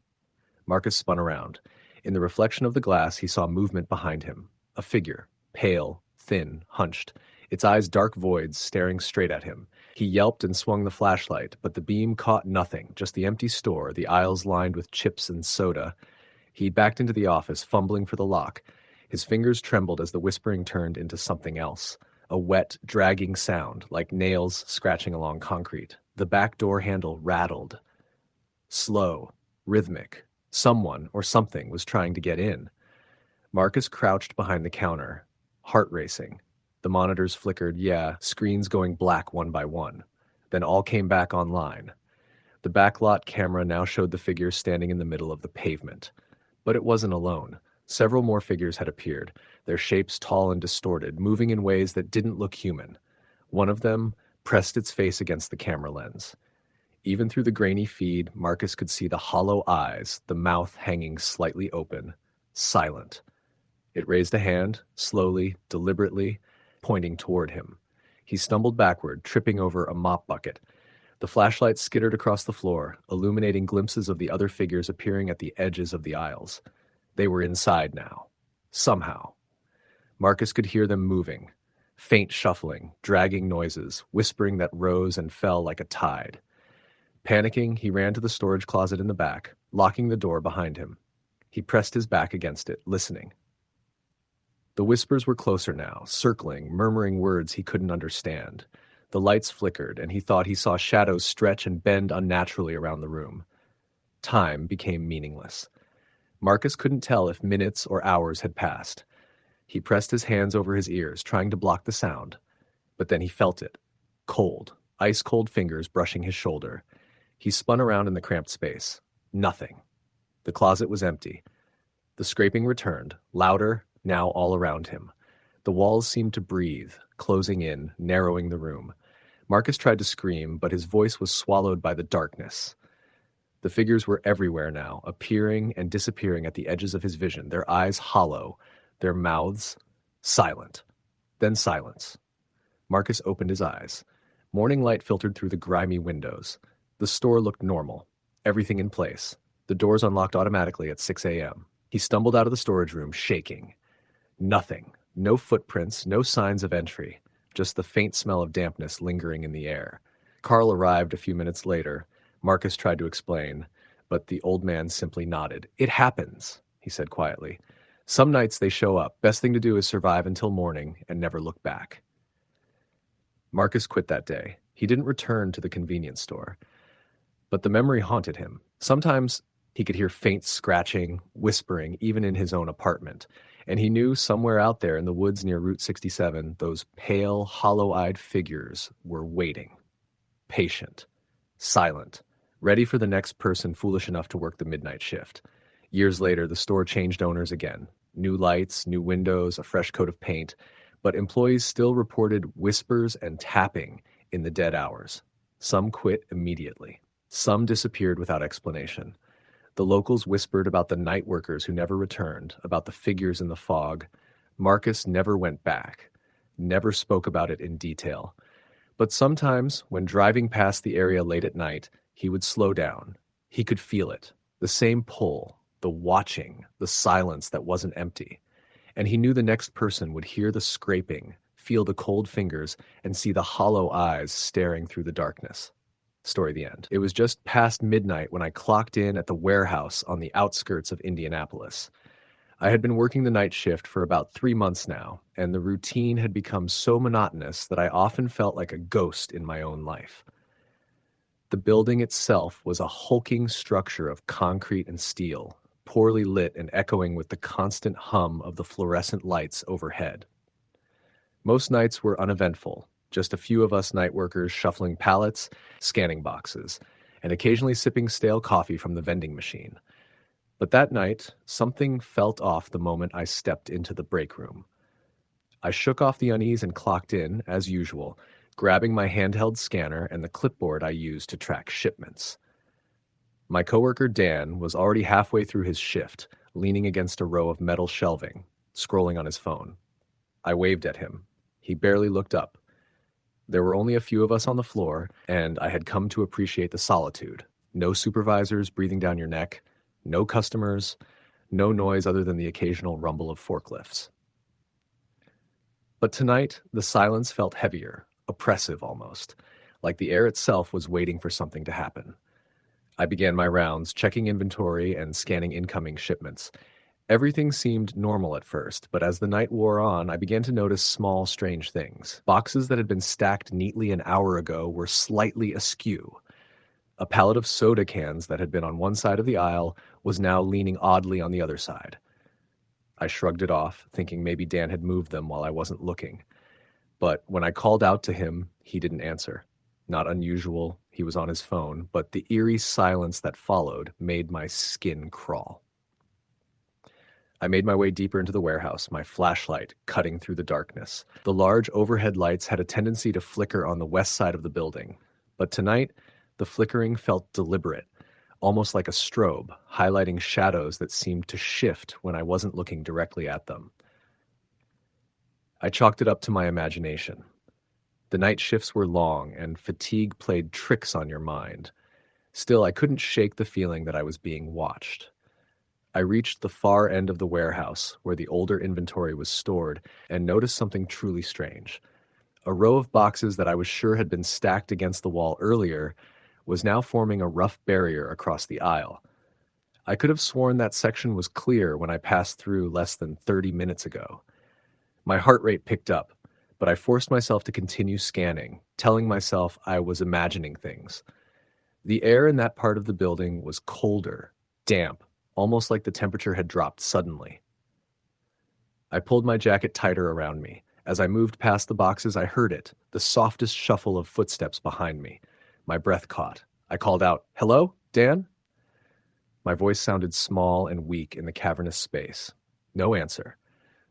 Marcus spun around. In the reflection of the glass, he saw movement behind him. A figure, pale, thin, hunched, its eyes dark voids staring straight at him. He yelped and swung the flashlight, but the beam caught nothing, just the empty store, the aisles lined with chips and soda. He backed into the office, fumbling for the lock. His fingers trembled as the whispering turned into something else. A wet, dragging sound, like nails scratching along concrete. The back door handle rattled. Slow, rhythmic. Someone or something was trying to get in. Marcus crouched behind the counter, heart racing. The monitors flickered, screens going black one by one. Then all came back online. The backlot camera now showed the figure standing in the middle of the pavement. But it wasn't alone. Several more figures had appeared, their shapes tall and distorted, moving in ways that didn't look human. One of them pressed its face against the camera lens. Even through the grainy feed, Marcus could see the hollow eyes, the mouth hanging slightly open, silent. It raised a hand, slowly, deliberately, pointing toward him. He stumbled backward, tripping over a mop bucket. The flashlight skittered across the floor, illuminating glimpses of the other figures appearing at the edges of the aisles. They were inside now. Somehow. Marcus could hear them moving. Faint shuffling, dragging noises, whispering that rose and fell like a tide. Panicking, he ran to the storage closet in the back, locking the door behind him. He pressed his back against it, listening. The whispers were closer now, circling, murmuring words he couldn't understand. The lights flickered, and he thought he saw shadows stretch and bend unnaturally around the room. Time became meaningless. Marcus couldn't tell if minutes or hours had passed. He pressed his hands over his ears, trying to block the sound. But then he felt it. Cold, ice-cold fingers brushing his shoulder. He spun around in the cramped space. Nothing. The closet was empty. The scraping returned, louder, now all around him. The walls seemed to breathe, closing in, narrowing the room. Marcus tried to scream, but his voice was swallowed by the darkness. The figures were everywhere now, appearing and disappearing at the edges of his vision, their eyes hollow, their mouths silent. Then silence. Marcus opened his eyes. Morning light filtered through the grimy windows. The store looked normal, everything in place. The doors unlocked automatically at 6 a.m. He stumbled out of the storage room, shaking. Nothing. No footprints, no signs of entry. Just the faint smell of dampness lingering in the air. Carl arrived a few minutes later. Marcus tried to explain, but the old man simply nodded. "It happens," he said quietly. "Some nights they show up. Best thing to do is survive until morning and never look back." Marcus quit that day. He didn't return to the convenience store. But the memory haunted him. Sometimes he could hear faint scratching, whispering, even in his own apartment. And he knew somewhere out there in the woods near Route 67, those pale, hollow-eyed figures were waiting. Patient. Silent. Ready for the next person foolish enough to work the midnight shift. Years later, the store changed owners again. New lights, new windows, a fresh coat of paint. But employees still reported whispers and tapping in the dead hours. Some quit immediately. Some disappeared without explanation. The locals whispered about the night workers who never returned, about the figures in the fog. Marcus never went back, never spoke about it in detail. But sometimes, when driving past the area late at night, he would slow down. He could feel it, the same pull, the watching, the silence that wasn't empty. And he knew the next person would hear the scraping, feel the cold fingers, and see the hollow eyes staring through the darkness. Story the end. It was just past midnight when I clocked in at the warehouse on the outskirts of Indianapolis. I had been working the night shift for about 3 months now, and the routine had become so monotonous that I often felt like a ghost in my own life. The building itself was a hulking structure of concrete and steel, poorly lit and echoing with the constant hum of the fluorescent lights overhead. Most nights were uneventful, just a few of us night workers shuffling pallets, scanning boxes, and occasionally sipping stale coffee from the vending machine. But that night, something felt off the moment I stepped into the break room. I shook off the unease and clocked in, as usual, grabbing my handheld scanner and the clipboard I used to track shipments. My coworker Dan was already halfway through his shift, leaning against a row of metal shelving, scrolling on his phone. I waved at him. He barely looked up. There were only a few of us on the floor, and I had come to appreciate the solitude. No supervisors breathing down your neck, no customers, no noise other than the occasional rumble of forklifts. But tonight, the silence felt heavier, oppressive almost, like the air itself was waiting for something to happen. I began my rounds, checking inventory and scanning incoming shipments. Everything seemed normal at first, but as the night wore on, I began to notice small, strange things. Boxes that had been stacked neatly an hour ago were slightly askew. A pallet of soda cans that had been on one side of the aisle was now leaning oddly on the other side. I shrugged it off, thinking maybe Dan had moved them while I wasn't looking. But when I called out to him, he didn't answer. Not unusual, he was on his phone, but the eerie silence that followed made my skin crawl. I made my way deeper into the warehouse, my flashlight cutting through the darkness. The large overhead lights had a tendency to flicker on the west side of the building, but tonight, the flickering felt deliberate, almost like a strobe, highlighting shadows that seemed to shift when I wasn't looking directly at them. I chalked it up to my imagination. The night shifts were long, and fatigue played tricks on your mind. Still, I couldn't shake the feeling that I was being watched. I reached the far end of the warehouse, where the older inventory was stored, and noticed something truly strange. A row of boxes that I was sure had been stacked against the wall earlier was now forming a rough barrier across the aisle. I could have sworn that section was clear when I passed through less than 30 minutes ago. My heart rate picked up, but I forced myself to continue scanning, telling myself I was imagining things. The air in that part of the building was colder, damp, almost like the temperature had dropped suddenly. I pulled my jacket tighter around me. As I moved past the boxes, I heard it, the softest shuffle of footsteps behind me. My breath caught. I called out, "Hello, Dan?" My voice sounded small and weak in the cavernous space. No answer.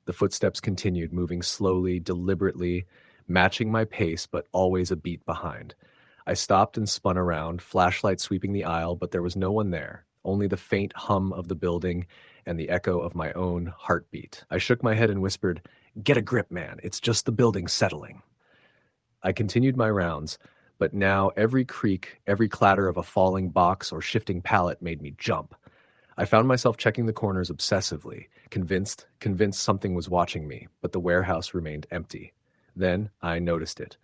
The footsteps continued, moving slowly, deliberately, matching my pace, but always a beat behind. I stopped and spun around, flashlight sweeping the aisle, but there was no one there, only the faint hum of the building and the echo of my own heartbeat. I shook my head and whispered, "Get a grip, man. It's just the building settling." I continued my rounds, but now every creak, every clatter of a falling box or shifting pallet made me jump. I found myself checking the corners obsessively, convinced something was watching me, but the warehouse remained empty. Then I noticed it.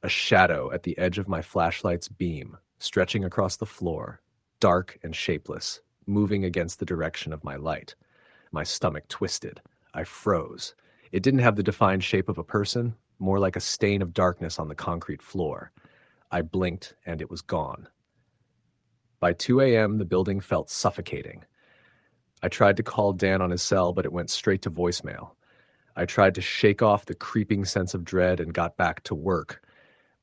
A shadow at the edge of my flashlight's beam, stretching across the floor, dark and shapeless, moving against the direction of my light. My stomach twisted. I froze. It didn't have the defined shape of a person, more like a stain of darkness on the concrete floor. I blinked, and it was gone. By 2 a.m., the building felt suffocating. I tried to call Dan on his cell, but it went straight to voicemail. I tried to shake off the creeping sense of dread and got back to work,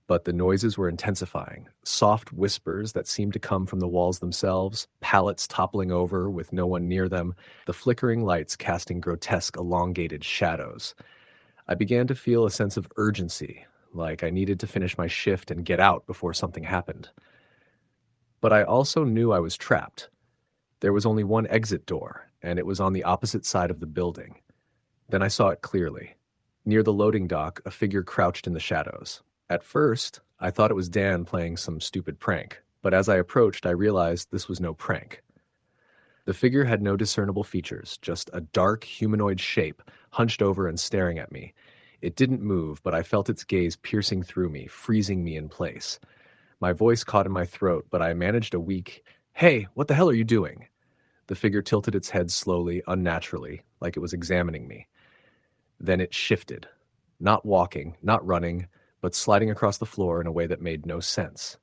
but the noises were intensifying. Soft whispers that seemed to come from the walls themselves, pallets toppling over with no one near them, the flickering lights casting grotesque, elongated shadows. I began to feel a sense of urgency, like I needed to finish my shift and get out before something happened. But I also knew I was trapped. There was only one exit door, and it was on the opposite side of the building. Then I saw it clearly. Near the loading dock, a figure crouched in the shadows. At first, I thought it was Dan playing some stupid prank, but as I approached, I realized this was no prank. The figure had no discernible features, just a dark, humanoid shape, hunched over and staring at me. It didn't move, but I felt its gaze piercing through me, freezing me in place. My voice caught in my throat, but I managed a weak, "Hey, what the hell are you doing?" The figure tilted its head slowly, unnaturally, like it was examining me. Then it shifted. Not walking, not running, but sliding across the floor in a way that made no sense.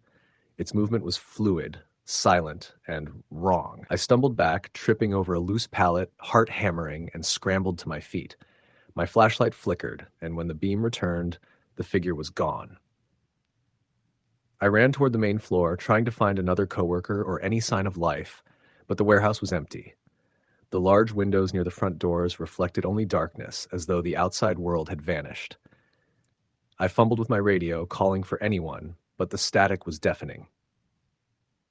Its movement was fluid, silent, and wrong. I stumbled back, tripping over a loose pallet, heart hammering, and scrambled to my feet. My flashlight flickered, and when the beam returned, the figure was gone. I ran toward the main floor, trying to find another coworker or any sign of life, but the warehouse was empty. The large windows near the front doors reflected only darkness, as though the outside world had vanished. I fumbled with my radio, calling for anyone, but the static was deafening.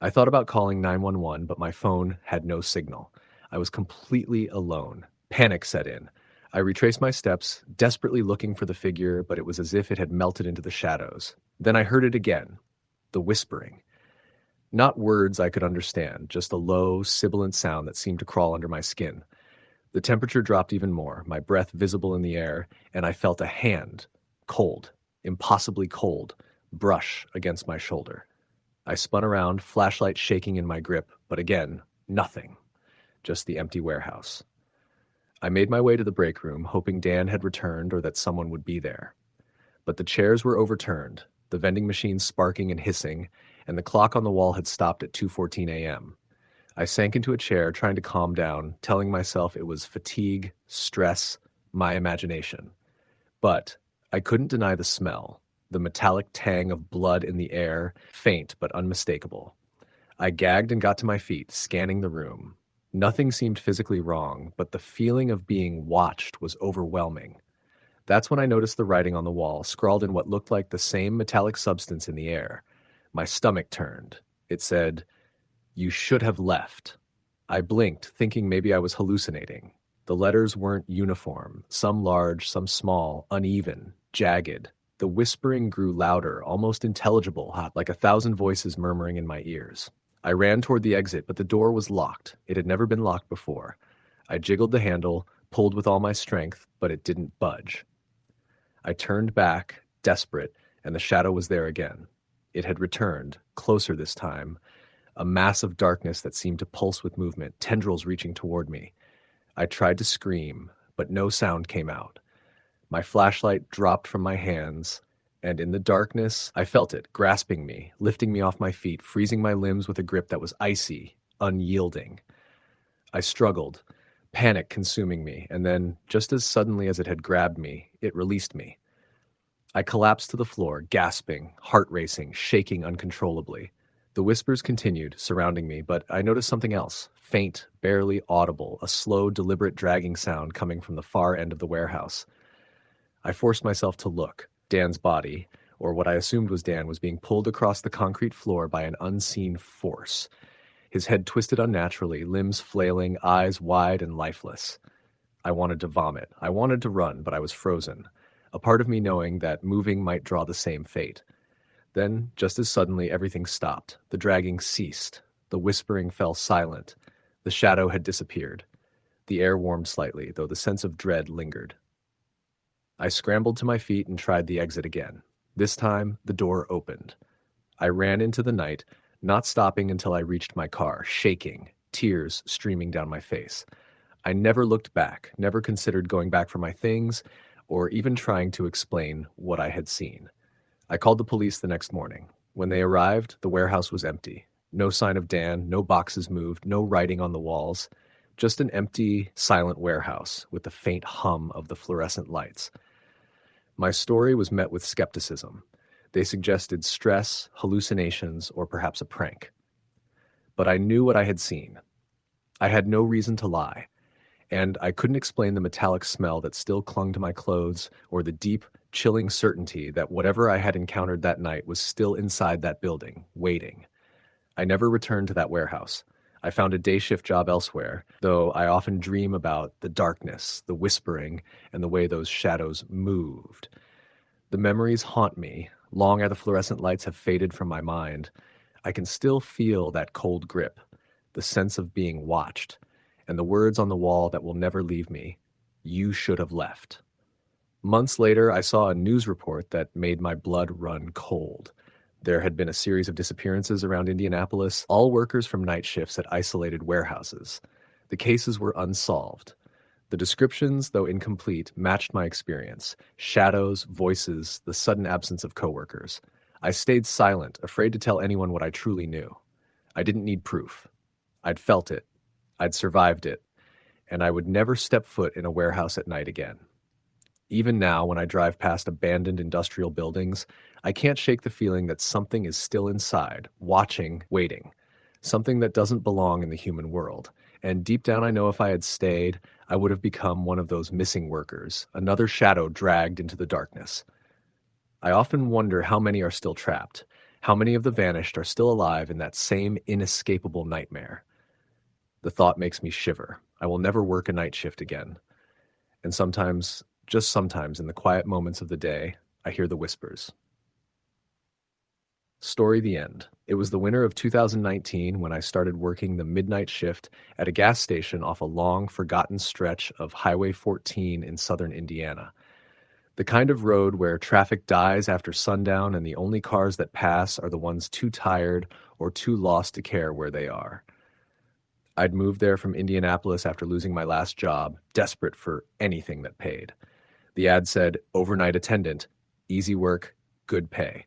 I thought about calling 911, but my phone had no signal. I was completely alone. Panic set in. I retraced my steps, desperately looking for the figure, but it was as if it had melted into the shadows. Then I heard it again, the whispering. Not words I could understand, just a low, sibilant sound that seemed to crawl under my skin. The temperature dropped even more, my breath visible in the air, and I felt a hand, cold, impossibly cold, brush against my shoulder. I spun around, flashlight shaking in my grip, but again, nothing. Just the empty warehouse. I made my way to the break room, hoping Dan had returned or that someone would be there. But the chairs were overturned, the vending machines sparking and hissing, and the clock on the wall had stopped at 2:14 a.m. I sank into a chair, trying to calm down, telling myself it was fatigue, stress, my imagination. But I couldn't deny the smell, the metallic tang of blood in the air, faint but unmistakable. I gagged and got to my feet, scanning the room. Nothing seemed physically wrong, but the feeling of being watched was overwhelming. That's when I noticed the writing on the wall, scrawled in what looked like the same metallic substance in the air. My stomach turned. It said, "You should have left." I blinked, thinking maybe I was hallucinating. The letters weren't uniform, some large, some small, uneven, jagged. The whispering grew louder, almost intelligible, like 1,000 voices murmuring in my ears. I ran toward the exit, but the door was locked. It had never been locked before. I jiggled the handle, pulled with all my strength, but it didn't budge. I turned back, desperate, and the shadow was there again. It had returned, closer this time, a mass of darkness that seemed to pulse with movement, tendrils reaching toward me. I tried to scream, but no sound came out. My flashlight dropped from my hands, and in the darkness, I felt it, grasping me, lifting me off my feet, freezing my limbs with a grip that was icy, unyielding. I struggled, panic consuming me, and then, just as suddenly as it had grabbed me, it released me. I collapsed to the floor, gasping, heart racing, shaking uncontrollably. The whispers continued, surrounding me, but I noticed something else, faint, barely audible, a slow, deliberate dragging sound coming from the far end of the warehouse. I forced myself to look. Dan's body, or what I assumed was Dan, was being pulled across the concrete floor by an unseen force. His head twisted unnaturally, limbs flailing, eyes wide and lifeless. I wanted to vomit. I wanted to run, but I was frozen, a part of me knowing that moving might draw the same fate. Then, just as suddenly, everything stopped. The dragging ceased. The whispering fell silent. The shadow had disappeared. The air warmed slightly, though the sense of dread lingered. I scrambled to my feet and tried the exit again. This time, the door opened. I ran into the night, not stopping until I reached my car, shaking, tears streaming down my face. I never looked back, never considered going back for my things, or even trying to explain what I had seen. I called the police the next morning. When they arrived, the warehouse was empty. No sign of Dan, no boxes moved, no writing on the walls. Just an empty, silent warehouse with the faint hum of the fluorescent lights. My story was met with skepticism. They suggested stress, hallucinations, or perhaps a prank. But I knew what I had seen. I had no reason to lie, and I couldn't explain the metallic smell that still clung to my clothes or the deep, chilling certainty that whatever I had encountered that night was still inside that building, waiting. I never returned to that warehouse. I found a day shift job elsewhere, though I often dream about the darkness, the whispering, and the way those shadows moved. The memories haunt me, long after the fluorescent lights have faded from my mind. I can still feel that cold grip, the sense of being watched, and the words on the wall that will never leave me, "You should have left." Months later, I saw a news report that made my blood run cold. There had been a series of disappearances around Indianapolis, all workers from night shifts at isolated warehouses. The cases were unsolved. The descriptions, though incomplete, matched my experience. Shadows, voices, the sudden absence of coworkers. I stayed silent, afraid to tell anyone what I truly knew. I didn't need proof. I'd felt it. I'd survived it. And I would never step foot in a warehouse at night again. Even now, when I drive past abandoned industrial buildings, I can't shake the feeling that something is still inside, watching, waiting. Something that doesn't belong in the human world. and deep down I know if I had stayed, I would have become one of those missing workers, another shadow dragged into the darkness. I often wonder how many are still trapped, how many of the vanished are still alive in that same inescapable nightmare. The thought makes me shiver. I will never work a night shift again. And sometimes, just sometimes, in the quiet moments of the day, I hear the whispers. Story the end. It was the winter of 2019 when I started working the midnight shift at a gas station off a long, forgotten stretch of Highway 14 in southern Indiana. The kind of road where traffic dies after sundown and the only cars that pass are the ones too tired or too lost to care where they are. I'd moved there from Indianapolis after losing my last job, desperate for anything that paid. The ad said, overnight attendant, easy work, good pay.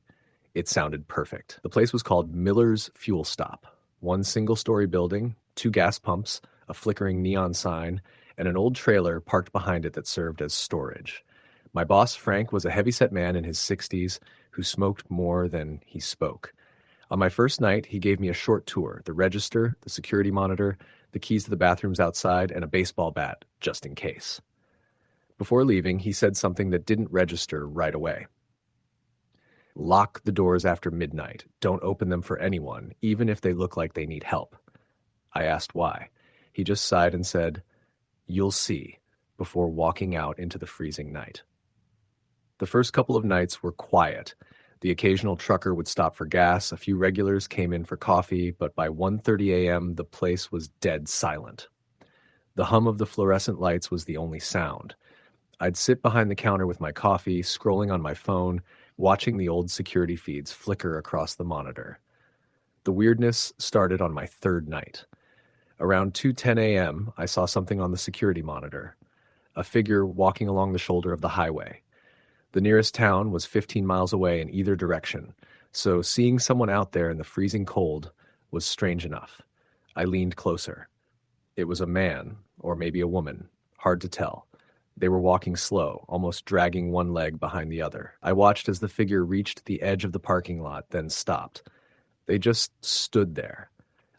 It sounded perfect. The place was called Miller's Fuel Stop. One single-story building, 2 gas pumps, a flickering neon sign, and an old trailer parked behind it that served as storage. My boss, Frank, was a heavyset man in his 60s who smoked more than he spoke. On my first night, he gave me a short tour, the register, the security monitor, the keys to the bathrooms outside, and a baseball bat, just in case. Before leaving, he said something that didn't register right away. Lock the doors after midnight. Don't open them for anyone, even if they look like they need help. I asked why. He just sighed and said, "You'll see," before walking out into the freezing night. The first couple of nights were quiet. The occasional trucker would stop for gas, a few regulars came in for coffee, but by 1:30 a.m. the place was dead silent. The hum of the fluorescent lights was the only sound. I'd sit behind the counter with my coffee, scrolling on my phone, watching the old security feeds flicker across the monitor. The weirdness started on my third night. Around 2:10 a.m., I saw something on the security monitor. A figure walking along the shoulder of the highway. The nearest town was 15 miles away in either direction, so seeing someone out there in the freezing cold was strange enough. I leaned closer. It was a man, or maybe a woman, hard to tell. They were walking slow, almost dragging one leg behind the other. I watched as the figure reached the edge of the parking lot, then stopped. They just stood there.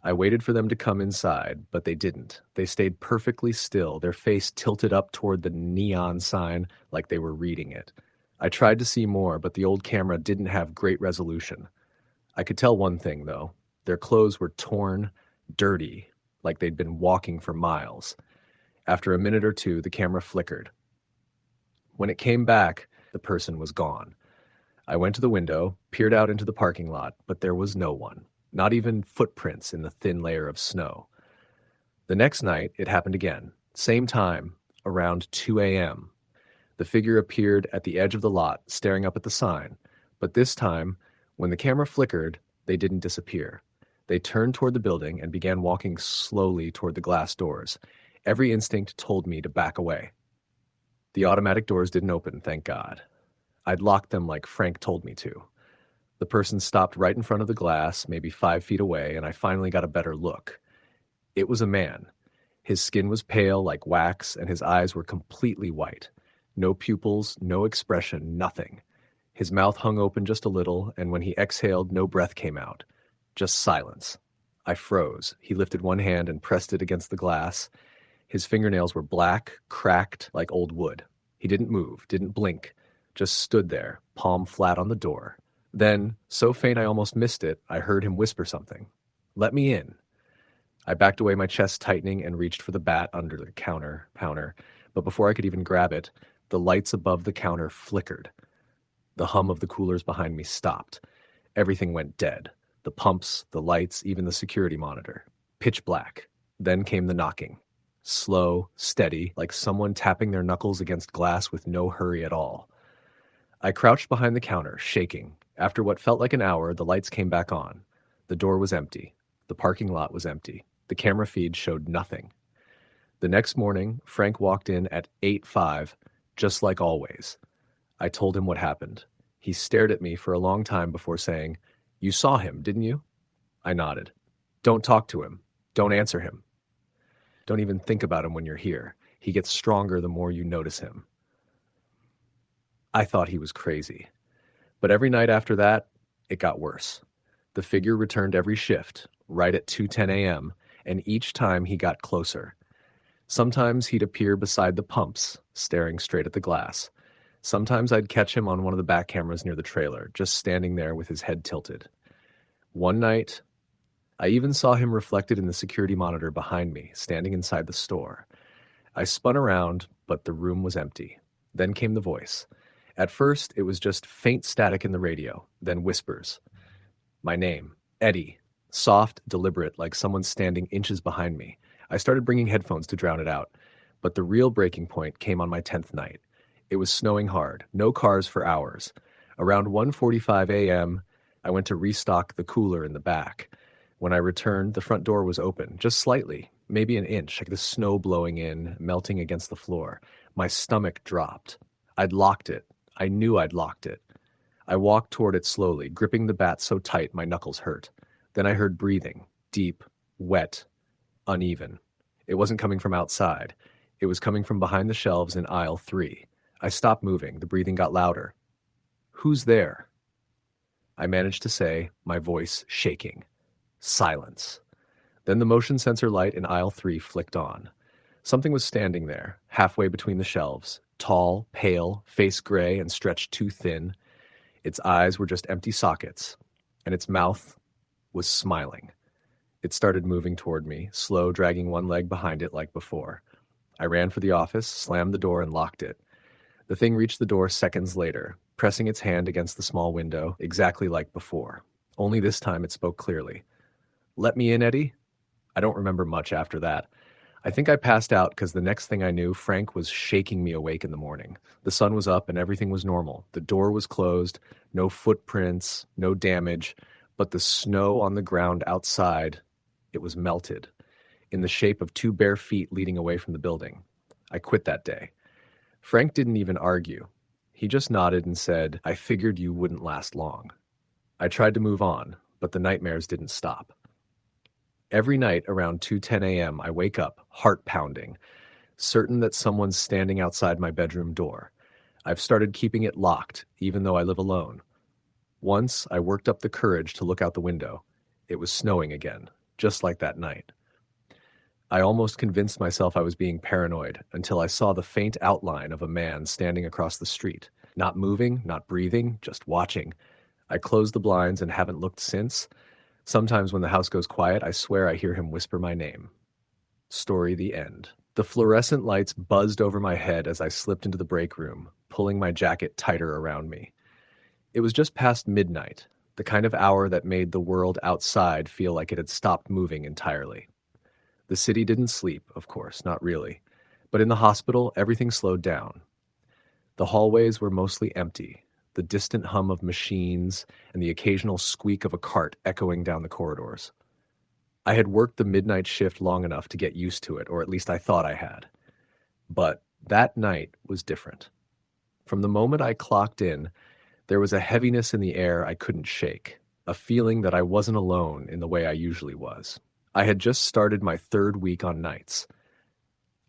I waited for them to come inside, but they didn't. They stayed perfectly still, their face tilted up toward the neon sign like they were reading it. I tried to see more, but the old camera didn't have great resolution. I could tell one thing, though. Their clothes were torn, dirty, like they'd been walking for miles. After a minute or two, the camera flickered. When it came back, the person was gone. I went to the window, peered out into the parking lot, but there was no one, not even footprints in the thin layer of snow. The next night, it happened again. Same time, around 2 a.m. The figure appeared at the edge of the lot, staring up at the sign. But this time, when the camera flickered, they didn't disappear. They turned toward the building and began walking slowly toward the glass doors. Every instinct told me to back away. The automatic doors didn't open, thank God. I'd locked them like Frank told me to. The person stopped right in front of the glass, maybe 5 feet away, and I finally got a better look. It was a man. His skin was pale like wax, and his eyes were completely white. No pupils, no expression, nothing. His mouth hung open just a little, and when he exhaled, no breath came out. Just silence. I froze. He lifted one hand and pressed it against the glass. His fingernails were black, cracked like old wood. He didn't move, didn't blink, just stood there, palm flat on the door. Then, so faint I almost missed it, I heard him whisper something. "Let me in." I backed away, my chest tightening, and reached for the bat under the counter, but before I could even grab it, the lights above the counter flickered. The hum of the coolers behind me stopped. Everything went dead. The pumps, the lights, even the security monitor. Pitch black. Then came the knocking. Slow, steady, like someone tapping their knuckles against glass with no hurry at all. I crouched behind the counter, shaking. After what felt like an hour, the lights came back on. The door was empty. The parking lot was empty. The camera feed showed nothing. The next morning, Frank walked in at 8:05, just like always. I told him what happened. He stared at me for a long time before saying, "You saw him, didn't you?" I nodded. "Don't talk to him. Don't answer him. Don't even think about him when you're here. He gets stronger the more you notice him." I thought he was crazy. But every night after that, it got worse. The figure returned every shift, right at 2:10 a.m., and each time he got closer. Sometimes he'd appear beside the pumps, staring straight at the glass. Sometimes I'd catch him on one of the back cameras near the trailer, just standing there with his head tilted. One night, I even saw him reflected in the security monitor behind me, standing inside the store. I spun around, but the room was empty. Then came the voice. At first, it was just faint static in the radio, then whispers. My name, Eddie. Soft, deliberate, like someone standing inches behind me. I started bringing headphones to drown it out. But the real breaking point came on my 10th night. It was snowing hard, no cars for hours. Around 1:45 a.m., I went to restock the cooler in the back. When I returned, the front door was open, just slightly, maybe an inch, like the snow blowing in, melting against the floor. My stomach dropped. I'd locked it. I knew I'd locked it. I walked toward it slowly, gripping the bat so tight my knuckles hurt. Then I heard breathing, deep, wet, uneven. It wasn't coming from outside. It was coming from behind the shelves in aisle 3. I stopped moving. The breathing got louder. Who's there? I managed to say, my voice shaking. Silence. Then the motion sensor light in aisle 3 flicked on. Something was standing there, halfway between the shelves, tall, pale, face gray and stretched too thin. Its eyes were just empty sockets, and its mouth was smiling. It started moving toward me, slow, dragging one leg behind it like before. I ran for the office, slammed the door, and locked it. The thing reached the door seconds later, pressing its hand against the small window, exactly like before. Only this time it spoke clearly. Let me in, Eddie? I don't remember much after that. I think I passed out because the next thing I knew, Frank was shaking me awake in the morning. The sun was up and everything was normal. The door was closed, no footprints, no damage, but the snow on the ground outside, it was melted, in the shape of 2 bare feet leading away from the building. I quit that day. Frank didn't even argue. He just nodded and said, I figured you wouldn't last long. I tried to move on, but the nightmares didn't stop. Every night around 2:10 a.m., I wake up, heart pounding, certain that someone's standing outside my bedroom door. I've started keeping it locked, even though I live alone. Once, I worked up the courage to look out the window. It was snowing again, just like that night. I almost convinced myself I was being paranoid until I saw the faint outline of a man standing across the street, not moving, not breathing, just watching. I closed the blinds and haven't looked since. Sometimes when the house goes quiet, I swear I hear him whisper my name. Story the end. The fluorescent lights buzzed over my head as I slipped into the break room, pulling my jacket tighter around me. It was just past midnight, the kind of hour that made the world outside feel like it had stopped moving entirely. The city didn't sleep, of course, not really. But in the hospital, everything slowed down. The hallways were mostly empty, the distant hum of machines and the occasional squeak of a cart echoing down the corridors. I had worked the midnight shift long enough to get used to it, or at least I thought I had. But that night was different. From the moment I clocked in, there was a heaviness in the air I couldn't shake, a feeling that I wasn't alone in the way I usually was. I had just started my 3rd week on nights.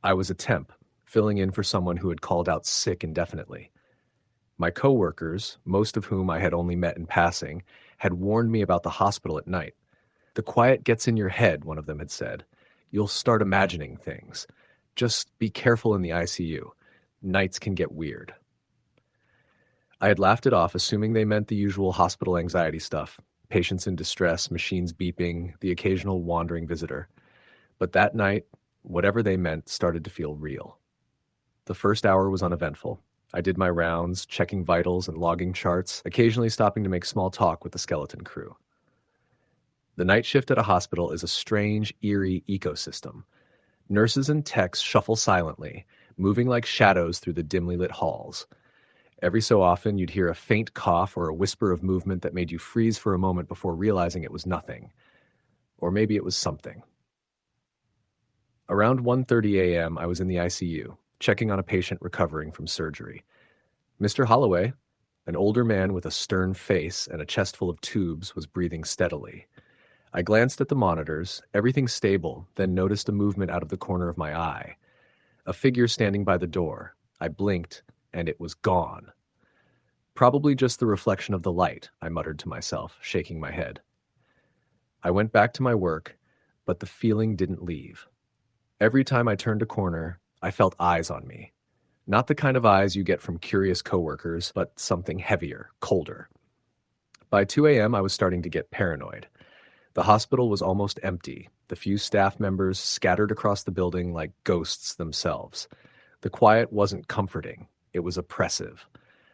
I was a temp, filling in for someone who had called out sick indefinitely. My coworkers, most of whom I had only met in passing, had warned me about the hospital at night. The quiet gets in your head, one of them had said. You'll start imagining things. Just be careful in the ICU. Nights can get weird. I had laughed it off, assuming they meant the usual hospital anxiety stuff. Patients in distress, machines beeping, the occasional wandering visitor. But that night, whatever they meant started to feel real. The first hour was uneventful. I did my rounds, checking vitals and logging charts, occasionally stopping to make small talk with the skeleton crew. The night shift at a hospital is a strange, eerie ecosystem. Nurses and techs shuffle silently, moving like shadows through the dimly lit halls. Every so often, you'd hear a faint cough or a whisper of movement that made you freeze for a moment before realizing it was nothing. Or maybe it was something. Around 1:30 a.m., I was in the ICU, checking on a patient recovering from surgery. Mr. Holloway, an older man with a stern face and a chest full of tubes, was breathing steadily. I glanced at the monitors, everything stable, then noticed a movement out of the corner of my eye. A figure standing by the door. I blinked, and it was gone. Probably just the reflection of the light, I muttered to myself, shaking my head. I went back to my work, but the feeling didn't leave. Every time I turned a corner, I felt eyes on me. Not the kind of eyes you get from curious coworkers, but something heavier, colder. By 2 a.m., I was starting to get paranoid. The hospital was almost empty, the few staff members scattered across the building like ghosts themselves. The quiet wasn't comforting, it was oppressive.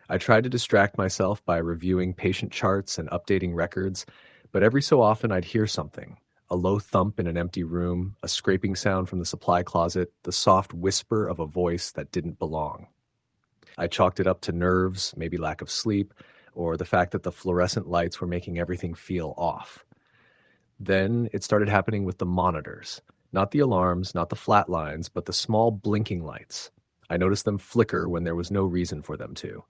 I tried to distract myself by reviewing patient charts and updating records, but every so often I'd hear something. A low thump in an empty room, a scraping sound from the supply closet, the soft whisper of a voice that didn't belong. I chalked it up to nerves, maybe lack of sleep, or the fact that the fluorescent lights were making everything feel off. Then it started happening with the monitors. Not the alarms, not the flat lines, but the small blinking lights. I noticed them flicker when there was no reason for them to.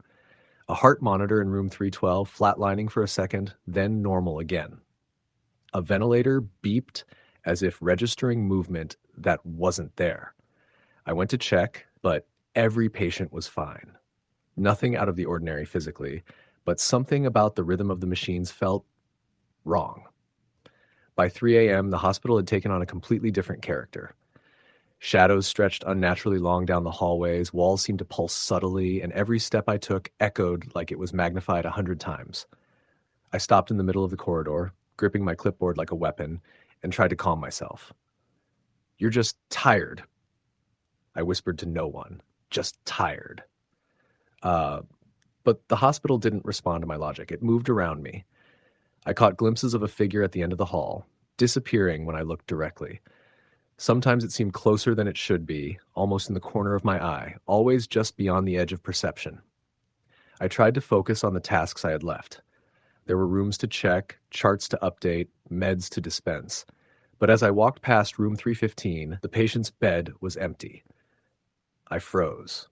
A heart monitor in room 312 flatlining for a second, then normal again. A ventilator beeped as if registering movement that wasn't there. I went to check, but every patient was fine. Nothing out of the ordinary physically, but something about the rhythm of the machines felt wrong. By 3 a.m., the hospital had taken on a completely different character. Shadows stretched unnaturally long down the hallways, walls seemed to pulse subtly, and every step I took echoed like it was magnified 100 times. I stopped in the middle of the corridor, gripping my clipboard like a weapon, and tried to calm myself. "You're just tired," I whispered to no one. Just tired. But the hospital didn't respond to my logic. It moved around me. I caught glimpses of a figure at the end of the hall, disappearing when I looked directly. Sometimes it seemed closer than it should be, almost in the corner of my eye, always just beyond the edge of perception. I tried to focus on the tasks I had left. There were rooms to check, charts to update, meds to dispense. But as I walked past room 315, the patient's bed was empty. I froze.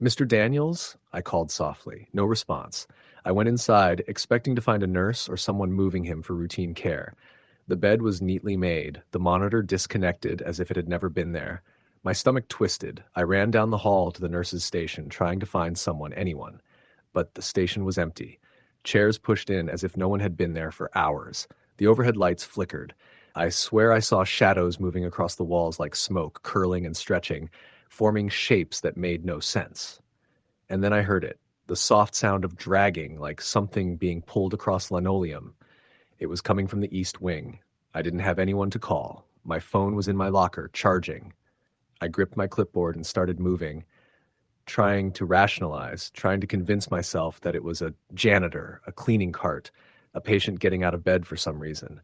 "Mr. Daniels?" I called softly. No response. I went inside, expecting to find a nurse or someone moving him for routine care. The bed was neatly made, the monitor disconnected as if it had never been there. My stomach twisted. I ran down the hall to the nurse's station, trying to find someone, anyone. But the station was empty. Chairs pushed in as if no one had been there for hours. The overhead lights flickered. I swear I saw shadows moving across the walls like smoke, curling and stretching, forming shapes that made no sense. And then I heard it, the soft sound of dragging, like something being pulled across linoleum. It was coming from the east wing. I didn't have anyone to call. My phone was in my locker, charging. I gripped my clipboard and started moving, trying to rationalize, trying to convince myself that it was a janitor, a cleaning cart, a patient getting out of bed for some reason.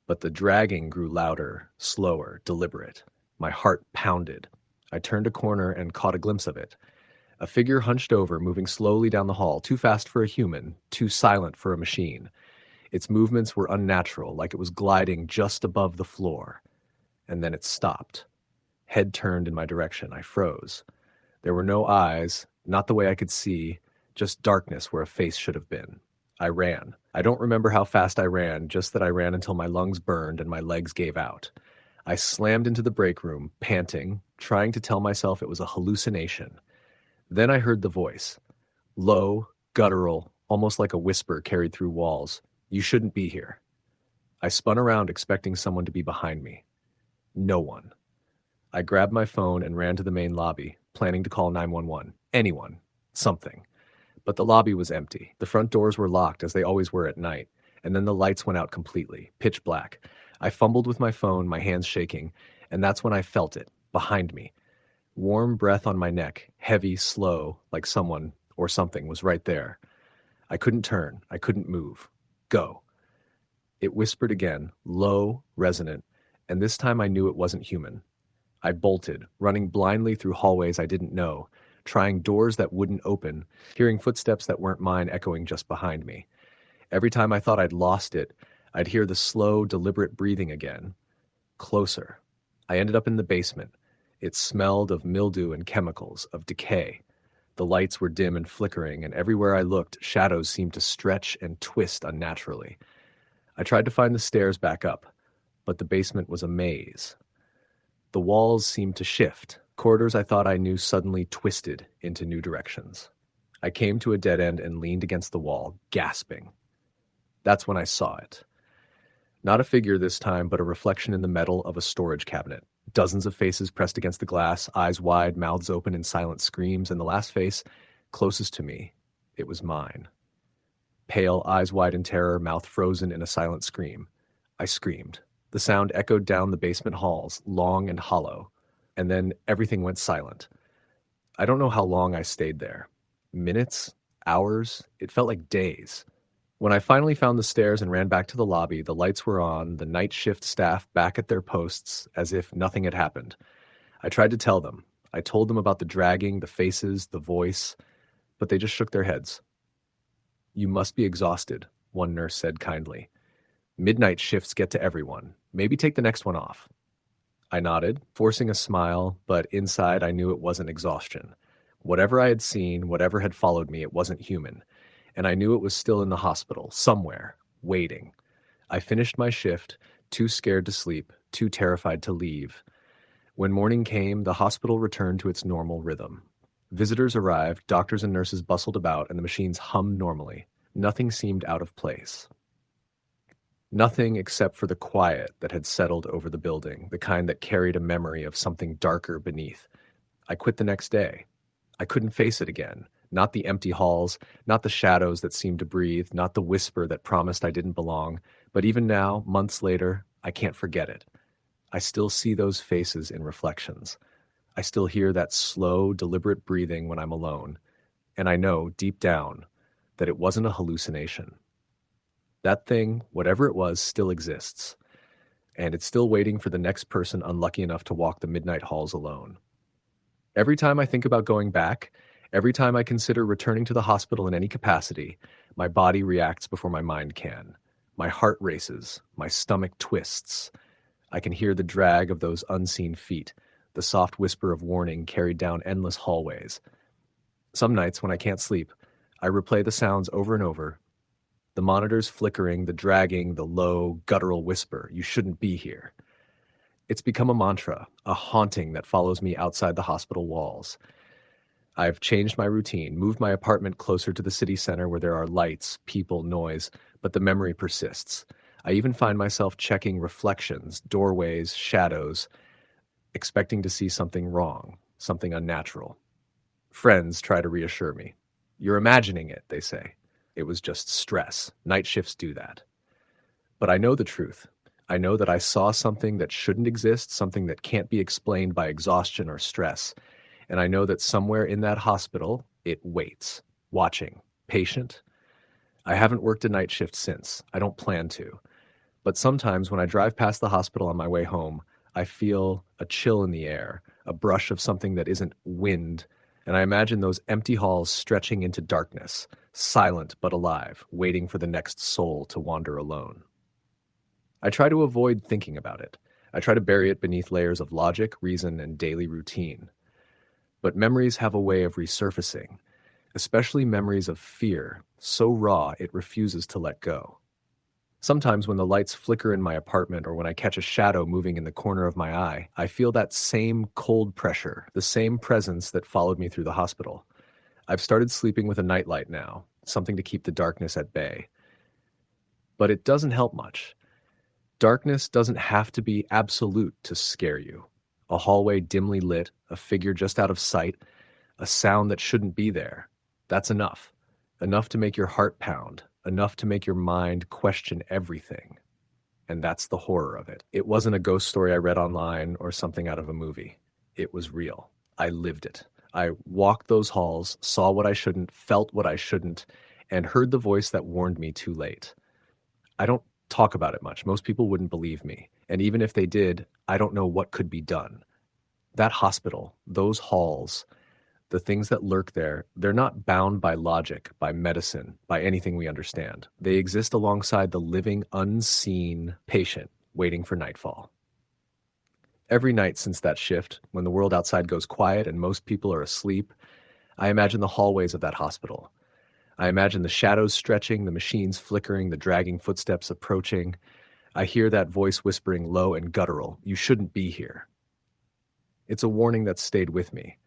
But the dragging grew louder, slower, deliberate. My heart pounded. I turned a corner and caught a glimpse of it. A figure hunched over, moving slowly down the hall, too fast for a human, too silent for a machine. Its movements were unnatural, like it was gliding just above the floor. And then it stopped. Head turned in my direction. I froze. There were no eyes, not the way I could see, just darkness where a face should have been. I ran. I don't remember how fast I ran, just that I ran until my lungs burned and my legs gave out. I slammed into the break room, panting, trying to tell myself it was a hallucination. Then I heard the voice. Low, guttural, almost like a whisper carried through walls. "You shouldn't be here." I spun around expecting someone to be behind me. No one. I grabbed my phone and ran to the main lobby, planning to call 911. Anyone. Something. But the lobby was empty. The front doors were locked, as they always were at night, and then the lights went out completely, pitch black. I fumbled with my phone, my hands shaking, and that's when I felt it, behind me. Warm breath on my neck, heavy, slow, like someone or something was right there. I couldn't turn. I couldn't move. "Go." It whispered again, low, resonant, and this time I knew it wasn't human. I bolted, running blindly through hallways I didn't know, trying doors that wouldn't open, hearing footsteps that weren't mine echoing just behind me. Every time I thought I'd lost it, I'd hear the slow, deliberate breathing again. Closer. I ended up in the basement. It smelled of mildew and chemicals, of decay. The lights were dim and flickering, and everywhere I looked, shadows seemed to stretch and twist unnaturally. I tried to find the stairs back up, but the basement was a maze. The walls seemed to shift. Corridors I thought I knew suddenly twisted into new directions. I came to a dead end and leaned against the wall, gasping. That's when I saw it. Not a figure this time, but a reflection in the metal of a storage cabinet. Dozens of faces pressed against the glass, eyes wide, mouths open in silent screams, and the last face, closest to me, it was mine. Pale, eyes wide in terror, mouth frozen in a silent scream. I screamed. The sound echoed down the basement halls, long and hollow, and then everything went silent. I don't know how long I stayed there. Minutes? Hours? It felt like days. When I finally found the stairs and ran back to the lobby, the lights were on, the night shift staff back at their posts, as if nothing had happened. I tried to tell them. I told them about the dragging, the faces, the voice, but they just shook their heads. "You must be exhausted," one nurse said kindly. "Midnight shifts get to everyone. Maybe take the next one off." I nodded, forcing a smile, but inside I knew it wasn't exhaustion. Whatever I had seen, whatever had followed me, it wasn't human. And I knew it was still in the hospital, somewhere, waiting. I finished my shift, too scared to sleep, too terrified to leave. When morning came, the hospital returned to its normal rhythm. Visitors arrived, doctors and nurses bustled about, and the machines hummed normally. Nothing seemed out of place. Nothing except for the quiet that had settled over the building, the kind that carried a memory of something darker beneath. I quit the next day. I couldn't face it again. Not the empty halls, not the shadows that seemed to breathe, not the whisper that promised I didn't belong. But even now, months later, I can't forget it. I still see those faces in reflections. I still hear that slow, deliberate breathing when I'm alone. And I know, deep down, that it wasn't a hallucination. That thing, whatever it was, still exists. And it's still waiting for the next person unlucky enough to walk the midnight halls alone. Every time I think about going back, every time I consider returning to the hospital in any capacity, my body reacts before my mind can. My heart races, my stomach twists. I can hear the drag of those unseen feet, the soft whisper of warning carried down endless hallways. Some nights when I can't sleep, I replay the sounds over and over. The monitors flickering, the dragging, the low, guttural whisper, "You shouldn't be here." It's become a mantra, a haunting that follows me outside the hospital walls. I've changed my routine, moved my apartment closer to the city center where there are lights, people, noise, but the memory persists. I even find myself checking reflections, doorways, shadows, expecting to see something wrong, something unnatural. Friends try to reassure me. "You're imagining it," they say. It was just stress. Night shifts do that. But I know the truth. I know that I saw something that shouldn't exist, something that can't be explained by exhaustion or stress. And I know that somewhere in that hospital, it waits, watching, patient. I haven't worked a night shift since. I don't plan to. But sometimes when I drive past the hospital on my way home, I feel a chill in the air, a brush of something that isn't wind, and I imagine those empty halls stretching into darkness, silent but alive, waiting for the next soul to wander alone. I try to avoid thinking about it. I try to bury it beneath layers of logic, reason, and daily routine. But memories have a way of resurfacing, especially memories of fear, so raw it refuses to let go. Sometimes when the lights flicker in my apartment or when I catch a shadow moving in the corner of my eye, I feel that same cold pressure, the same presence that followed me through the hospital. I've started sleeping with a nightlight now, something to keep the darkness at bay. But it doesn't help much. Darkness doesn't have to be absolute to scare you. A hallway dimly lit, a figure just out of sight, a sound that shouldn't be there. That's enough. Enough to make your heart pound, enough to make your mind question everything. And that's the horror of it. It wasn't a ghost story I read online or something out of a movie. It was real. I lived it. I walked those halls, saw what I shouldn't, felt what I shouldn't, and heard the voice that warned me too late. I don't talk about it much. Most people wouldn't believe me. And even if they did, I don't know what could be done. That hospital, those halls, the things that lurk there, they're not bound by logic, by medicine, by anything we understand. They exist alongside the living, unseen patient waiting for nightfall. Every night since that shift, when the world outside goes quiet and most people are asleep, I imagine the hallways of that hospital. I imagine the shadows stretching, the machines flickering, the dragging footsteps approaching. I hear that voice whispering low and guttural, "You shouldn't be here." It's a warning that stayed with me,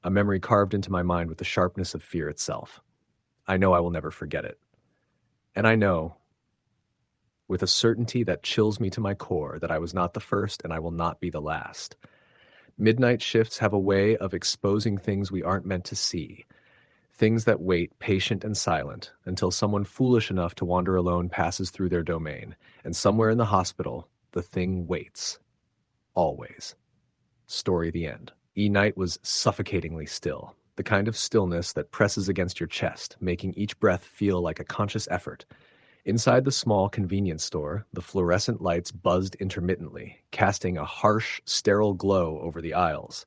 a memory carved into my mind with the sharpness of fear itself. I know I will never forget it. And I know with a certainty that chills me to my core that I was not the first and I will not be the last. Midnight shifts have a way of exposing things we aren't meant to see, things that wait patient and silent until someone foolish enough to wander alone passes through their domain, and somewhere in the hospital, the thing waits. Always. Story the end. E-Night was suffocatingly still, the kind of stillness that presses against your chest, making each breath feel like a conscious effort. Inside the small convenience store, the fluorescent lights buzzed intermittently, casting a harsh, sterile glow over the aisles.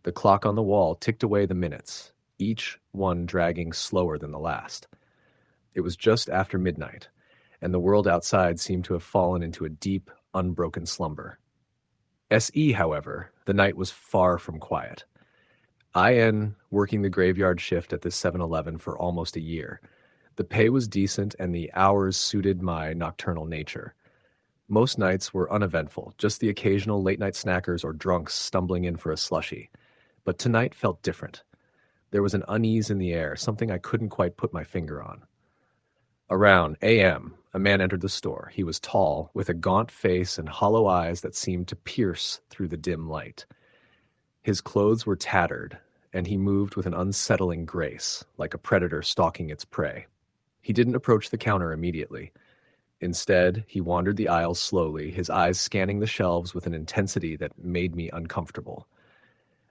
The clock on the wall ticked away the minutes, each one dragging slower than the last. It was just after midnight, and the world outside seemed to have fallen into a deep, unbroken slumber. SE, however, the night was far from quiet. IN working the graveyard shift at this 7-Eleven for almost a year. The pay was decent and the hours suited my nocturnal nature. Most nights were uneventful, just the occasional late-night snackers or drunks stumbling in for a slushie. But tonight felt different. There was an unease in the air, something I couldn't quite put my finger on. Around AM, a man entered the store. He was tall, with a gaunt face and hollow eyes that seemed to pierce through the dim light. His clothes were tattered, and he moved with an unsettling grace, like a predator stalking its prey. He didn't approach the counter immediately. Instead, he wandered the aisles slowly, his eyes scanning the shelves with an intensity that made me uncomfortable.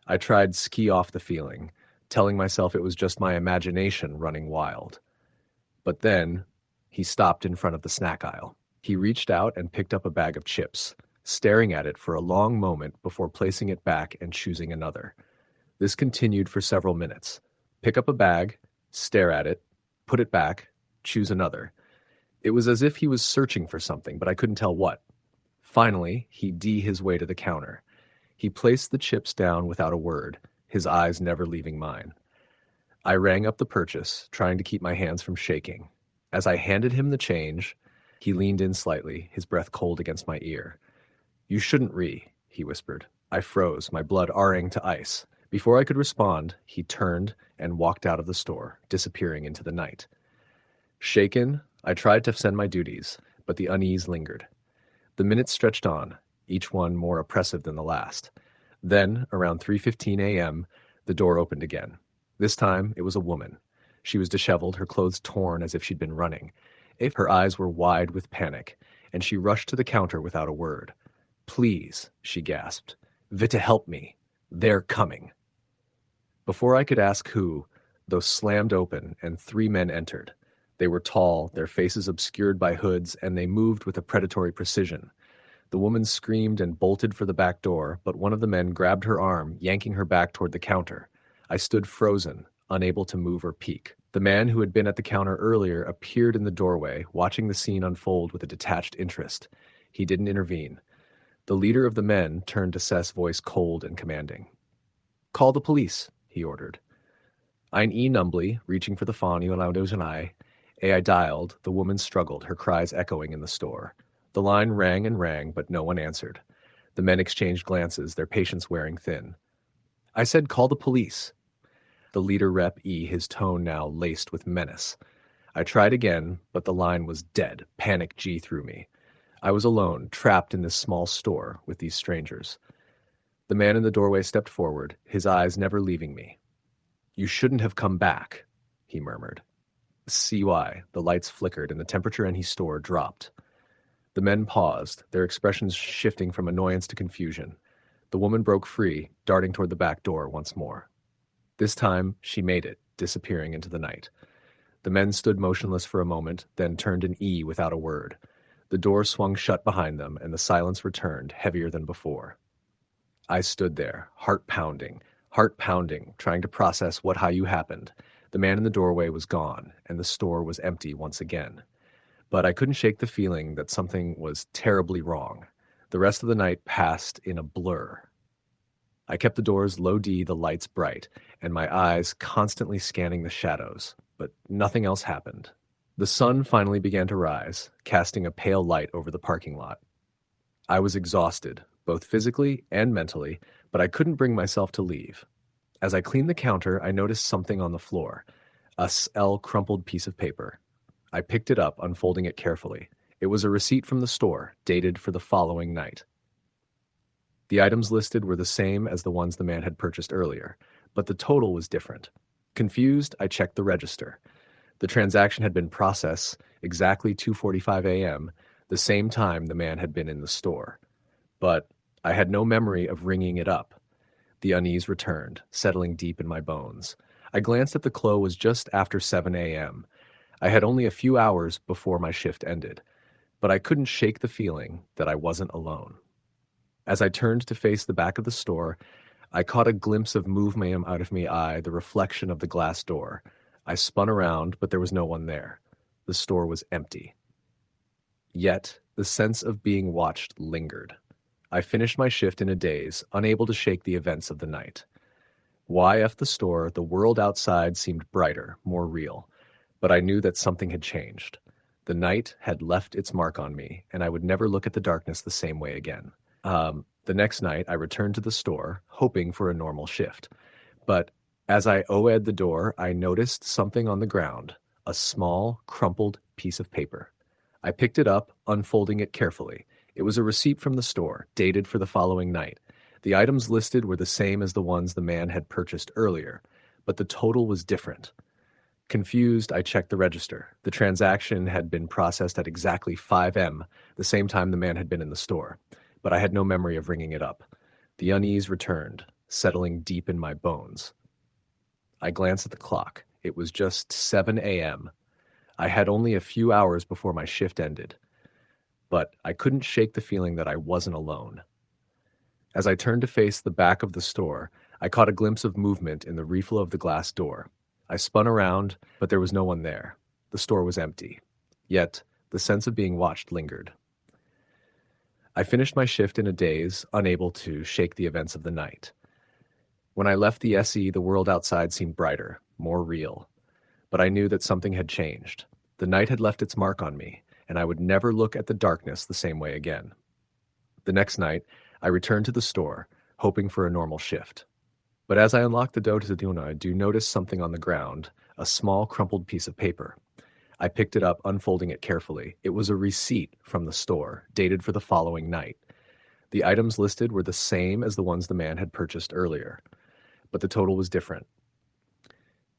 I tried ski off the feeling, telling myself it was just my imagination running wild. But then, he stopped in front of the snack aisle. He reached out and picked up a bag of chips, staring at it for a long moment before placing it back and choosing another. This continued for several minutes. Pick up a bag, stare at it, put it back, choose another. It was as if he was searching for something, but I couldn't tell what. Finally, he D his way to the counter. He placed the chips down without a word, his eyes never leaving mine. I rang up the purchase, trying to keep my hands from shaking. As I handed him the change, he leaned in slightly, his breath cold against my ear. "You shouldn't he whispered. I froze, my blood Ring to ice. Before I could respond, he turned and walked out of the store, disappearing into the night. Shaken, I tried to send my duties, but the unease lingered. The minutes stretched on, each one more oppressive than the last. Then, around 3:15 a.m., the door opened again. This time, it was a woman. She was disheveled, her clothes torn as if she'd been running. Her eyes were wide with panic, and she rushed to the counter without a word. "Please," she gasped. "Vita, help me. They're coming." Before I could ask who, those slammed open, and 3 men entered. They were tall, their faces obscured by hoods, and they moved with a predatory precision. The woman screamed and bolted for the back door, but one of the men grabbed her arm, yanking her back toward the counter. I stood frozen, unable to move or peek. The man who had been at the counter earlier appeared in the doorway, watching the scene unfold with a detached interest. He didn't intervene. The leader of the men turned to Seth's voice cold and commanding. "Call the police," he ordered. Ein numbly, reaching for the phone, I dialed. The woman struggled, her cries echoing in the store. The line rang and rang, but no one answered. The men exchanged glances, their patience wearing thin. "I said call the police." The leader rep his tone now laced with menace. I tried again, but the line was dead, panic G through me. I was alone, trapped in this small store with these strangers. The man in the doorway stepped forward, his eyes never leaving me. "You shouldn't have come back," he murmured. CY, the lights flickered and the temperature in his store dropped. The men paused, their expressions shifting from annoyance to confusion. The woman broke free, darting toward the back door once more. This time, she made it, disappearing into the night. The men stood motionless for a moment, then turned an E without a word. The door swung shut behind them, and the silence returned, heavier than before. I stood there, heart pounding, trying to process what how you happened. The man in the doorway was gone, and the store was empty once again. But I couldn't shake the feeling that something was terribly wrong. The rest of the night passed in a blur. I kept the doors low D, the lights bright, and my eyes constantly scanning the shadows, but nothing else happened. The sun finally began to rise, casting a pale light over the parking lot. I was exhausted, both physically and mentally, but I couldn't bring myself to leave. As I cleaned the counter, I noticed something on the floor, a crumpled piece of paper. I picked it up, unfolding it carefully. It was a receipt from the store, dated for the following night. The items listed were the same as the ones the man had purchased earlier, but the total was different. Confused, I checked the register. The transaction had been processed exactly 2:45 a.m., the same time the man had been in the store. But I had no memory of ringing it up. The unease returned, settling deep in my bones. I glanced at the clock. Was just after 7 a.m. I had only a few hours before my shift ended, but I couldn't shake the feeling that I wasn't alone. As I turned to face the back of the store, I caught a glimpse of movement out of my eye, the reflection of the glass door. I spun around, but there was no one there. The store was empty. Yet, the sense of being watched lingered. I finished my shift in a daze, unable to shake the events of the night. YF the store, the world outside seemed brighter, more real, but I knew that something had changed. The night had left its mark on me, and I would never look at the darkness the same way again. The next night, I returned to the store, hoping for a normal shift. But as I opened the door, I noticed something on the ground, a small, crumpled piece of paper. I picked it up, unfolding it carefully. It was a receipt from the store, dated for the following night. The items listed were the same as the ones the man had purchased earlier, but the total was different. Confused, I checked the register. The transaction had been processed at exactly 5 a.m., the same time the man had been in the store, but I had no memory of ringing it up. The unease returned, settling deep in my bones. I glanced at the clock. It was just 7 a.m. I had only a few hours before my shift ended, but I couldn't shake the feeling that I wasn't alone. As I turned to face the back of the store, I caught a glimpse of movement in the refill of the glass door. I spun around, but there was no one there. The store was empty. Yet, the sense of being watched lingered. I finished my shift in a daze, unable to shake the events of the night. When I left the SE, the world outside seemed brighter, more real. But I knew that something had changed. The night had left its mark on me, and I would never look at the darkness the same way again. The next night, I returned to the store, hoping for a normal shift. But as I unlocked the door to the Duna, I do notice something on the ground, a small crumpled piece of paper. I picked it up, unfolding it carefully. It was a receipt from the store, dated for the following night. The items listed were the same as the ones the man had purchased earlier, but the total was different.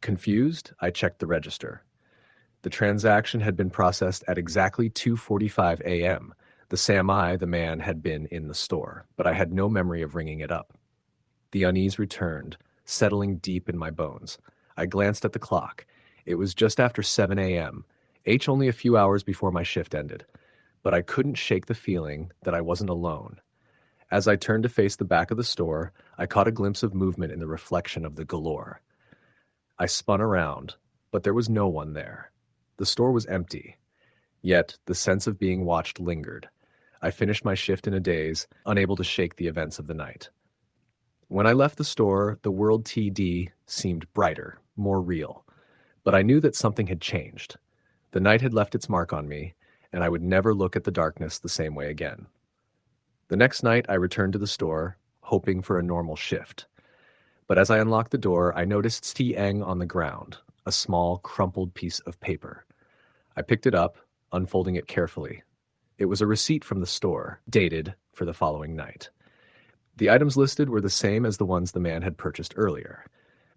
Confused, I checked the register. The transaction had been processed at exactly 2:45 a.m., the same time the man had been in the store, but I had no memory of ringing it up. The unease returned, settling deep in my bones. I glanced at the clock. It was just after 7 a.m., only a few hours before my shift ended, but I couldn't shake the feeling that I wasn't alone. As I turned to face the back of the store, I caught a glimpse of movement in the reflection of the galore. I spun around, but there was no one there. The store was empty, yet the sense of being watched lingered. I finished my shift in a daze, unable to shake the events of the night. When I left the store, the world TD seemed brighter, more real, but I knew that something had changed. The night had left its mark on me, and I would never look at the darkness the same way again. The next night, I returned to the store, hoping for a normal shift. But as I unlocked the door, I noticed Stieng on the ground, a small, crumpled piece of paper. I picked it up, unfolding it carefully. It was a receipt from the store, dated for the following night. The items listed were the same as the ones the man had purchased earlier,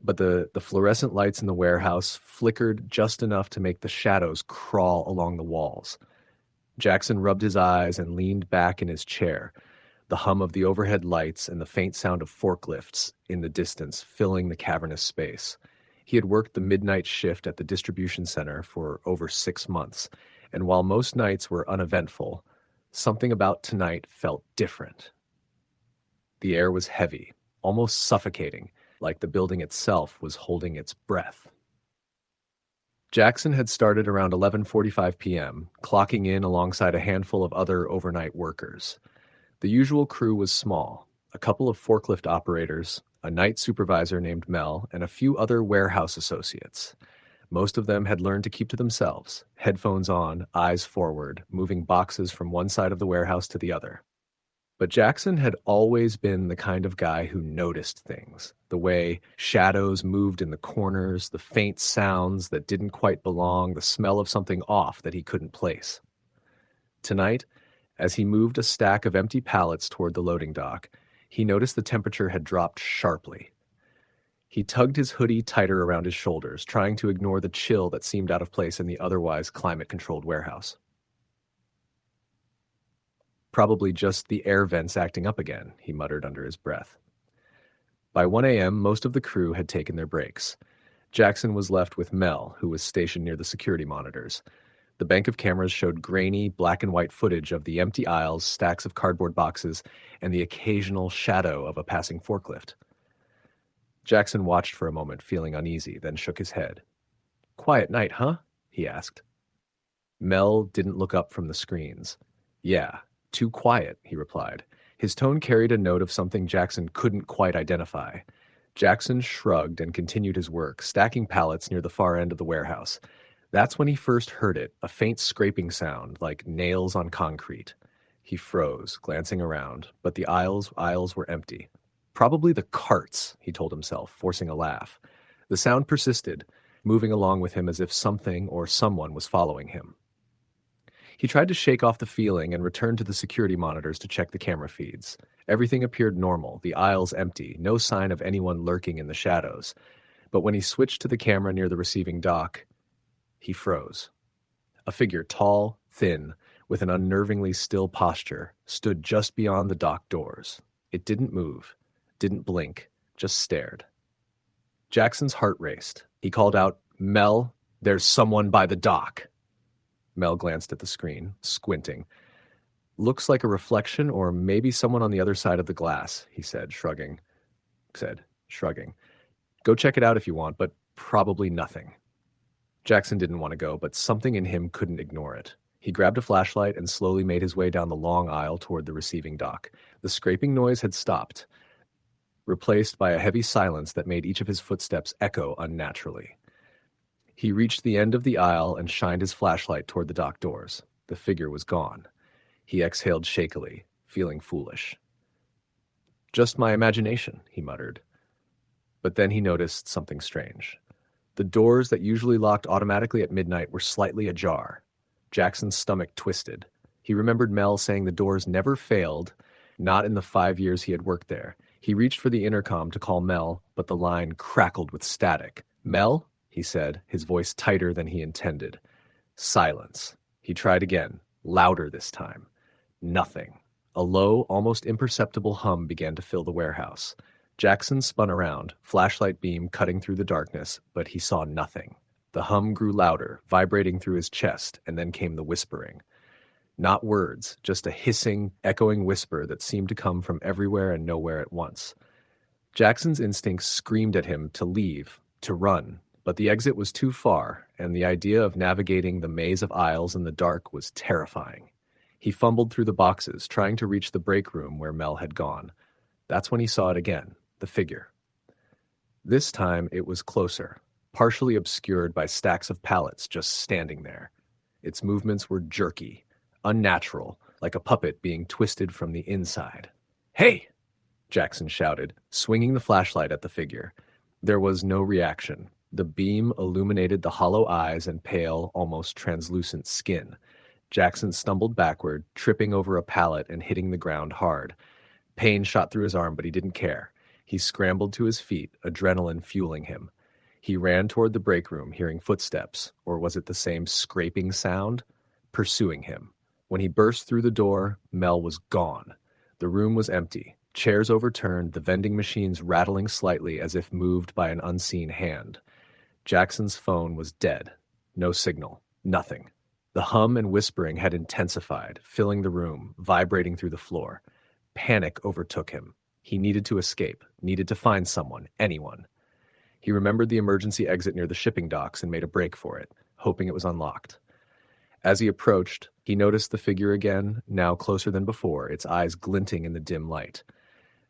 but the fluorescent lights in the warehouse flickered just enough to make the shadows crawl along the walls. Jackson rubbed his eyes and leaned back in his chair, the hum of the overhead lights and the faint sound of forklifts in the distance filling the cavernous space. He had worked the midnight shift at the distribution center for over 6 months, and while most nights were uneventful, something about tonight felt different. The air was heavy, almost suffocating, like the building itself was holding its breath. Jackson had started around 11:45 p.m., clocking in alongside a handful of other overnight workers. The usual crew was small, a couple of forklift operators, a night supervisor named Mel, and a few other warehouse associates. Most of them had learned to keep to themselves, headphones on, eyes forward, moving boxes from one side of the warehouse to the other. But Jackson had always been the kind of guy who noticed things, the way shadows moved in the corners, the faint sounds that didn't quite belong, the smell of something off that he couldn't place. Tonight, as he moved a stack of empty pallets toward the loading dock, he noticed the temperature had dropped sharply. He tugged his hoodie tighter around his shoulders, trying to ignore the chill that seemed out of place in the otherwise climate-controlled warehouse. Probably just the air vents acting up again, he muttered under his breath. By 1 a.m., most of the crew had taken their breaks. Jackson was left with Mel, who was stationed near the security monitors. The bank of cameras showed grainy, black and white footage of the empty aisles, stacks of cardboard boxes, and the occasional shadow of a passing forklift. Jackson watched for a moment, feeling uneasy, then shook his head. "Quiet night, huh?" he asked. Mel didn't look up from the screens. "Yeah, too quiet," he replied. His tone carried a note of something Jackson couldn't quite identify. Jackson shrugged and continued his work, stacking pallets near the far end of the warehouse. That's when he first heard it, a faint scraping sound, like nails on concrete. He froze, glancing around, but the aisles were empty. Probably the carts, he told himself, forcing a laugh. The sound persisted, moving along with him as if something or someone was following him. He tried to shake off the feeling and returned to the security monitors to check the camera feeds. Everything appeared normal, the aisles empty, no sign of anyone lurking in the shadows. But when he switched to the camera near the receiving dock, he froze. A figure, tall, thin, with an unnervingly still posture, stood just beyond the dock doors. It didn't move, didn't blink, just stared. Jackson's heart raced. He called out, "Mel, there's someone by the dock." Mel glanced at the screen, squinting. "Looks like a reflection or maybe someone on the other side of the glass," he said, shrugging. "Go check it out if you want, but probably nothing." Jackson didn't want to go, but something in him couldn't ignore it. He grabbed a flashlight and slowly made his way down the long aisle toward the receiving dock. The scraping noise had stopped, replaced by a heavy silence that made each of his footsteps echo unnaturally. He reached the end of the aisle and shined his flashlight toward the dock doors. The figure was gone. He exhaled shakily, feeling foolish. "Just my imagination," he muttered. But then he noticed something strange. The doors that usually locked automatically at midnight were slightly ajar. Jackson's stomach twisted. He remembered Mel saying the doors never failed, not in the 5 years he had worked there. He reached for the intercom to call Mel, but the line crackled with static. "Mel?" he said, his voice tighter than he intended. Silence. He tried again, louder this time. Nothing. A low, almost imperceptible hum began to fill the warehouse. Jackson spun around, flashlight beam cutting through the darkness, but he saw nothing. The hum grew louder, vibrating through his chest, and then came the whispering. Not words, just a hissing, echoing whisper that seemed to come from everywhere and nowhere at once. Jackson's instincts screamed at him to leave, to run, but the exit was too far, and the idea of navigating the maze of aisles in the dark was terrifying. He fumbled through the boxes, trying to reach the break room where Mel had gone. That's when he saw it again, the figure. This time it was closer, partially obscured by stacks of pallets just standing there. Its movements were jerky, unnatural, like a puppet being twisted from the inside. "Hey!" Jackson shouted, swinging the flashlight at the figure. There was no reaction. The beam illuminated the hollow eyes and pale, almost translucent skin. Jackson stumbled backward, tripping over a pallet and hitting the ground hard. Pain shot through his arm, but he didn't care. He scrambled to his feet, adrenaline fueling him. He ran toward the break room, hearing footsteps, or was it the same scraping sound, pursuing him. When he burst through the door, Mel was gone. The room was empty, chairs overturned, the vending machines rattling slightly as if moved by an unseen hand. Jackson's phone was dead. No signal. Nothing. The hum and whispering had intensified, filling the room, vibrating through the floor. Panic overtook him. He needed to escape, needed to find someone, anyone. He remembered the emergency exit near the shipping docks and made a break for it, hoping it was unlocked. As he approached, he noticed the figure again, now closer than before, its eyes glinting in the dim light.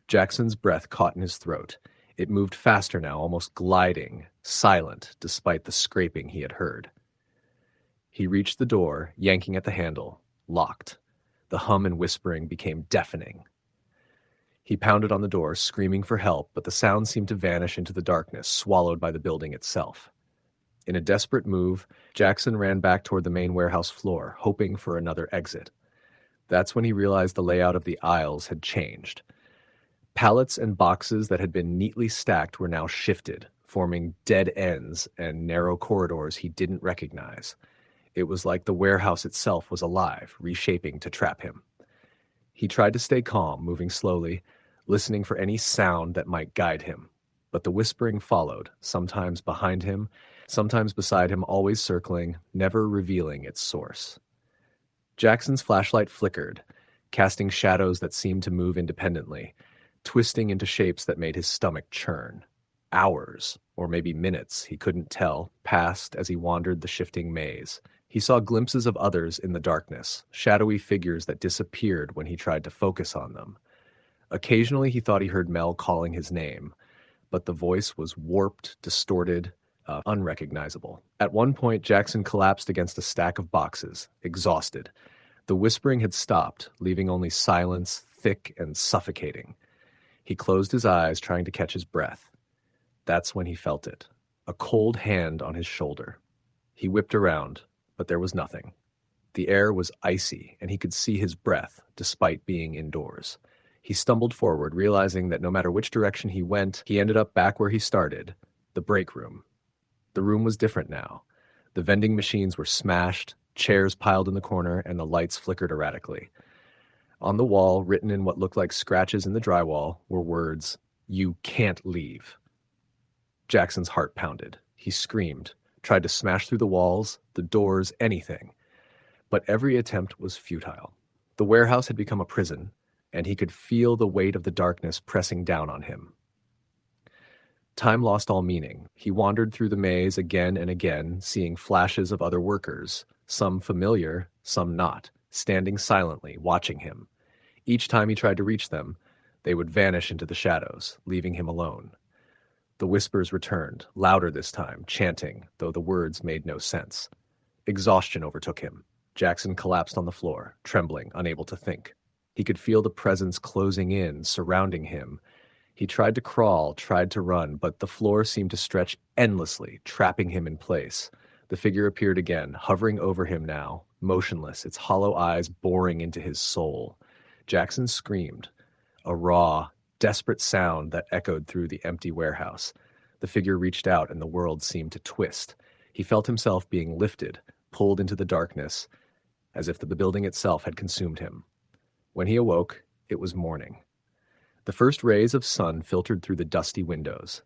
Jackson's breath caught in his throat. It moved faster now, almost gliding, silent despite the scraping he had heard. He reached the door, yanking at the handle, locked. The hum and whispering became deafening. He pounded on the door, screaming for help, but the sound seemed to vanish into the darkness, swallowed by the building itself. In a desperate move, Jackson ran back toward the main warehouse floor, hoping for another exit. That's when he realized the layout of the aisles had changed. Pallets and boxes that had been neatly stacked were now shifted, forming dead ends and narrow corridors he didn't recognize. It was like the warehouse itself was alive, reshaping to trap him. He tried to stay calm, moving slowly, listening for any sound that might guide him. But the whispering followed, sometimes behind him, sometimes beside him, always circling, never revealing its source. Jackson's flashlight flickered, casting shadows that seemed to move independently, twisting into shapes that made his stomach churn. Hours, or maybe minutes, he couldn't tell, passed as he wandered the shifting maze. He saw glimpses of others in the darkness, shadowy figures that disappeared when he tried to focus on them. Occasionally he thought he heard Mel calling his name, but the voice was warped, distorted, unrecognizable. At one point, Jackson collapsed against a stack of boxes, exhausted. The whispering had stopped, leaving only silence, thick and suffocating. He closed his eyes, trying to catch his breath. That's when he felt it, a cold hand on his shoulder. He whipped around, but there was nothing. The air was icy, and he could see his breath, despite being indoors. He stumbled forward, realizing that no matter which direction he went, he ended up back where he started, the break room. The room was different now. The vending machines were smashed, chairs piled in the corner, and the lights flickered erratically. On the wall, written in what looked like scratches in the drywall, were words, "You can't leave." Jackson's heart pounded. He screamed, tried to smash through the walls, the doors, anything. But every attempt was futile. The warehouse had become a prison, and he could feel the weight of the darkness pressing down on him. Time lost all meaning. He wandered through the maze again and again, seeing flashes of other workers, some familiar, some not, standing silently, watching him. Each time he tried to reach them, they would vanish into the shadows, leaving him alone. The whispers returned, louder this time, chanting, though the words made no sense. Exhaustion overtook him. Jackson collapsed on the floor, trembling, unable to think. He could feel the presence closing in, surrounding him. He tried to crawl, tried to run, but the floor seemed to stretch endlessly, trapping him in place. The figure appeared again, hovering over him now, motionless, its hollow eyes boring into his soul. Jackson screamed, a raw, desperate sound that echoed through the empty warehouse. The figure reached out and the world seemed to twist. He felt himself being lifted, pulled into the darkness, as if the building itself had consumed him. When he awoke, it was morning. The first rays of sun filtered through the dusty windows.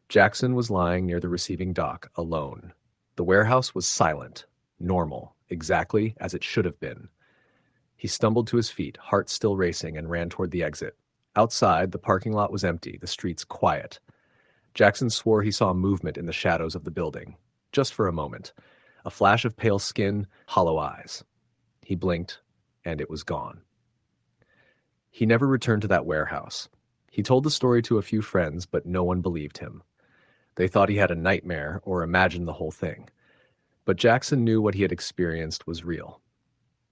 Jackson was lying near the receiving dock, alone. The warehouse was silent, normal, exactly as it should have been. He stumbled to his feet, heart still racing, and ran toward the exit. Outside, the parking lot was empty, the streets quiet. Jackson swore he saw movement in the shadows of the building. Just for a moment. A flash of pale skin, hollow eyes. He blinked, and it was gone. He never returned to that warehouse. He told the story to a few friends, but no one believed him. They thought he had a nightmare or imagined the whole thing. But Jackson knew what he had experienced was real.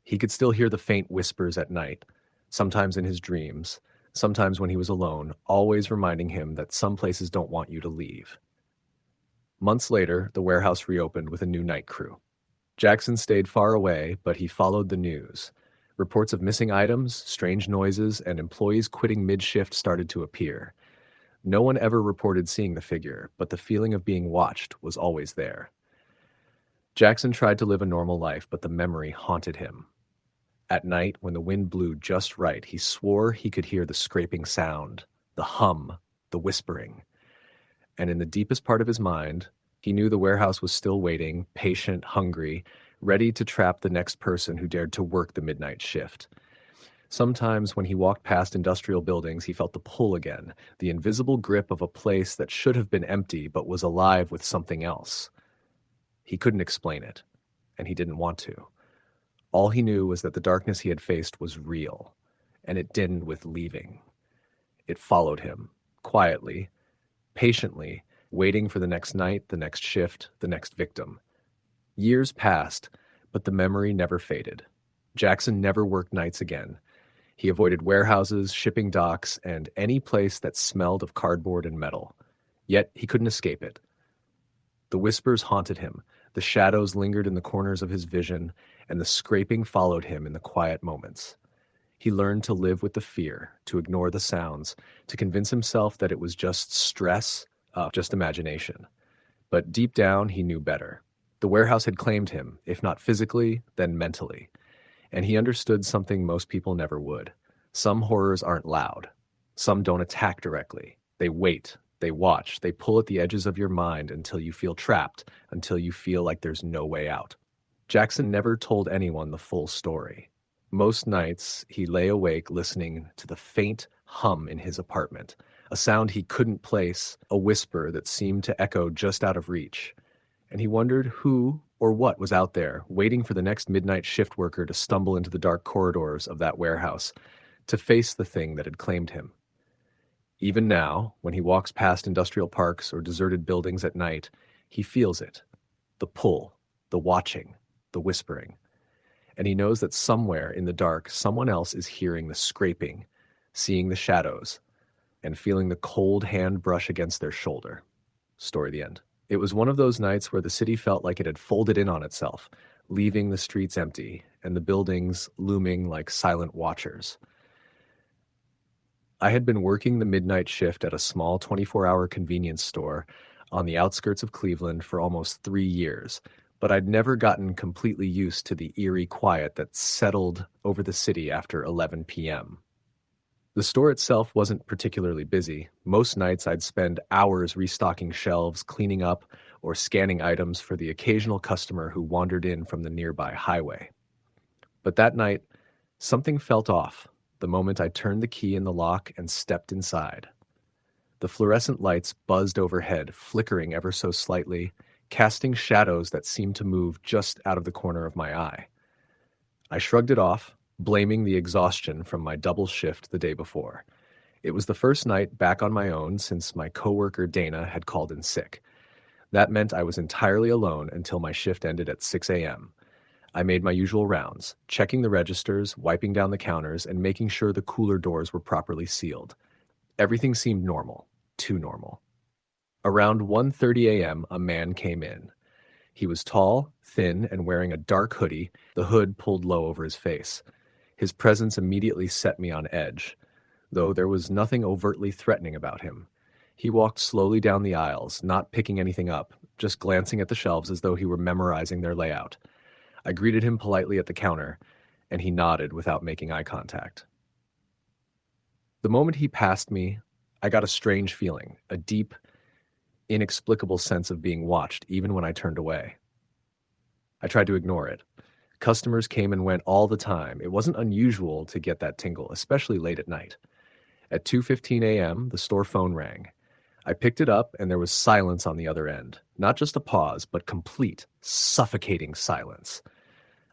He could still hear the faint whispers at night, sometimes in his dreams, sometimes when he was alone, always reminding him that some places don't want you to leave. Months later, the warehouse reopened with a new night crew. Jackson stayed far away, but he followed the news. Reports of missing items, strange noises, and employees quitting mid-shift started to appear. No one ever reported seeing the figure, but the feeling of being watched was always there. Jackson tried to live a normal life, but the memory haunted him. At night, when the wind blew just right, he swore he could hear the scraping sound, the hum, the whispering. And in the deepest part of his mind, he knew the warehouse was still waiting, patient, hungry, ready to trap the next person who dared to work the midnight shift. Sometimes when he walked past industrial buildings, he felt the pull again, the invisible grip of a place that should have been empty but was alive with something else. He couldn't explain it, and he didn't want to. All he knew was that the darkness he had faced was real, and it didn't end with leaving. It followed him, quietly, patiently, waiting for the next night, the next shift, the next victim. Years passed, but the memory never faded. Jackson never worked nights again. He avoided warehouses, shipping docks, and any place that smelled of cardboard and metal. Yet he couldn't escape it. The whispers haunted him, the shadows lingered in the corners of his vision, and the scraping followed him in the quiet moments. He learned to live with the fear, to ignore the sounds, to convince himself that it was just stress, just imagination. But deep down, he knew better. The warehouse had claimed him, if not physically, then mentally. And he understood something most people never would. Some horrors aren't loud. Some don't attack directly. They wait, they watch, they pull at the edges of your mind until you feel trapped, until you feel like there's no way out. Jackson never told anyone the full story. Most nights, he lay awake listening to the faint hum in his apartment, a sound he couldn't place, a whisper that seemed to echo just out of reach. And he wondered who or what was out there, waiting for the next midnight shift worker to stumble into the dark corridors of that warehouse, to face the thing that had claimed him. Even now, when he walks past industrial parks or deserted buildings at night, he feels it. The pull, the watching, the whispering. And he knows that somewhere in the dark, someone else is hearing the scraping, seeing the shadows, and feeling the cold hand brush against their shoulder. Story the end. It was one of those nights where the city felt like it had folded in on itself, leaving the streets empty and the buildings looming like silent watchers. I had been working the midnight shift at a small 24-hour convenience store on the outskirts of Cleveland for almost 3 years, but I'd never gotten completely used to the eerie quiet that settled over the city after 11 p.m. The store itself wasn't particularly busy. Most nights I'd spend hours restocking shelves, cleaning up, or scanning items for the occasional customer who wandered in from the nearby highway. But that night, something felt off the moment I turned the key in the lock and stepped inside. The fluorescent lights buzzed overhead, flickering ever so slightly, casting shadows that seemed to move just out of the corner of my eye. I shrugged it off, blaming the exhaustion from my double shift the day before. It was the first night back on my own since my coworker Dana had called in sick. That meant I was entirely alone until my shift ended at 6 a.m. I made my usual rounds, checking the registers, wiping down the counters, and making sure the cooler doors were properly sealed. Everything seemed normal, too normal. Around 1:30 a.m., a man came in. He was tall, thin, and wearing a dark hoodie, the hood pulled low over his face. His presence immediately set me on edge, though there was nothing overtly threatening about him. He walked slowly down the aisles, not picking anything up, just glancing at the shelves as though he were memorizing their layout. I greeted him politely at the counter, and he nodded without making eye contact. The moment he passed me, I got a strange feeling, a deep, inexplicable sense of being watched, even when I turned away. I tried to ignore it. Customers came and went all the time. It wasn't unusual to get that tingle, especially late at night. At 2:15 a.m., the store phone rang. I picked it up, and there was silence on the other end. Not just a pause, but complete, suffocating silence.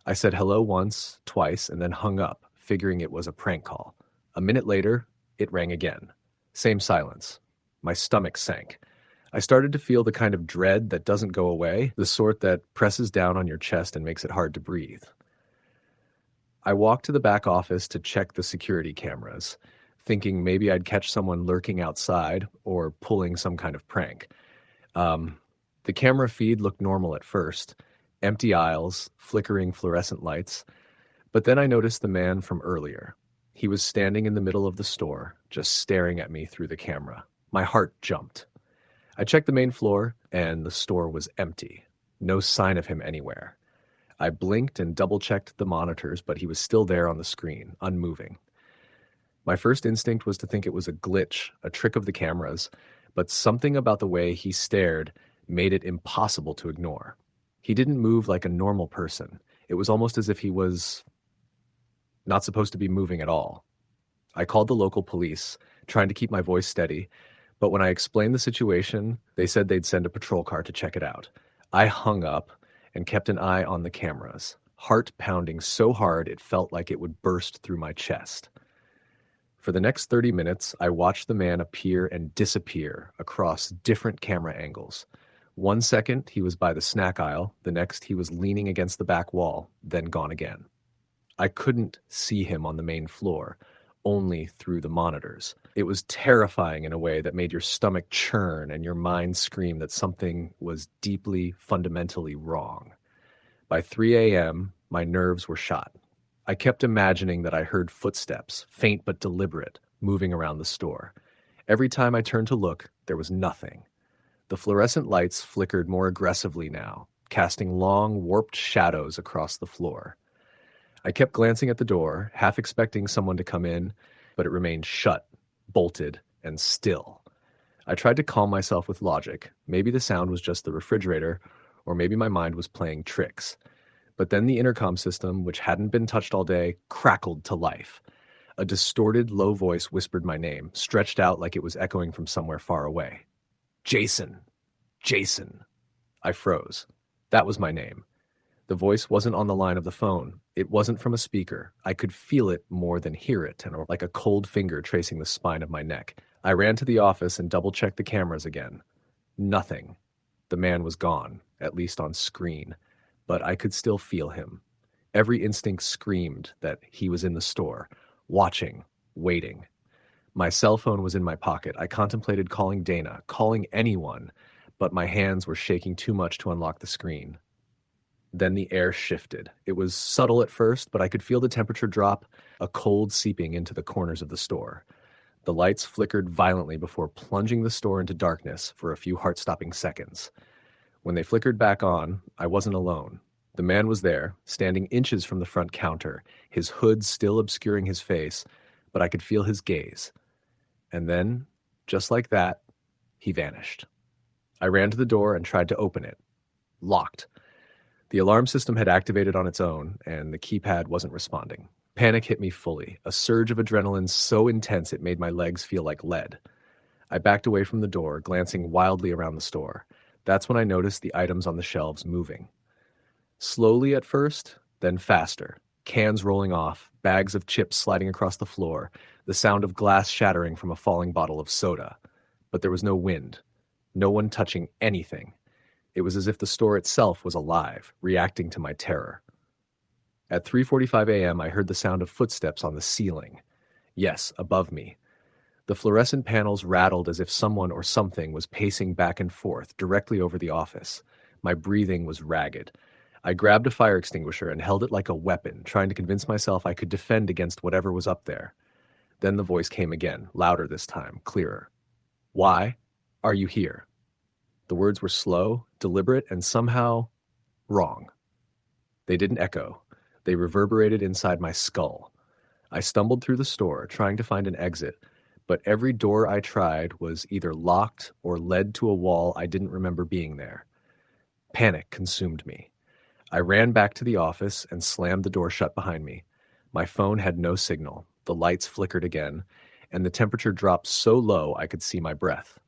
I said hello once, twice, and then hung up, figuring it was a prank call. A minute later, it rang again. Same silence. My stomach sank. I started to feel the kind of dread that doesn't go away, the sort that presses down on your chest and makes it hard to breathe. I walked to the back office to check the security cameras, thinking maybe I'd catch someone lurking outside or pulling some kind of prank. The camera feed looked normal at first, empty aisles, flickering fluorescent lights, but then I noticed the man from earlier. He was standing in the middle of the store, just staring at me through the camera. My heart jumped. I checked the main floor, and the store was empty. No sign of him anywhere. I blinked and double-checked the monitors, but he was still there on the screen, unmoving. My first instinct was to think it was a glitch, a trick of the cameras, but something about the way he stared made it impossible to ignore. He didn't move like a normal person. It was almost as if he was not supposed to be moving at all. I called the local police, trying to keep my voice steady, but when I explained the situation, they said they'd send a patrol car to check it out. I hung up and kept an eye on the cameras, heart pounding so hard it felt like it would burst through my chest. For the next 30 minutes, I watched the man appear and disappear across different camera angles. 1 second, he was by the snack aisle. The next, he was leaning against the back wall, then gone again. I couldn't see him on the main floor, only through the monitors. It was terrifying in a way that made your stomach churn and your mind scream that something was deeply, fundamentally wrong. By 3 a.m., my nerves were shot. I kept imagining that I heard footsteps, faint but deliberate, moving around the store. Every time I turned to look, there was nothing. The fluorescent lights flickered more aggressively now, casting long, warped shadows across the floor. I kept glancing at the door, half expecting someone to come in, but it remained shut, bolted, and still. I tried to calm myself with logic. Maybe the sound was just the refrigerator, or maybe my mind was playing tricks. But then the intercom system, which hadn't been touched all day, crackled to life. A distorted, low voice whispered my name, stretched out like it was echoing from somewhere far away. Jason. Jason. I froze. That was my name. The voice wasn't on the line of the phone. It wasn't from a speaker. I could feel it more than hear it, and like a cold finger tracing the spine of my neck. I ran to the office and double-checked the cameras again. Nothing. The man was gone, at least on screen, but I could still feel him. Every instinct screamed that he was in the store, watching, waiting. My cell phone was in my pocket. I contemplated calling Dana, calling anyone, but my hands were shaking too much to unlock the screen. Then the air shifted. It was subtle at first, but I could feel the temperature drop, a cold seeping into the corners of the store. The lights flickered violently before plunging the store into darkness for a few heart-stopping seconds. When they flickered back on, I wasn't alone. The man was there, standing inches from the front counter, his hood still obscuring his face, but I could feel his gaze. And then, just like that, he vanished. I ran to the door and tried to open it. Locked. The alarm system had activated on its own, and the keypad wasn't responding. Panic hit me fully, a surge of adrenaline so intense it made my legs feel like lead. I backed away from the door, glancing wildly around the store. That's when I noticed the items on the shelves moving. Slowly at first, then faster. Cans rolling off, bags of chips sliding across the floor, the sound of glass shattering from a falling bottle of soda. But there was no wind. No one touching anything. It was as if the store itself was alive, reacting to my terror. At 3:45 a.m., I heard the sound of footsteps on the ceiling. Yes, above me. The fluorescent panels rattled as if someone or something was pacing back and forth directly over the office. My breathing was ragged. I grabbed a fire extinguisher and held it like a weapon, trying to convince myself I could defend against whatever was up there. Then the voice came again, louder this time, clearer. Why are you here? The words were slow, deliberate, and somehow wrong. They didn't echo. They reverberated inside my skull. I stumbled through the store, trying to find an exit, but every door I tried was either locked or led to a wall I didn't remember being there. Panic consumed me. I ran back to the office and slammed the door shut behind me. My phone had no signal. The lights flickered again, and the temperature dropped so low I could see my breath.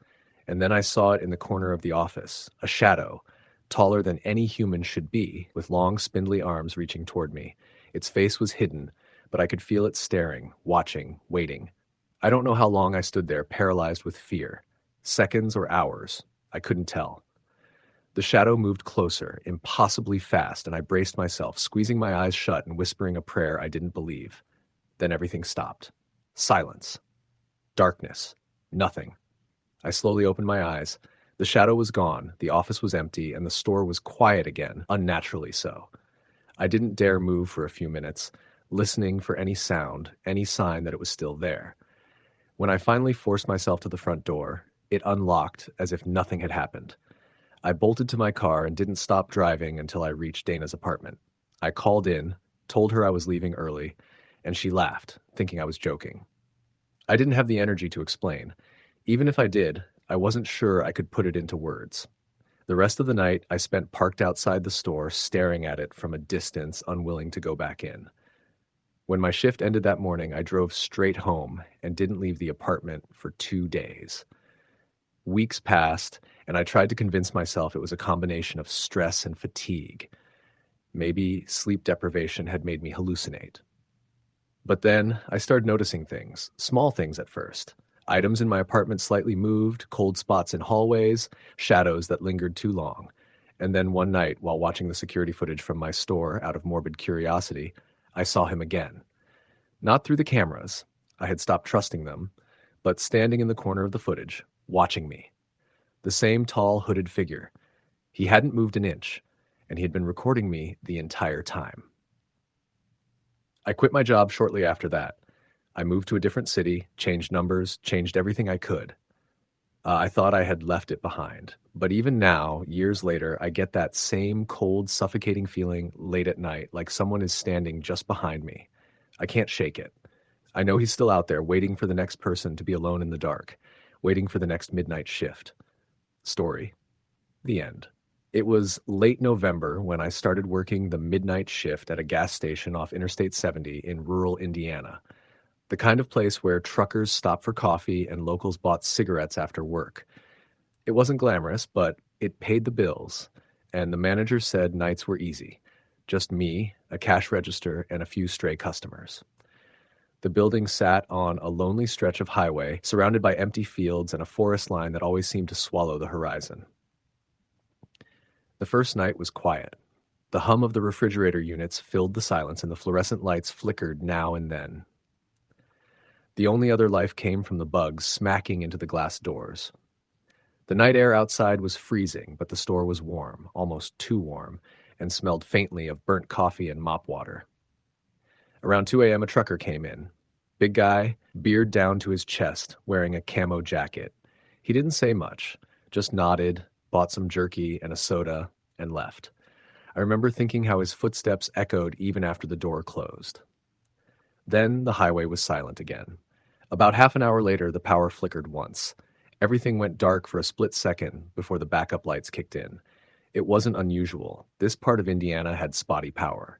And then I saw it in the corner of the office, a shadow, taller than any human should be, with long, spindly arms reaching toward me. Its face was hidden, but I could feel it staring, watching, waiting. I don't know how long I stood there, paralyzed with fear. Seconds or hours. I couldn't tell. The shadow moved closer, impossibly fast, and I braced myself, squeezing my eyes shut and whispering a prayer I didn't believe. Then everything stopped. Silence. Darkness. Nothing. I slowly opened my eyes. The shadow was gone, the office was empty, and the store was quiet again, unnaturally so. I didn't dare move for a few minutes, listening for any sound, any sign that it was still there. When I finally forced myself to the front door, it unlocked as if nothing had happened. I bolted to my car and didn't stop driving until I reached Dana's apartment. I called in, told her I was leaving early, and she laughed, thinking I was joking. I didn't have the energy to explain. Even if I did, I wasn't sure I could put it into words. The rest of the night I spent parked outside the store, staring at it from a distance, unwilling to go back in. When my shift ended that morning, I drove straight home and didn't leave the apartment for 2 days. Weeks passed, and I tried to convince myself it was a combination of stress and fatigue. Maybe sleep deprivation had made me hallucinate. But then I started noticing things, small things at first. Items in my apartment slightly moved, cold spots in hallways, shadows that lingered too long. And then one night, while watching the security footage from my store out of morbid curiosity, I saw him again. Not through the cameras. I had stopped trusting them, but standing in the corner of the footage, watching me. The same tall, hooded figure. He hadn't moved an inch, and he had been recording me the entire time. I quit my job shortly after that. I moved to a different city, changed numbers, changed everything I could. I thought I had left it behind. But even now, years later, I get that same cold, suffocating feeling late at night, like someone is standing just behind me. I can't shake it. I know he's still out there, waiting for the next person to be alone in the dark, waiting for the next midnight shift. Story. The end. It was late November when I started working the midnight shift at a gas station off Interstate 70 in rural Indiana, the kind of place where truckers stopped for coffee and locals bought cigarettes after work. It wasn't glamorous, but it paid the bills, and the manager said nights were easy. Just me, a cash register, and a few stray customers. The building sat on a lonely stretch of highway, surrounded by empty fields and a forest line that always seemed to swallow the horizon. The first night was quiet. The hum of the refrigerator units filled the silence, and the fluorescent lights flickered now and then. The only other life came from the bugs smacking into the glass doors. The night air outside was freezing, but the store was warm, almost too warm, and smelled faintly of burnt coffee and mop water. Around 2 a.m., a trucker came in. Big guy, beard down to his chest, wearing a camo jacket. He didn't say much, just nodded, bought some jerky and a soda, and left. I remember thinking how his footsteps echoed even after the door closed. Then the highway was silent again. About half an hour later, the power flickered once. Everything went dark for a split second before the backup lights kicked in. It wasn't unusual. This part of Indiana had spotty power.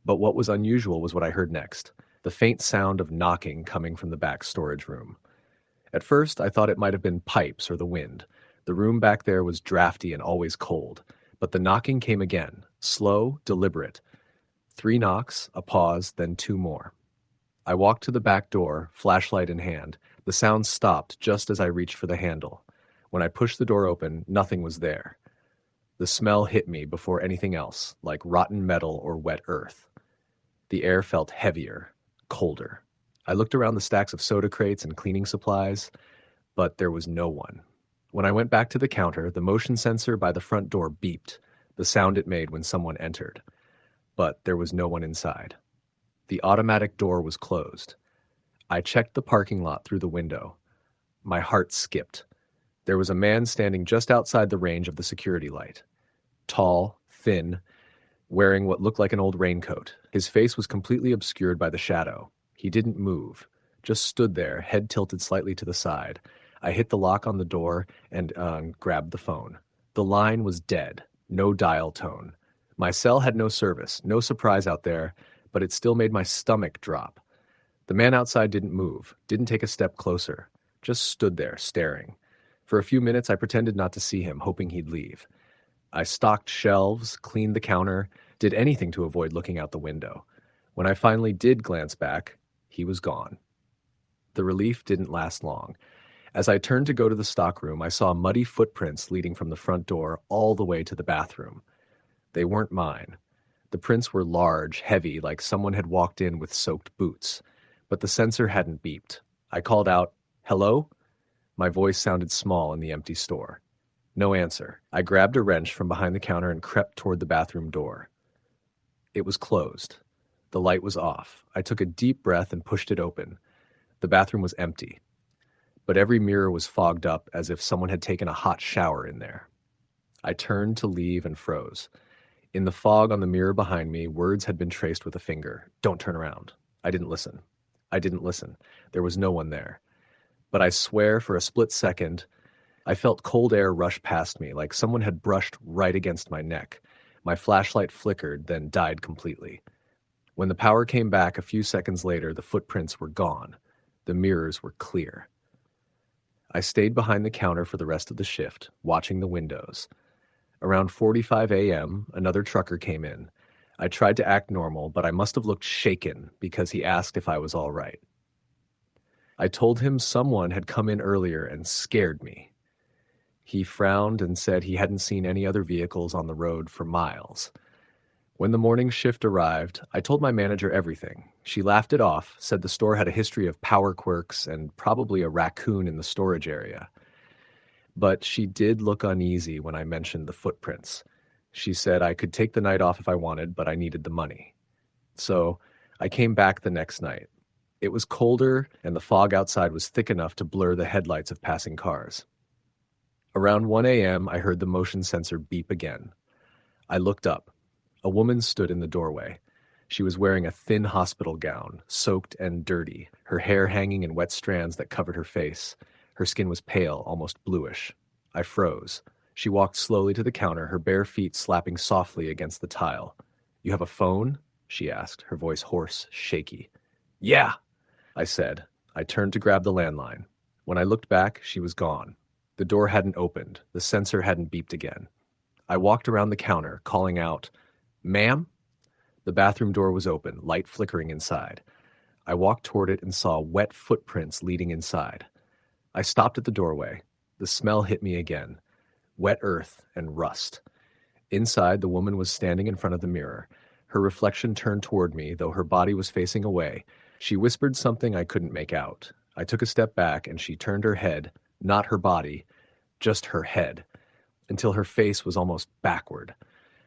But what was unusual was what I heard next, the faint sound of knocking coming from the back storage room. At first, I thought it might have been pipes or the wind. The room back there was drafty and always cold. But the knocking came again, slow, deliberate. 3 knocks, a pause, then 2 more. I walked to the back door, flashlight in hand. The sound stopped just as I reached for the handle. When I pushed the door open, nothing was there. The smell hit me before anything else, like rotten metal or wet earth. The air felt heavier, colder. I looked around the stacks of soda crates and cleaning supplies, but there was no one. When I went back to the counter, the motion sensor by the front door beeped, the sound it made when someone entered. But there was no one inside. The automatic door was closed. I checked the parking lot through the window. My heart skipped. There was a man standing just outside the range of the security light. Tall, thin, wearing what looked like an old raincoat. His face was completely obscured by the shadow. He didn't move, just stood there, head tilted slightly to the side. I hit the lock on the door and grabbed the phone. The line was dead, no dial tone. My cell had no service, no surprise out there, but it still made my stomach drop. The man outside didn't move, didn't take a step closer, just stood there, staring. For a few minutes, I pretended not to see him, hoping he'd leave. I stocked shelves, cleaned the counter, did anything to avoid looking out the window. When I finally did glance back, he was gone. The relief didn't last long. As I turned to go to the stockroom, I saw muddy footprints leading from the front door all the way to the bathroom. They weren't mine. The prints were large, heavy, like someone had walked in with soaked boots. But the sensor hadn't beeped. I called out, "Hello?" My voice sounded small in the empty store. No answer. I grabbed a wrench from behind the counter and crept toward the bathroom door. It was closed. The light was off. I took a deep breath and pushed it open. The bathroom was empty. But every mirror was fogged up as if someone had taken a hot shower in there. I turned to leave and froze. In the fog on the mirror behind me, words had been traced with a finger. "Don't turn around." I didn't listen. There was no one there. But I swear for a split second, I felt cold air rush past me, like someone had brushed right against my neck. My flashlight flickered, then died completely. When the power came back a few seconds later, the footprints were gone. The mirrors were clear. I stayed behind the counter for the rest of the shift, watching the windows. Around 4:45 a.m., another trucker came in. I tried to act normal, but I must have looked shaken because he asked if I was all right. I told him someone had come in earlier and scared me. He frowned and said he hadn't seen any other vehicles on the road for miles. When the morning shift arrived, I told my manager everything. She laughed it off, said the store had a history of power quirks and probably a raccoon in the storage area. But she did look uneasy when I mentioned the footprints. She said I could take the night off if I wanted, but I needed the money. So I came back the next night. It was colder, and the fog outside was thick enough to blur the headlights of passing cars. Around 1 a.m., I heard the motion sensor beep again. I looked up. A woman stood in the doorway. She was wearing a thin hospital gown, soaked and dirty, her hair hanging in wet strands that covered her face. Her skin was pale, almost bluish. I froze. She walked slowly to the counter, her bare feet slapping softly against the tile. "You have a phone?" she asked, her voice hoarse, shaky. "Yeah," I said. I turned to grab the landline. When I looked back, she was gone. The door hadn't opened. The sensor hadn't beeped again. I walked around the counter, calling out, "Ma'am?" The bathroom door was open, light flickering inside. I walked toward it and saw wet footprints leading inside. I stopped at the doorway. The smell hit me again. Wet earth and rust. Inside, the woman was standing in front of the mirror. Her reflection turned toward me, though her body was facing away. She whispered something I couldn't make out. I took a step back, and she turned her head, not her body, just her head, until her face was almost backward.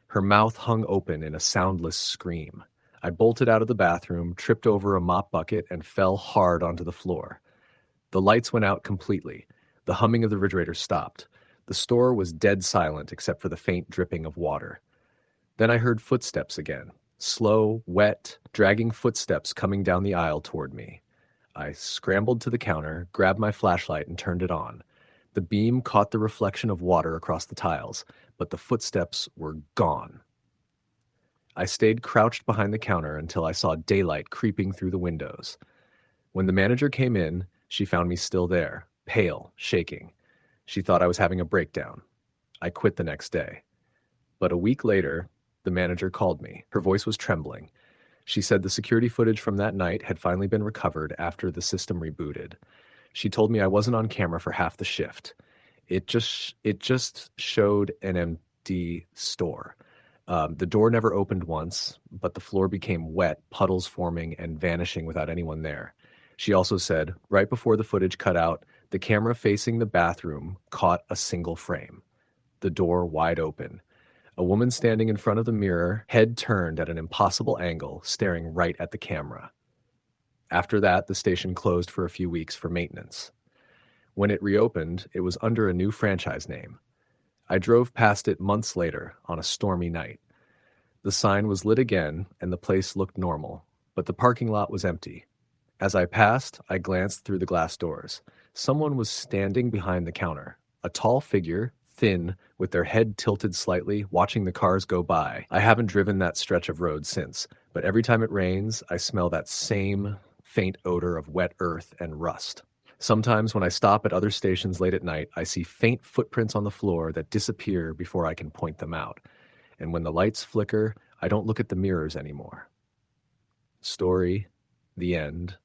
Her mouth hung open in a soundless scream. I bolted out of the bathroom, tripped over a mop bucket, and fell hard onto the floor. The lights went out completely. The humming of the refrigerator stopped. The store was dead silent except for the faint dripping of water. Then I heard footsteps again. Slow, wet, dragging footsteps coming down the aisle toward me. I scrambled to the counter, grabbed my flashlight, and turned it on. The beam caught the reflection of water across the tiles, but the footsteps were gone. I stayed crouched behind the counter until I saw daylight creeping through the windows. When the manager came in, she found me still there, pale, shaking. She thought I was having a breakdown. I quit the next day. But a week later, the manager called me. Her voice was trembling. She said the security footage from that night had finally been recovered after the system rebooted. She told me I wasn't on camera for half the shift. It just showed an empty store. The door never opened once, but the floor became wet, puddles forming and vanishing without anyone there. She also said, right before the footage cut out, the camera facing the bathroom caught a single frame. The door wide open. A woman standing in front of the mirror, head turned at an impossible angle, staring right at the camera. After that, the station closed for a few weeks for maintenance. When it reopened, it was under a new franchise name. I drove past it months later on a stormy night. The sign was lit again, and the place looked normal, but the parking lot was empty. As I passed, I glanced through the glass doors. Someone was standing behind the counter, a tall figure, thin, with their head tilted slightly, watching the cars go by. I haven't driven that stretch of road since, but every time it rains, I smell that same faint odor of wet earth and rust. Sometimes when I stop at other stations late at night, I see faint footprints on the floor that disappear before I can point them out. And when the lights flicker, I don't look at the mirrors anymore. Story, the end.